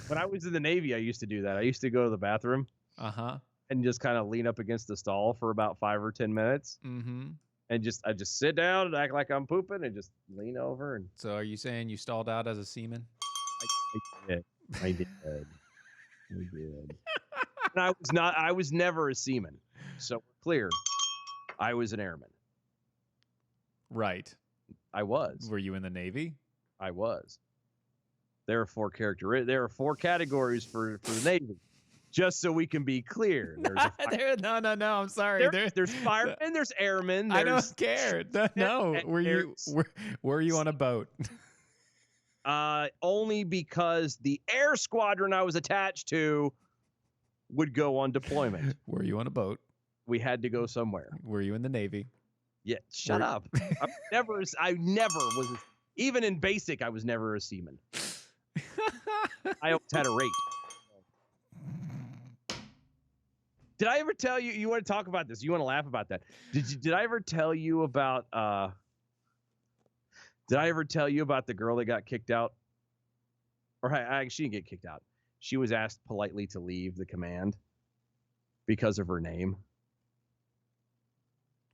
When I was in the Navy, I used to do that. I used to go to the bathroom Uh-huh. and just kind of lean up against the stall for about 5 or 10 minutes, Mm-hmm. and I just sit down and act like I'm pooping and just lean over. And So are you saying you stalled out as a seaman? I did. I did. And I was never a seaman. So we're clear. I was an airman. Right. I was. Were you in the Navy? I was. There are 4 categories for the Navy. Just so we can be clear. There's a fire, No. I'm sorry. there's firemen, there's airmen. I There's, don't care. No. Were you on a boat? only because the air squadron I was attached to would go on deployment. Were you on a boat? We had to go somewhere. Were you in the Navy? Yeah, shut Were- up. I never was, even in basic, I was never a seaman. I always had a rate. Did I ever tell you? You want to talk about this? You want to laugh about that? Did I ever tell you about? Did I ever tell you about the girl that got kicked out? Or she didn't get kicked out. She was asked politely to leave the command because of her name.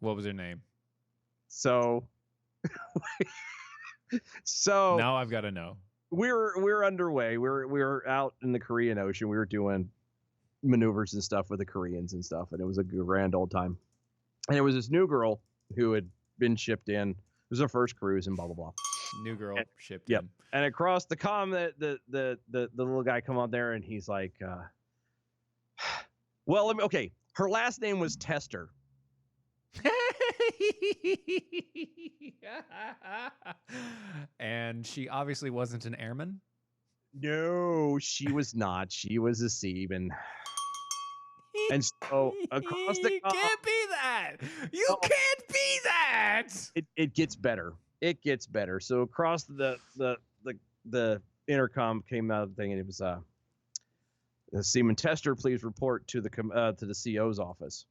What was her name? So Now I've got to know. we're underway. We're out in the Korean Ocean. We were doing maneuvers and stuff with the Koreans and stuff, and it was a grand old time. And there was this new girl who had been shipped in. It was her first cruise and blah blah blah. New girl shipped Yep. in. And across the comm, the little guy come on there and he's like, well, okay. Her last name was Tester. And she obviously wasn't an airman. No, she was not. She was a seaman. And so across the You comm, can't be that. You Oh. can't be that. it gets better. It gets better. So across the intercom came out of the thing, and it was the Seaman Tester, please report to the CO's office.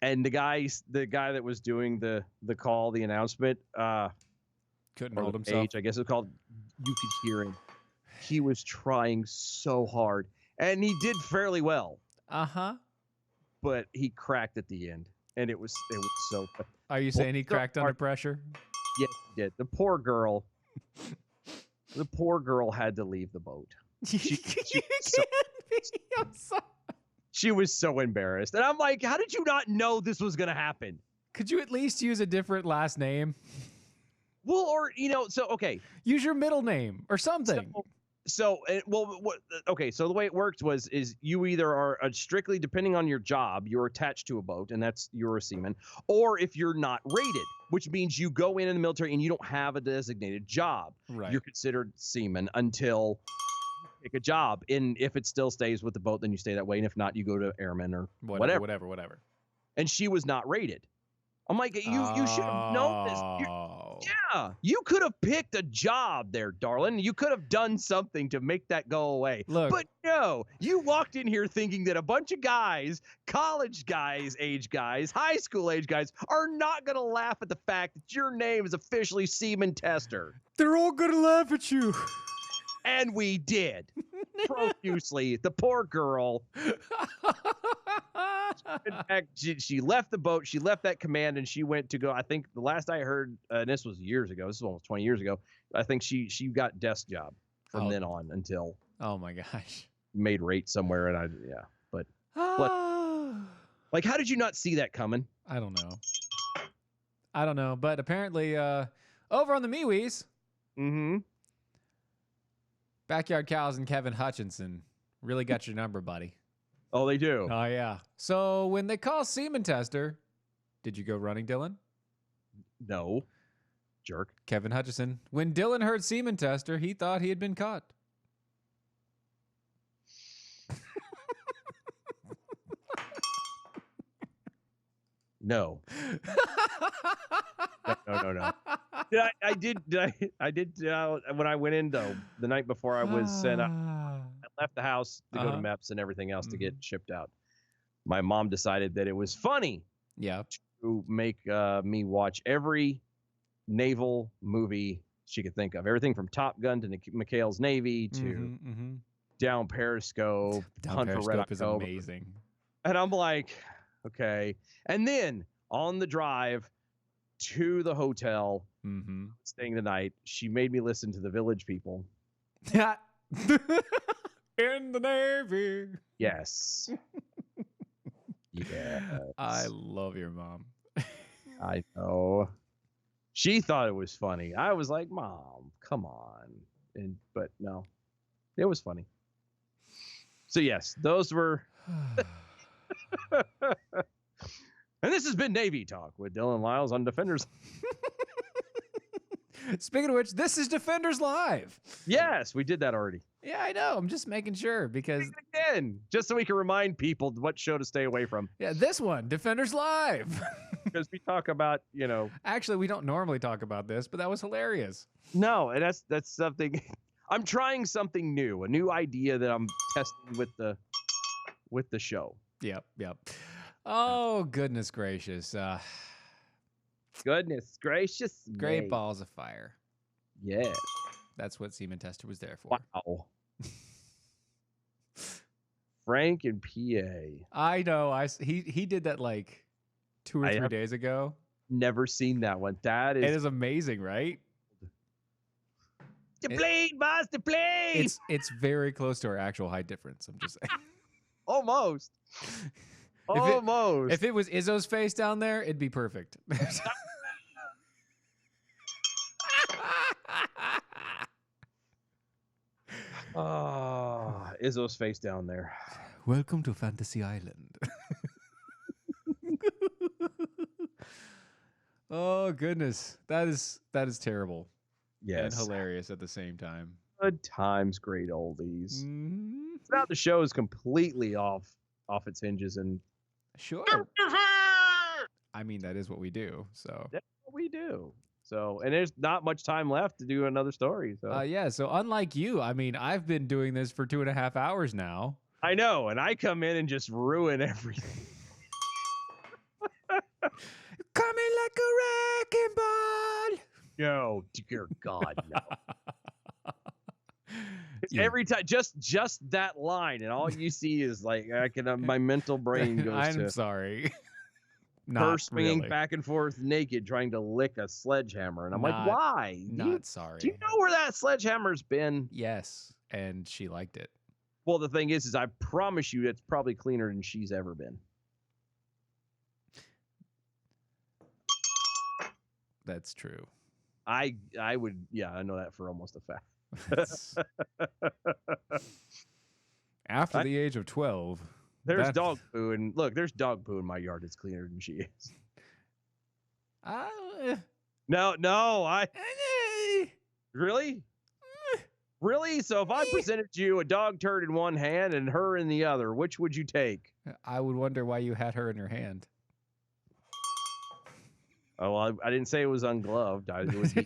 And the guy that was doing the call, the announcement, Couldn't or hold the himself. page, I guess it's called. You could hear him. He was trying so hard, and he did fairly well, Uh-huh. but he cracked at the end, and it was so. Are you saying he so cracked under hard. pressure? Yes, he did. The poor girl had to leave the boat. You so- can't be. I'm sorry. She was so embarrassed. And I'm like, how did you not know this was going to happen? Could you at least use a different last name? Well, or, so, okay. Use your middle name or something. So the way it worked is you either are strictly, depending on your job, you're attached to a boat, and you're a seaman, or if you're not rated, which means you go in the military and you don't have a designated job, Right. you're considered seaman until you pick a job. And if it still stays with the boat, then you stay that way. And if not, you go to airman or whatever. And she was not rated. I'm like, you should have known this. Yeah, you could have picked a job there, darling. You could have done something to make that go away. Look. But no, you walked in here thinking that a bunch of guys, college guys, age guys, high school age guys, are not going to laugh at the fact that your name is officially Seaman Tester. They're all gonna laugh at you. And we did. Profusely. The poor girl. In fact, she left the boat. She left that command, and she went to go. I think the last I heard, and this was years ago. This is almost 20 years ago. I think she got desk job from then on until Oh my gosh. made rate somewhere. And but like, how did you not see that coming? I don't know. But apparently, over on the MeWe's, Mm-hmm. Backyard Cows and Kevin Hutchinson really got your number, buddy. Oh, they do. Oh yeah. So when they call Seaman Tester, did you go running, Dylan? No. jerk. Kevin Hutchison. When Dylan heard semen tester, he thought he had been caught. No. No. I did. When I went in though, the night before I was sent out, I left the house to go to MEPS and everything else to get shipped out. My mom decided that it was funny. Yeah. To make me watch every naval movie she could think of. Everything from Top Gun to McHale's Navy to Down Periscope. Down Hunt for Red Periscope is October. amazing. And I'm like, okay. And then on the drive to the hotel, staying the night, she made me listen to the Village People. In the Navy. Yes. Yeah. I love your mom. I know. She thought it was funny. I was like, Mom, come on. But no, it was funny. So yes, those were. And this has been Navy Talk with Dylan Lyles on Defenders. Speaking of which, this is Defenders Live. Yes, we did that already. Yeah, I know. I'm just making sure because again, just so we can remind people what show to stay away from. yeah, this one, Defenders Live. Because we talk about, Actually, we don't normally talk about this, but that was hilarious. No, and that's something. I'm trying something new, a new idea that I'm testing with the show. Yep. Oh, goodness gracious. Goodness gracious. Great me. balls of fire. Yeah. That's what Semen Tester was there for. Wow. Frank and PA. I know. He did that like 2 or 3 days ago. Never seen that one. That is. It is amazing, right? The plane, boss, the plane. It's very close to our actual height difference. I'm just saying. Almost. Almost. If it was Izzo's face down there, it'd be perfect. Izzo's face down there. Welcome to Fantasy Island. Oh goodness, that is terrible. Yes. And hilarious at the same time. Good times, great oldies. So now the show is completely off its hinges, and sure. I mean, that is what we do. So that's what we do. So, and there's not much time left to do another story. So yeah. So unlike you, I mean, I've been doing this for 2.5 hours now. I know, and I come in and just ruin everything. Coming like a wrecking ball. No, dear God, no. Yeah. Every time, just that line, and all you see is like my mental brain goes I'm sorry. Her swinging really. back and forth naked, trying to lick a sledgehammer, and I'm like, why? Sorry. Do you know where that sledgehammer's been? Yes, and she liked it. Well, the thing is I promise you, it's probably cleaner than she's ever been. That's true. I would, yeah, I know that for almost a fact. After the age of 12. There's dog poo, and look, there's dog poo in my yard that's cleaner than she is. No, really? Really? So if I presented you a dog turd in one hand and her in the other, which would you take? I would wonder why you had her in your hand. Oh, well, I didn't say it was ungloved. It would be,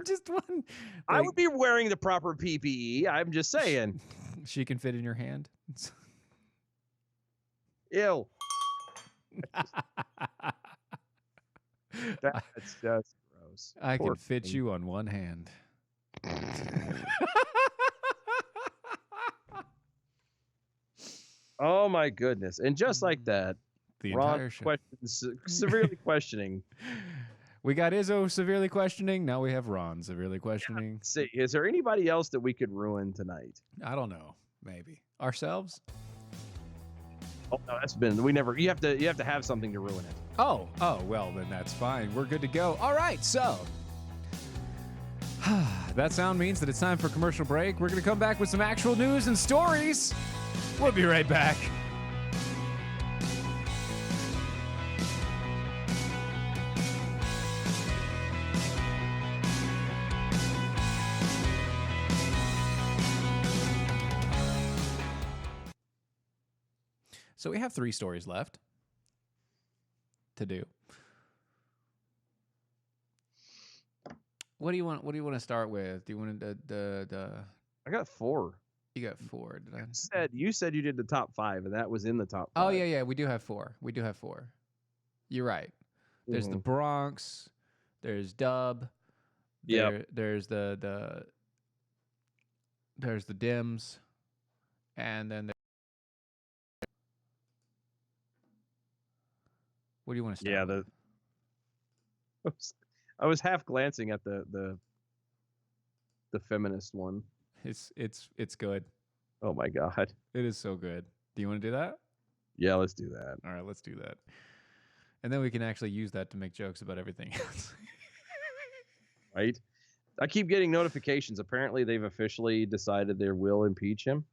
just one. I would be wearing the proper PPE. I'm just saying. She can fit in your hand. Ew. That's just gross. I can fit you on one hand. Oh my goodness. And just like that, the Ron entire show. severely questioning. We got Izzo severely questioning. Now we have Ron severely questioning. See, is there anybody else that we could ruin tonight? I don't know. Maybe ourselves. Oh no, that's been you have to have something to ruin it. Oh, well then that's fine. We're good to go. All right, so that sound means that it's time for a commercial break. We're going to come back with some actual news and stories. We'll be right back. So we have 3 stories left to do. What do you want? What do you want to start with? Do you want the? I got 4. You got 4. Did I? You said you did the top 5, and that was in the top 5. Oh yeah. We do have 4. We do have 4. You're right. There's the Bronx. There's Dub. Yep. There's the Dims, and then what do you want to start? Yeah, I was half glancing at the feminist one. It's good. Oh my god. It is so good. Do you want to do that? Yeah, let's do that. All right, let's do that. And then we can actually use that to make jokes about everything else. Right? I keep getting notifications. Apparently, they've officially decided they will impeach him.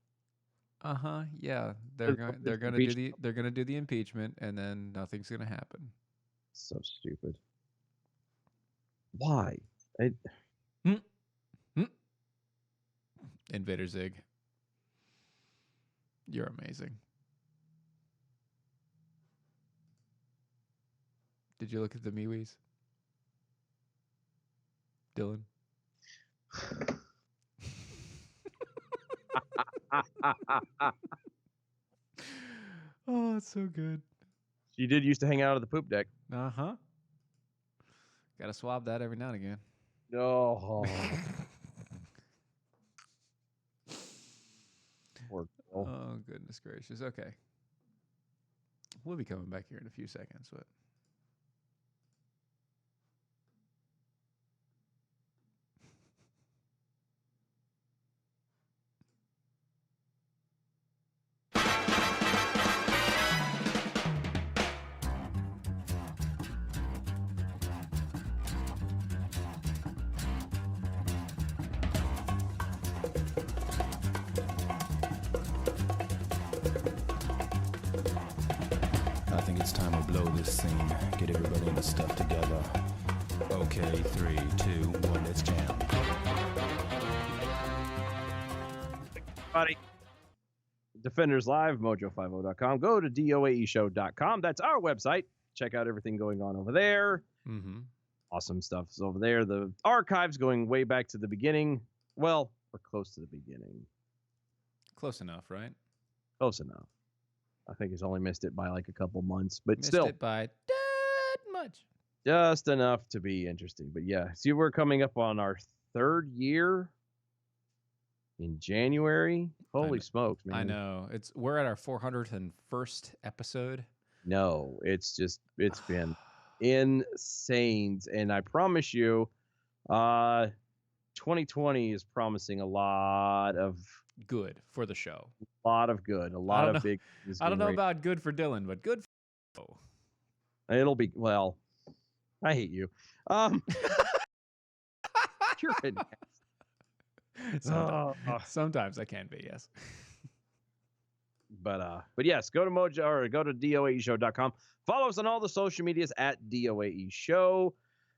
Yeah, they're gonna do the impeachment, and then nothing's gonna happen. So stupid. Why? Invader Zig, you're amazing. Did you look at the MeWe's, Dylan? Oh, it's so good. She did used to hang out at the poop deck. Gotta swab that every now and again. No. Poor girl. Oh, goodness gracious. Okay. We'll be coming back here in a few seconds, but I think it's time to blow this scene. Get everybody in the stuff together. Okay, 3, 2, 1, let's jam. Buddy. Defenders Live, mojo50.com. Go to doaeshow.com. That's our website. Check out everything going on over there. Awesome stuff is over there. The archives going way back to the beginning. Well, we're close to the beginning. close enough, right? Close enough. I think he's only missed it by like a couple months, but Missed still it by that much. just enough to be interesting. But yeah, see, we're coming up on our 3rd year in January. Holy smokes, man. I know. We're at our 401st episode. No, it's been insane. And I promise you, 2020 is promising a lot of Good for the show. good, a lot of big. I don't know about good for Dylan, but good for It'll be, well, I hate you. You're an Sometimes I can be, yes. But yes, go to Mojo or go to doaeshow.com. Follow us on all the social medias at DOAE Show.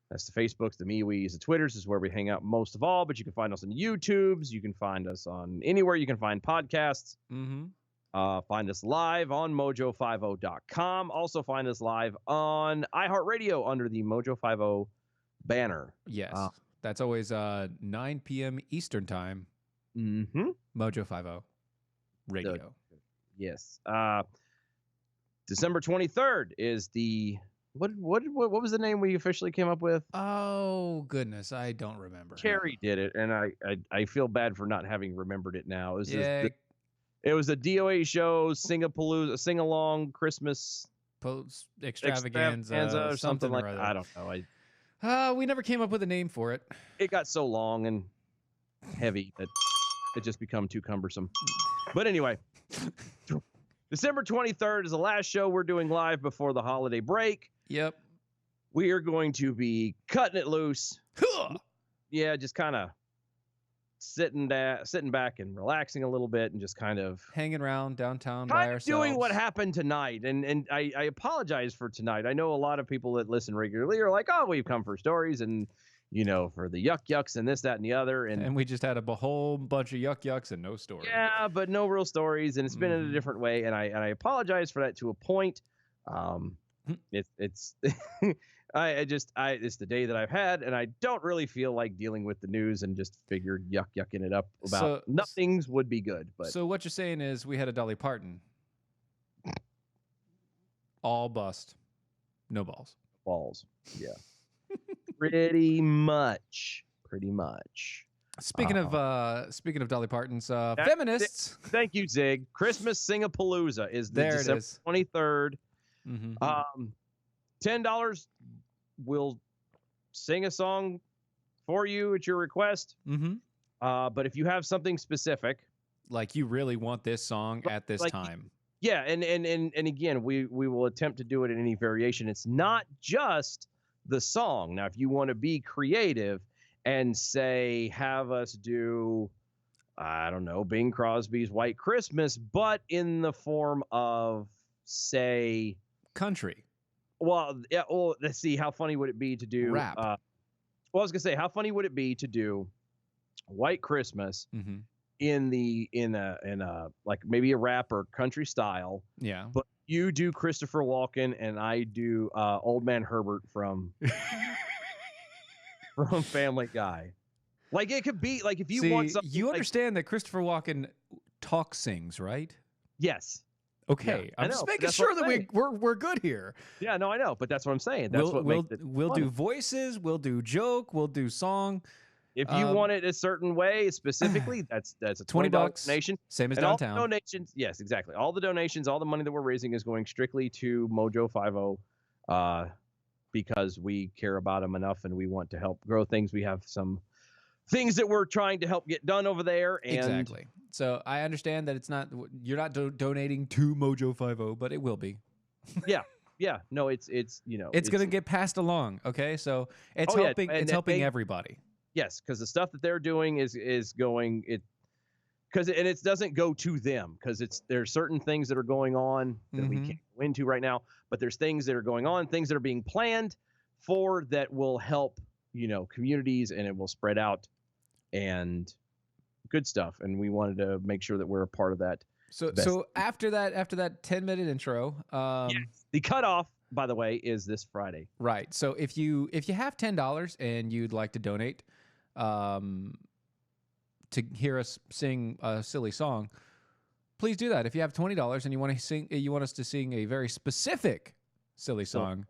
That's the Facebooks, the MeWe's, the Twitters is where we hang out most of all. But you can find us on YouTubes. You can find us on anywhere you can find podcasts. Find us live on mojo50.com. Also find us live on iHeartRadio under the Mojo50 banner. Yes. That's always 9 p.m. Eastern time. Mojo 50 radio. Yes. December 23rd is the what was the name we officially came up with? Oh goodness, I don't remember. Carrie did it, and I feel bad for not having remembered it now. It was a DOA show, Singapalooza, sing along Christmas Post extravaganza or something like or that. other. I don't know. We never came up with a name for it. It got so long and heavy that it just become too cumbersome. But anyway, December 23rd is the last show we're doing live before the holiday break. Yep. We are going to be cutting it loose. Yeah, just kind of sitting back and relaxing a little bit and just kind of hanging around downtown by ourselves. Doing what happened tonight. And I apologize for tonight. I know a lot of people that listen regularly are like, oh, we've come for stories. And for the yuck yucks and this, that, and the other. And we just had a whole bunch of yuck yucks and no story. Yeah, but no real stories, and it's been in a different way. And I apologize for that to a point. It's it's the day that I've had, and I don't really feel like dealing with the news, and just figured yucking it up about nothings would be good. But so what you're saying is we had a Dolly Parton, all bust, no balls. Balls, yeah, pretty much. Speaking of Dolly Parton's feminists. Thank you, Zig. Christmas Singapalooza is December 23rd. $10. We'll sing a song for you at your request. But if you have something specific, like you really want this song at this time, yeah, and again, we will attempt to do it in any variation. It's not just the song. Now, if you want to be creative and say, have us do, I don't know, Bing Crosby's White Christmas, but in the form of, say, country. Well, yeah. Well, let's see. How funny would it be to do rap? I was gonna say, how funny would it be to do White Christmas in a like maybe a rap or country style? Yeah. But you do Christopher Walken and I do Old Man Herbert from from Family Guy. Like it could be like if you want something. You understand that Christopher Walken sings, right? Yes. Okay, yeah, I'm just making sure that we're good here. Yeah, no, I know, but that's what I'm saying. That's we'll do voices, we'll do joke, we'll do song. If you want it a certain way specifically, that's a $20 donation. Same as and downtown. All the donations, yes, exactly. All the donations, all the money that we're raising is going strictly to Mojo 50, because we care about them enough and we want to help grow things. We have some things that we're trying to help get done over there. And exactly. So I understand that you're not donating to Mojo 50, but it will be. Yeah. No, it's going to get passed along. Okay. So it's helping. Yeah. It's helping everybody. Yes. Cause the stuff that they're doing is going and it doesn't go to them because there's certain things that are going on that we can't go into right now, but there's things that are going on, things that are being planned for that will help, communities, and it will spread out and good stuff. And we wanted to make sure that we're a part of that. So after that 10-minute intro, yes. The cutoff, by the way, is this Friday. Right. So if you have $10 and you'd like to donate, to hear us sing a silly song, please do that. If you have $20 and you want us to sing a very specific silly song,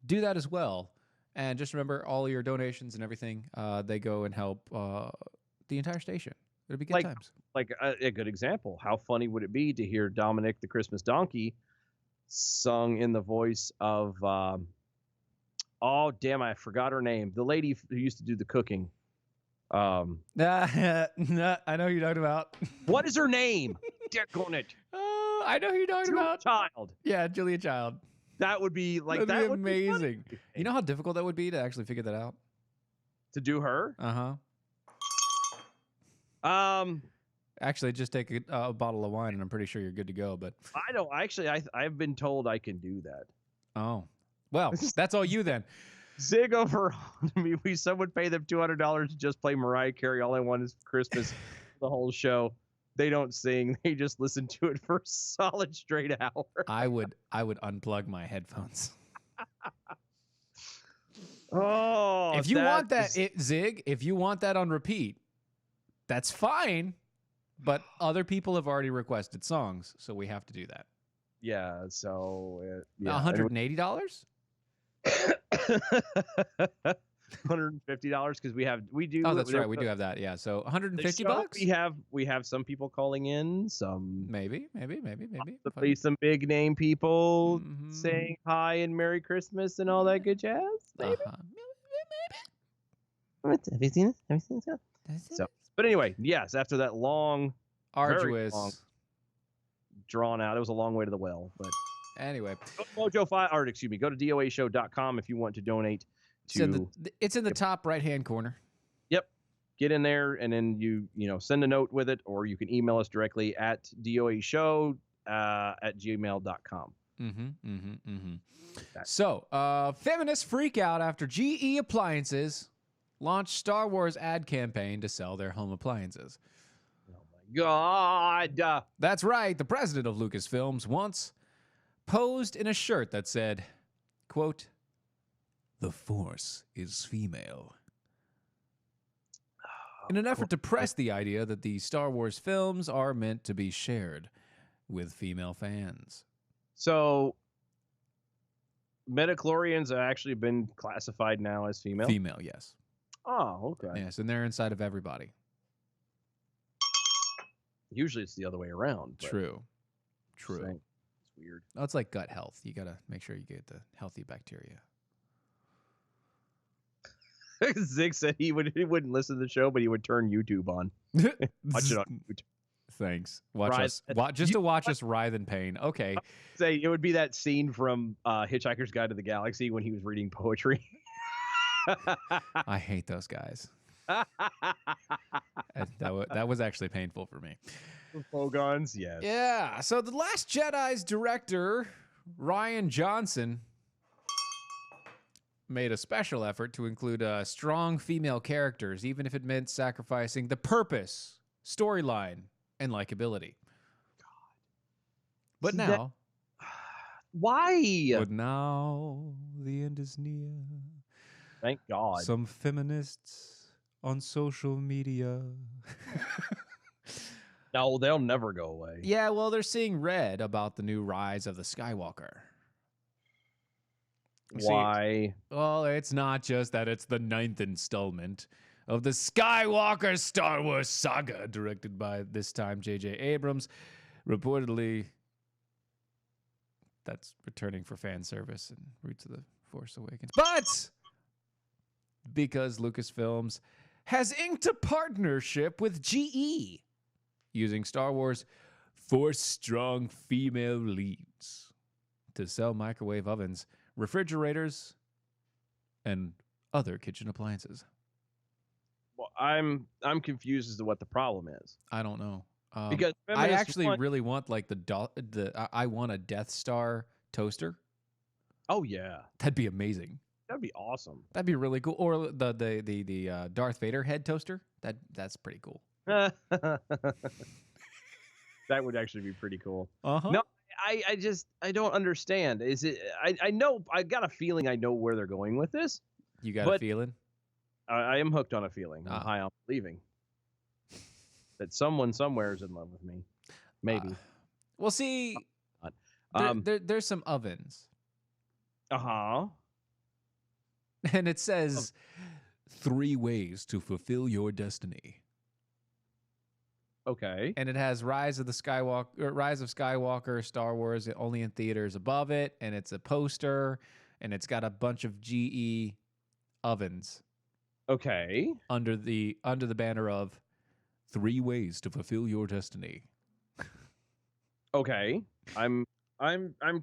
do that as well. And just remember, all your donations and everything, they go and help the entire station. It'll be good times. Like a good example. How funny would it be to hear Dominic the Christmas Donkey sung in the voice of, oh, damn, I forgot her name. The lady who used to do the cooking. I know who you're talking about. What is her name? Dickon it. I know who you're talking about. Child. Yeah, Julia Child. That would be like That'd be amazing. You know how difficult that would be to actually figure that out? To do her? Actually, just take a bottle of wine, and I'm pretty sure you're good to go. But I don't actually. I've been told I can do that. Oh, well, that's all you then. Zig over on me. Some would pay them $200 to just play Mariah Carey. All I want is Christmas, the whole show. They don't sing. They just listen to it for a solid straight hour. I would unplug my headphones. Oh, if you want that, Zig, if you want that on repeat, that's fine. But other people have already requested songs, so we have to do that. Yeah. So $180. $150 because we do. Oh, that's right. We do have that. Yeah. So $150. We have some people calling in. Some maybe. Possibly some big name people saying hi and Merry Christmas and all that good jazz. Maybe. Have you seen it? So, but anyway, yes. After that long, arduous, drawn out, it was a long way to the well. But anyway, go to doashow.com if you want to donate. It's in the top right-hand corner. Yep. Get in there, and then you send a note with it, or you can email us directly at doashow at gmail.com. So, feminists freak out after GE Appliances launched Star Wars ad campaign to sell their home appliances. God. That's right. The president of Lucasfilms once posed in a shirt that said, quote, "The Force is female." In an effort to press the idea that the Star Wars films are meant to be shared with female fans. So, Metachlorians have actually been classified now as female? Female, yes. Oh, okay. Yes, and they're inside of everybody. Usually it's the other way around. but True. it's True. saying It's weird. Oh, it's like gut health. You got to make sure you get the healthy bacteria. Zig said he wouldn't listen to the show, but he would turn YouTube on. Watch it on YouTube. Thanks. Watch Writhe- us. Just to watch us writhe in pain. Okay. Say it would be that scene from Hitchhiker's Guide to the Galaxy when he was reading poetry. I hate those guys. That was actually painful for me. Fogons, yes. Yeah. So The Last Jedi's director, Ryan Johnson, made a special effort to include strong female characters, even if it meant sacrificing the purpose, storyline, and likability. But See, now, Why? but now the end is near. Thank God. Some feminists on social media. No, they'll never go away. Yeah, well, they're seeing red about the new rise of the Skywalker. See, Why? well, it's not just that it's the 9th installment of the Skywalker Star Wars saga, directed by, this time, J.J. Abrams. Reportedly, that's returning for fan service and Roots of the Force Awakens. But because Lucasfilms has inked a partnership with GE, using Star Wars Force-strong female leads to sell microwave ovens, refrigerators, and other kitchen appliances. Well, I'm confused as to what the problem is. I don't know. Because I feminists actually want- really want like I want a Death Star toaster. Oh yeah, That'd be amazing. that'd be awesome. That'd be really cool. Or the Darth Vader head toaster. That's pretty cool. That would actually be pretty cool. Uh-huh. No, I don't understand. Is it? I know. I got a feeling I know where they're going with this. You got a but- feeling? I am hooked on a feeling. Ah. I'm high on believing that someone somewhere is in love with me. Maybe. Well, see, Um. there's some ovens, Uh-huh. and it says 3 ways to fulfill your destiny. Okay. And it has Rise of Skywalker, Star Wars, only in theaters above it, and it's a poster, and it's got a bunch of GE ovens Okay. under the banner of 3 ways to fulfill your destiny. Okay. I'm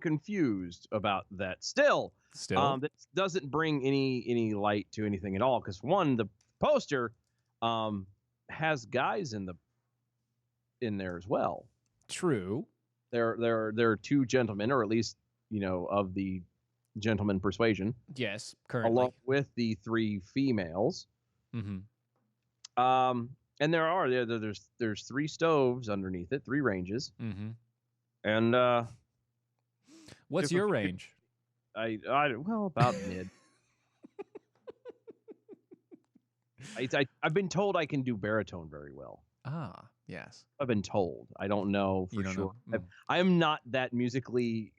confused about that. Still, that doesn't bring any light to anything at all. Because one, the poster has guys in there as well. True. There are 2 gentlemen, or at least of the gentleman persuasion, Yes, currently. along with the 3 females. Mm-hmm. And there's 3 stoves underneath it, 3 ranges, Mm-hmm. and What's your range? about mid. I've been told I can do baritone very well. Ah, yes. I've been told. I don't know for You don't sure. know. I am not that musically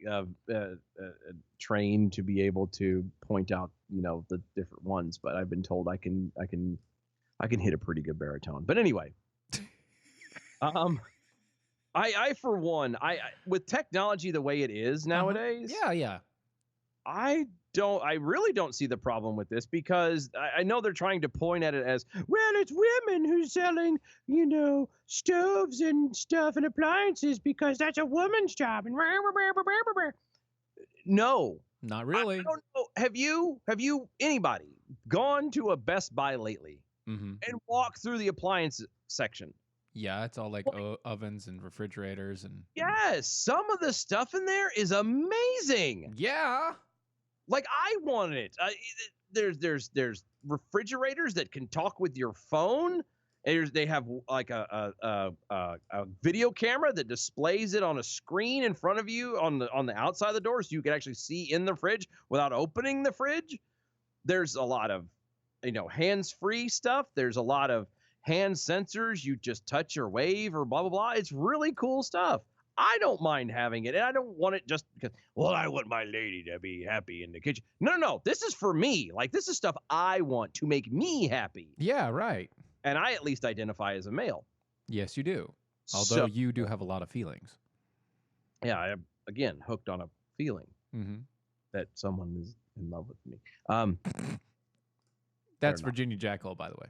trained to be able to point out, the different ones. But I've been told I can hit a pretty good baritone. But anyway, I for one, with technology the way it is nowadays, Yeah. I really don't see the problem with this, because I know they're trying to point at it as, well, it's women who's selling, stoves and stuff and appliances because that's a woman's job. And no, Not really. I don't know. Have you anybody gone to a Best Buy lately Mm-hmm. and walked through the appliance section? Yeah, it's all like ovens and refrigerators and. Yes, some of the stuff in there is amazing. Yeah. Like, I wanted it. There's refrigerators that can talk with your phone. They have like a video camera that displays it on a screen in front of you on the outside of the door, so you can actually see in the fridge without opening the fridge. There's a lot of, hands-free stuff. There's a lot of hand sensors. You just touch or wave or blah blah blah. It's really cool stuff. I don't mind having it, and I don't want it just because, well, I want my lady to be happy in the kitchen. No. This is for me. Like, this is stuff I want to make me happy. Yeah, right. And I at least identify as a male. Yes, you do. Although you do have a lot of feelings. Yeah, I am, again, hooked on a feeling that someone is in love with me. That's Virginia Jackal, by the way.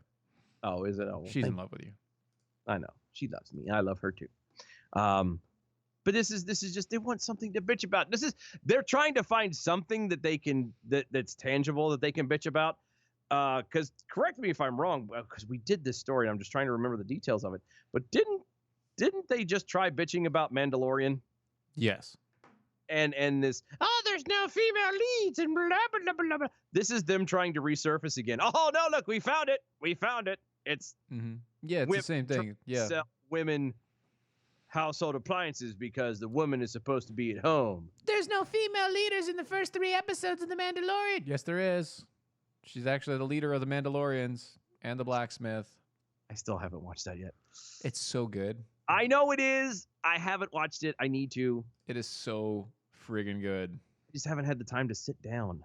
Oh, is it? Oh, well, she's in love with you. I know. She loves me. I love her too. But this is just, they want something to bitch about. They're trying to find something that they can, that's tangible that they can bitch about. Because correct me if I'm wrong, because we did this story and I'm just trying to remember the details of it. But didn't they just try bitching about Mandalorian? Yes. And this, there's no female leads and blah blah blah blah. This is them trying to resurface again. Oh no, look, we found it. It's yeah, it's the same thing. Yeah, sell women household appliances because the woman is supposed to be at home. There's no female leaders in the first 3 episodes of The Mandalorian. Yes, there is. She's actually the leader of the Mandalorians and the blacksmith. I still haven't watched that yet. It's so good. I know it is. I haven't watched it. I need to. It is so friggin' good. I just haven't had the time to sit down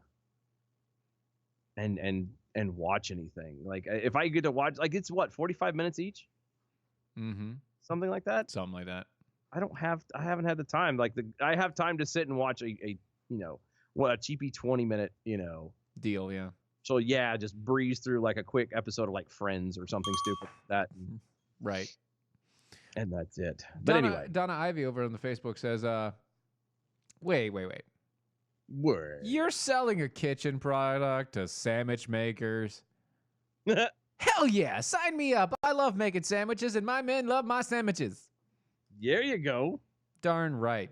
and watch anything. Like, if I get to watch, like, it's what, 45 minutes each? Something like that. Something like that. I haven't had the time. Like, I have time to sit and watch a cheapy 20-minute, deal. Yeah. So yeah, just breeze through like a quick episode of like Friends or something stupid like that. Right. And that's it. But anyway, Donna Ivy over on the Facebook says, wait. Word. You're selling a kitchen product to sandwich makers? Hell yeah, sign me up. I love making sandwiches, and my men love my sandwiches. There you go. Darn right.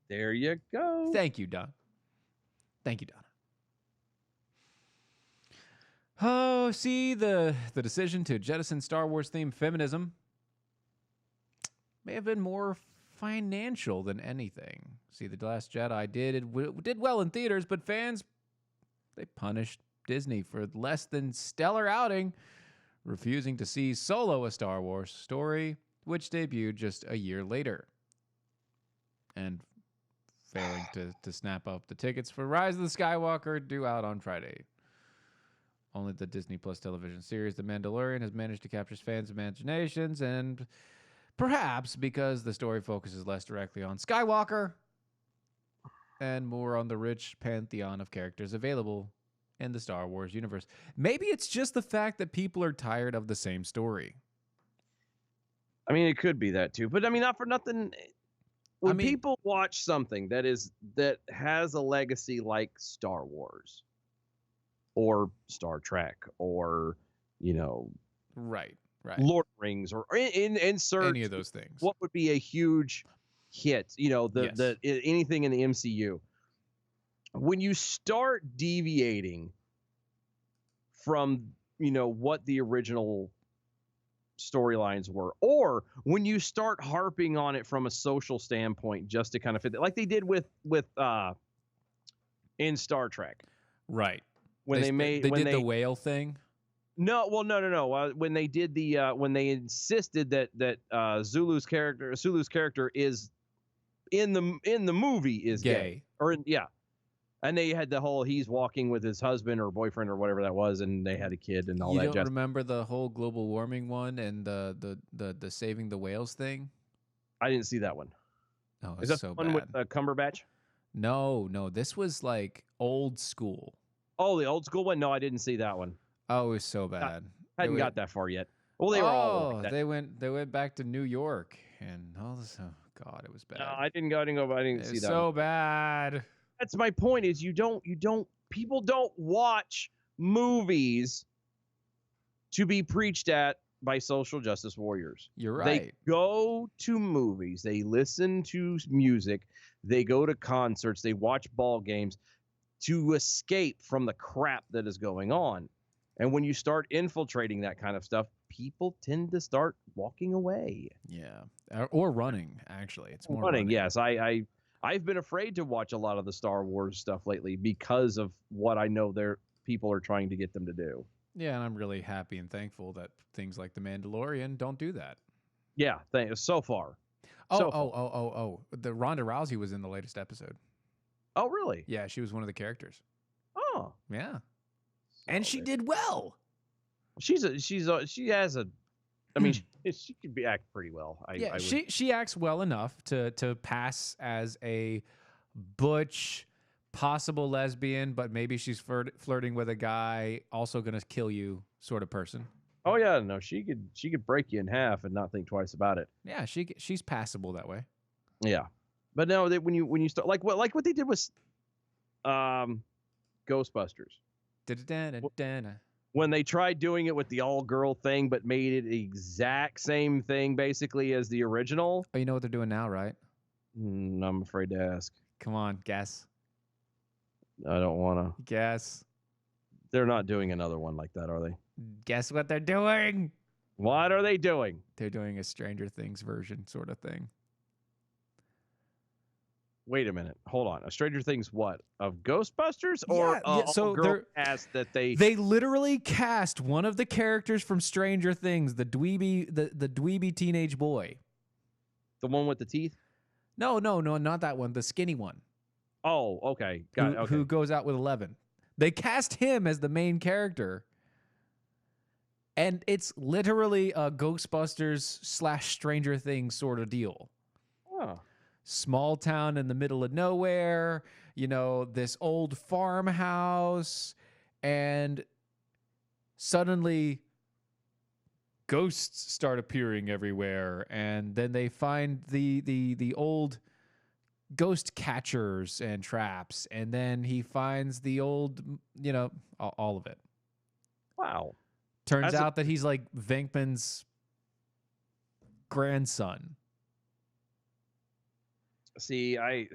There you go. Thank you, Don. Thank you, Donna. Oh, see, the decision to jettison Star Wars themed feminism may have been more financial than anything. See, The Last Jedi did well in theaters, but fans, they punished Disney for less than stellar outing, refusing to see Solo, a Star Wars story, which debuted just a year later, and failing to snap up the tickets for Rise of the Skywalker, due out on Friday. Only the Disney Plus television series The Mandalorian has managed to capture fans' imaginations, and perhaps because the story focuses less directly on Skywalker and more on the rich pantheon of characters available in the Star Wars universe. Maybe it's just the fact that people are tired of the same story. I mean, it could be that too, but I mean, not for nothing. When people watch something that has a legacy like Star Wars or Star Trek or, right. Lord of the Rings or insert any of those things, what would be a huge hit, anything in the MCU. When you start deviating from, what the original storylines were, or when you start harping on it from a social standpoint just to kind of fit it, like they did with in Star Trek. Right. When they did the whale thing. No. When they did when they insisted that Sulu's character is in the movie is gay. And they had the whole he's walking with his husband or boyfriend or whatever that was, and they had a kid and all that. You don't remember the whole global warming one and the saving the whales thing? I didn't see that one. Oh, is that so the one bad. with Cumberbatch? No, this was like old school. Oh, the old school one? No, I didn't see that one. Oh, it was so bad. I hadn't got that far yet. Well, they were all like that. They went back to New York and all this. Oh God, it was bad. No, I didn't see that. So one. bad. That's my point. Is people don't watch movies to be preached at by social justice warriors. You're right. They go to movies. They listen to music. They go to concerts. They watch ball games to escape from the crap that is going on. And when you start infiltrating that kind of stuff, people tend to start walking away. Yeah, or running. Actually, it's more running. Yes, I've been afraid to watch a lot of the Star Wars stuff lately because of what I know people are trying to get them to do. Yeah, and I'm really happy and thankful that things like The Mandalorian don't do that. Yeah, so far. Oh. The Ronda Rousey was in the latest episode. Oh, really? Yeah, she was one of the characters. Oh, yeah, and she did well. She has a. I mean, she could act pretty well. She acts well enough to pass as a butch, possible lesbian, but maybe she's flirting with a guy also gonna kill you sort of person. Oh yeah, no, she could break you in half and not think twice about it. Yeah, she's passable that way. Yeah, but no, when you start like what they did with Ghostbusters. When they tried doing it with the all-girl thing, but made it the exact same thing basically as the original. Oh, you know what they're doing now, right? I'm afraid to ask. Come on, guess. I don't want to. Guess. They're not doing another one like that, are they? Guess what they're doing? What are they doing? They're doing a Stranger Things version sort of thing. Wait a minute. Hold on. A Stranger Things what? Of Ghostbusters or so girl cast that they literally cast one of the characters from Stranger Things, the dweeby teenage boy. The one with the teeth? No, not that one. The skinny one. Oh, okay. Got it. Okay. Who goes out with 11. They cast him as the main character. And it's literally a Ghostbusters / Stranger Things sort of deal. Oh. Small town in the middle of nowhere, this old farmhouse, and suddenly ghosts start appearing everywhere, and then they find the old ghost catchers and traps, and then he finds the old, all of it. Wow. Turns out that he's like Venkman's grandson. See, I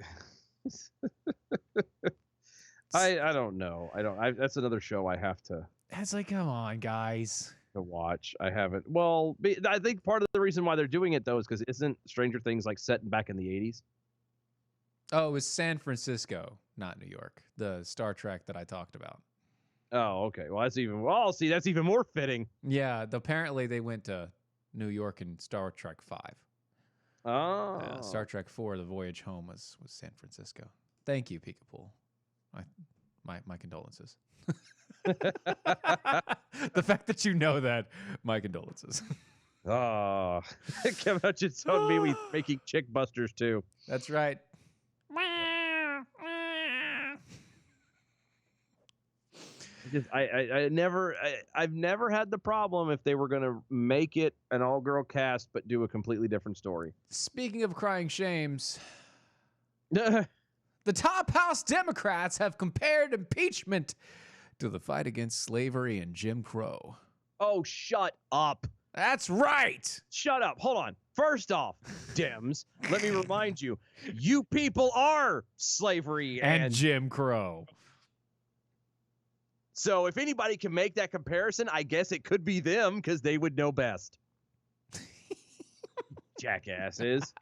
don't know. That's another show I have to. It's like, come on, guys. To watch. I haven't. Well, I think part of the reason why they're doing it though is because isn't Stranger Things like set back in the 80s? Oh, it was San Francisco, not New York. The Star Trek that I talked about. Oh, okay. Well, that's even more fitting. Yeah, apparently they went to New York in Star Trek 5. Oh. Star Trek 4, The Voyage Home was San Francisco. Thank you, Peekapool. My condolences. The fact that you know that, my condolences. Oh, Kevin Hutchins told me we making chick busters too. That's right. I've never had the problem if they were going to make it an all-girl cast but do a completely different story. Speaking of crying shames, the top house Democrats have compared impeachment to the fight against slavery and Jim Crow. Oh, shut up. That's right. Shut up. Hold on. First off, Dems, let me remind you, you people are slavery and Jim Crow. So if anybody can make that comparison, I guess it could be them because they would know best. Jackasses.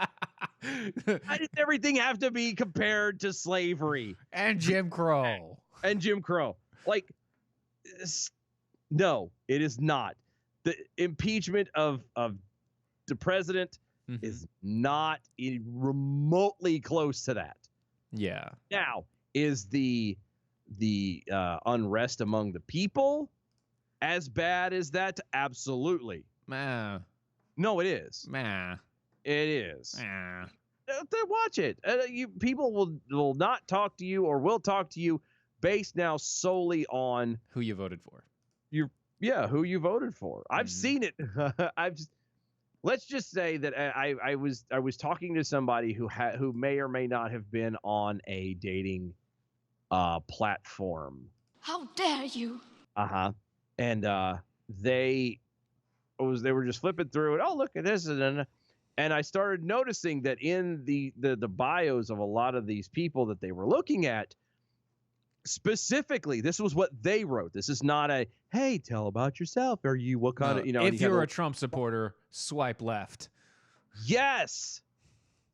Why does everything have to be compared to slavery? And Jim Crow. And Jim Crow. Like, no, it is not. The impeachment of the president is not remotely close to that. Yeah. Now, is the unrest among the people as bad as that? Absolutely. No, it is. It is. Watch it. People will not talk to you or will talk to you based now solely on who you voted for. Who you voted for. I've seen it. Let's just say that I was talking to somebody who may or may not have been on a dating platform. How dare you? And they were just flipping through it. Oh, look at this, and I started noticing that in the bios of a lot of these people that they were looking at, Specifically, this was what they wrote. This is not a, hey, tell about yourself. Are you, what kind of, you know. If you're a Trump supporter, swipe left. Yes,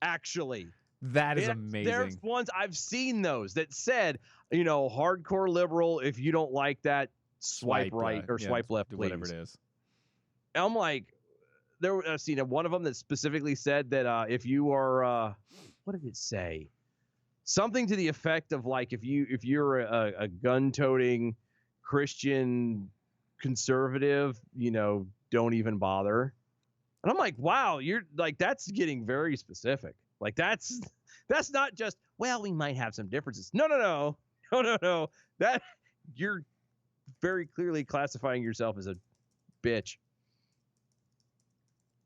actually. That is amazing. There's ones, I've seen those that said, you know, hardcore liberal, if you don't like that, swipe right or swipe left, please. Whatever it is. I'm like, I've seen one of them that specifically said that if you are, what did it say? Something to the effect of like, if you're a gun-toting Christian conservative, you know, don't even bother. And I'm like, wow, you're like, that's getting very specific. Like that's not just, well, we might have some differences. No. That you're very clearly classifying yourself as a bitch.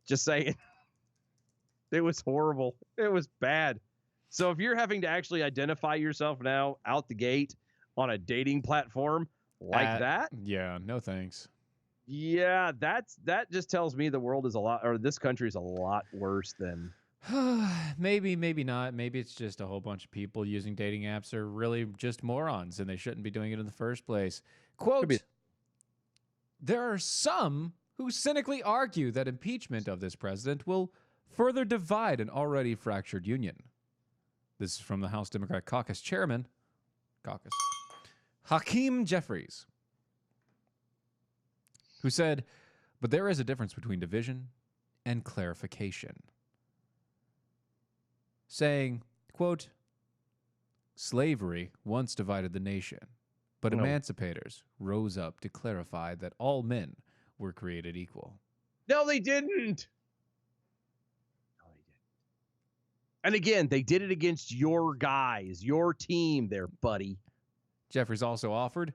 Just saying. It was horrible. It was bad. So if you're having to actually identify yourself now out the gate on a dating platform like that, yeah, no thanks. Yeah, that just tells me the world is a lot, or this country is a lot worse than. Maybe not. Maybe it's just a whole bunch of people using dating apps are really just morons and they shouldn't be doing it in the first place. Quote, there are some who cynically argue that impeachment of this president will further divide an already fractured union. This is from the House Democrat Caucus chairman, Hakeem Jeffries, who said, but there is a difference between division and clarification. Saying, quote, slavery once divided the nation, but emancipators rose up to clarify that all men were created equal. No, they didn't. And again, they did it against your guys, your team there, buddy. Jeffries also offered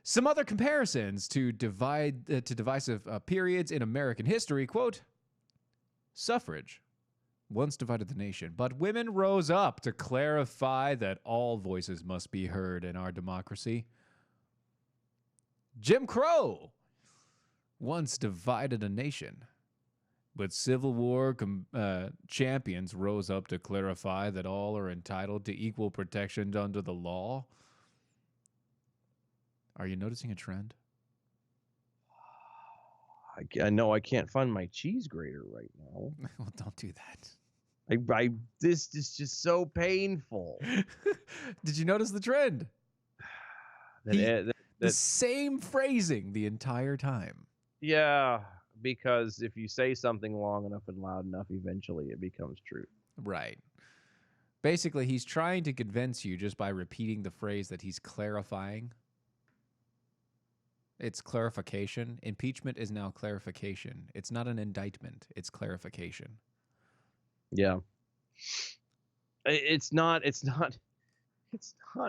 some other comparisons to divisive periods in American history. Quote, suffrage once divided the nation, but women rose up to clarify that all voices must be heard in our democracy. Jim Crow once divided a nation, but Civil War champions rose up to clarify that all are entitled to equal protection under the law. Are you noticing a trend? I know I can't find my cheese grater right now. Well, don't do that. This is just so painful. Did you notice the trend? The same phrasing the entire time. Yeah, because if you say something long enough and loud enough, eventually it becomes true. Right. Basically, he's trying to convince you just by repeating the phrase that he's clarifying. It's clarification. Impeachment is now clarification. It's not an indictment. It's clarification. Yeah. It's not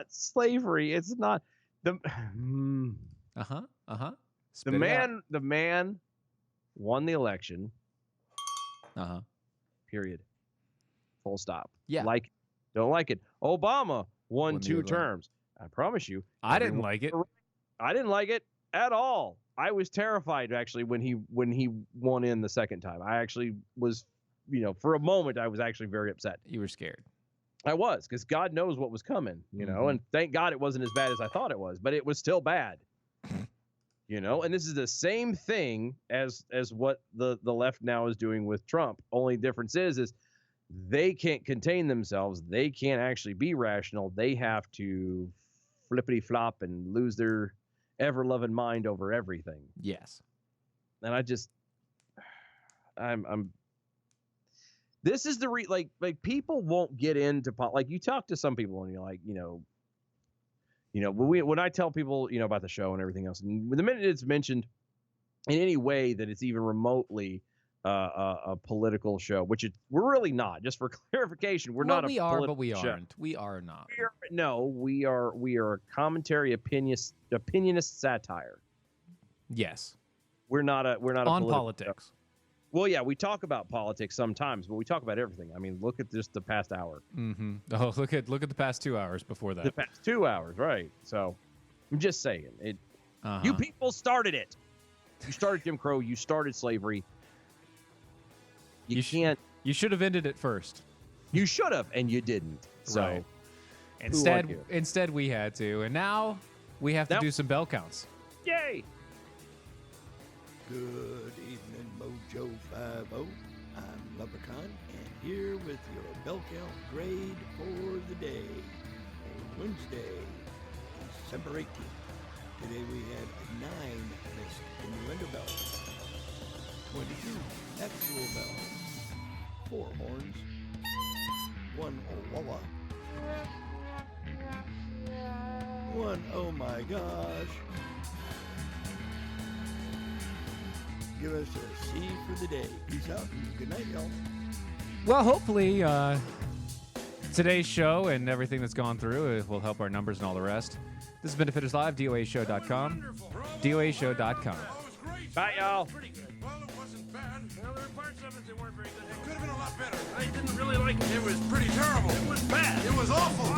slavery. It's not the The man won the election. Period. Full stop. Yeah. Don't like it. Obama won 2 terms. I promise you. I didn't like it. I didn't like it at all. I was terrified actually when he won in the second time. I actually was, for a moment I was actually very upset. You were scared. I was, because God knows what was coming, and thank God it wasn't as bad as I thought it was, but it was still bad. And this is the same thing as what the left now is doing with Trump. Only difference is they can't contain themselves. They can't actually be rational. They have to flippity flop and lose their ever-loving mind over everything. Yes. And this is the like people won't get into you talk to some people and you're like, when I tell people, about the show and everything else, and the minute it's mentioned in any way that it's even remotely a political show, which we're really not. Just for clarification, we're not. We are, but we show. aren't. We are not. We are a commentary, opinionist satire. Yes. We're not a on politics. Show. Well, yeah, we talk about politics sometimes, but we talk about everything. I mean, look at just the past hour. Mm-hmm. Oh, look at the past 2 hours before that. The past 2 hours, right? So, I'm just saying it. You people started it. You started Jim Crow. You started slavery. You can't. You should have ended it first. You should have, and you didn't. So, right. Instead, we had to, and now we have to do some bell counts. Yay! Good evening, Mojo 50. I'm Leprechaun, and here with your bell count grade for the day. Wednesday, December 18th. Today we had 9 missed innuendo bells, 22 actual bells, 4 horns, 1 Owalla, 1 oh my gosh. Give us a C for the day. Peace out and good night, y'all. Well, hopefully today's show and everything that's gone through will help our numbers and all the rest. This has been Defenders Live, DOAShow.com. DOAShow.com. Bye, y'all. Pretty good. Well, it wasn't bad. Well, there were parts of it that weren't very good. It could have been a lot better. I didn't really like it. It was pretty terrible. It was bad. It was awful.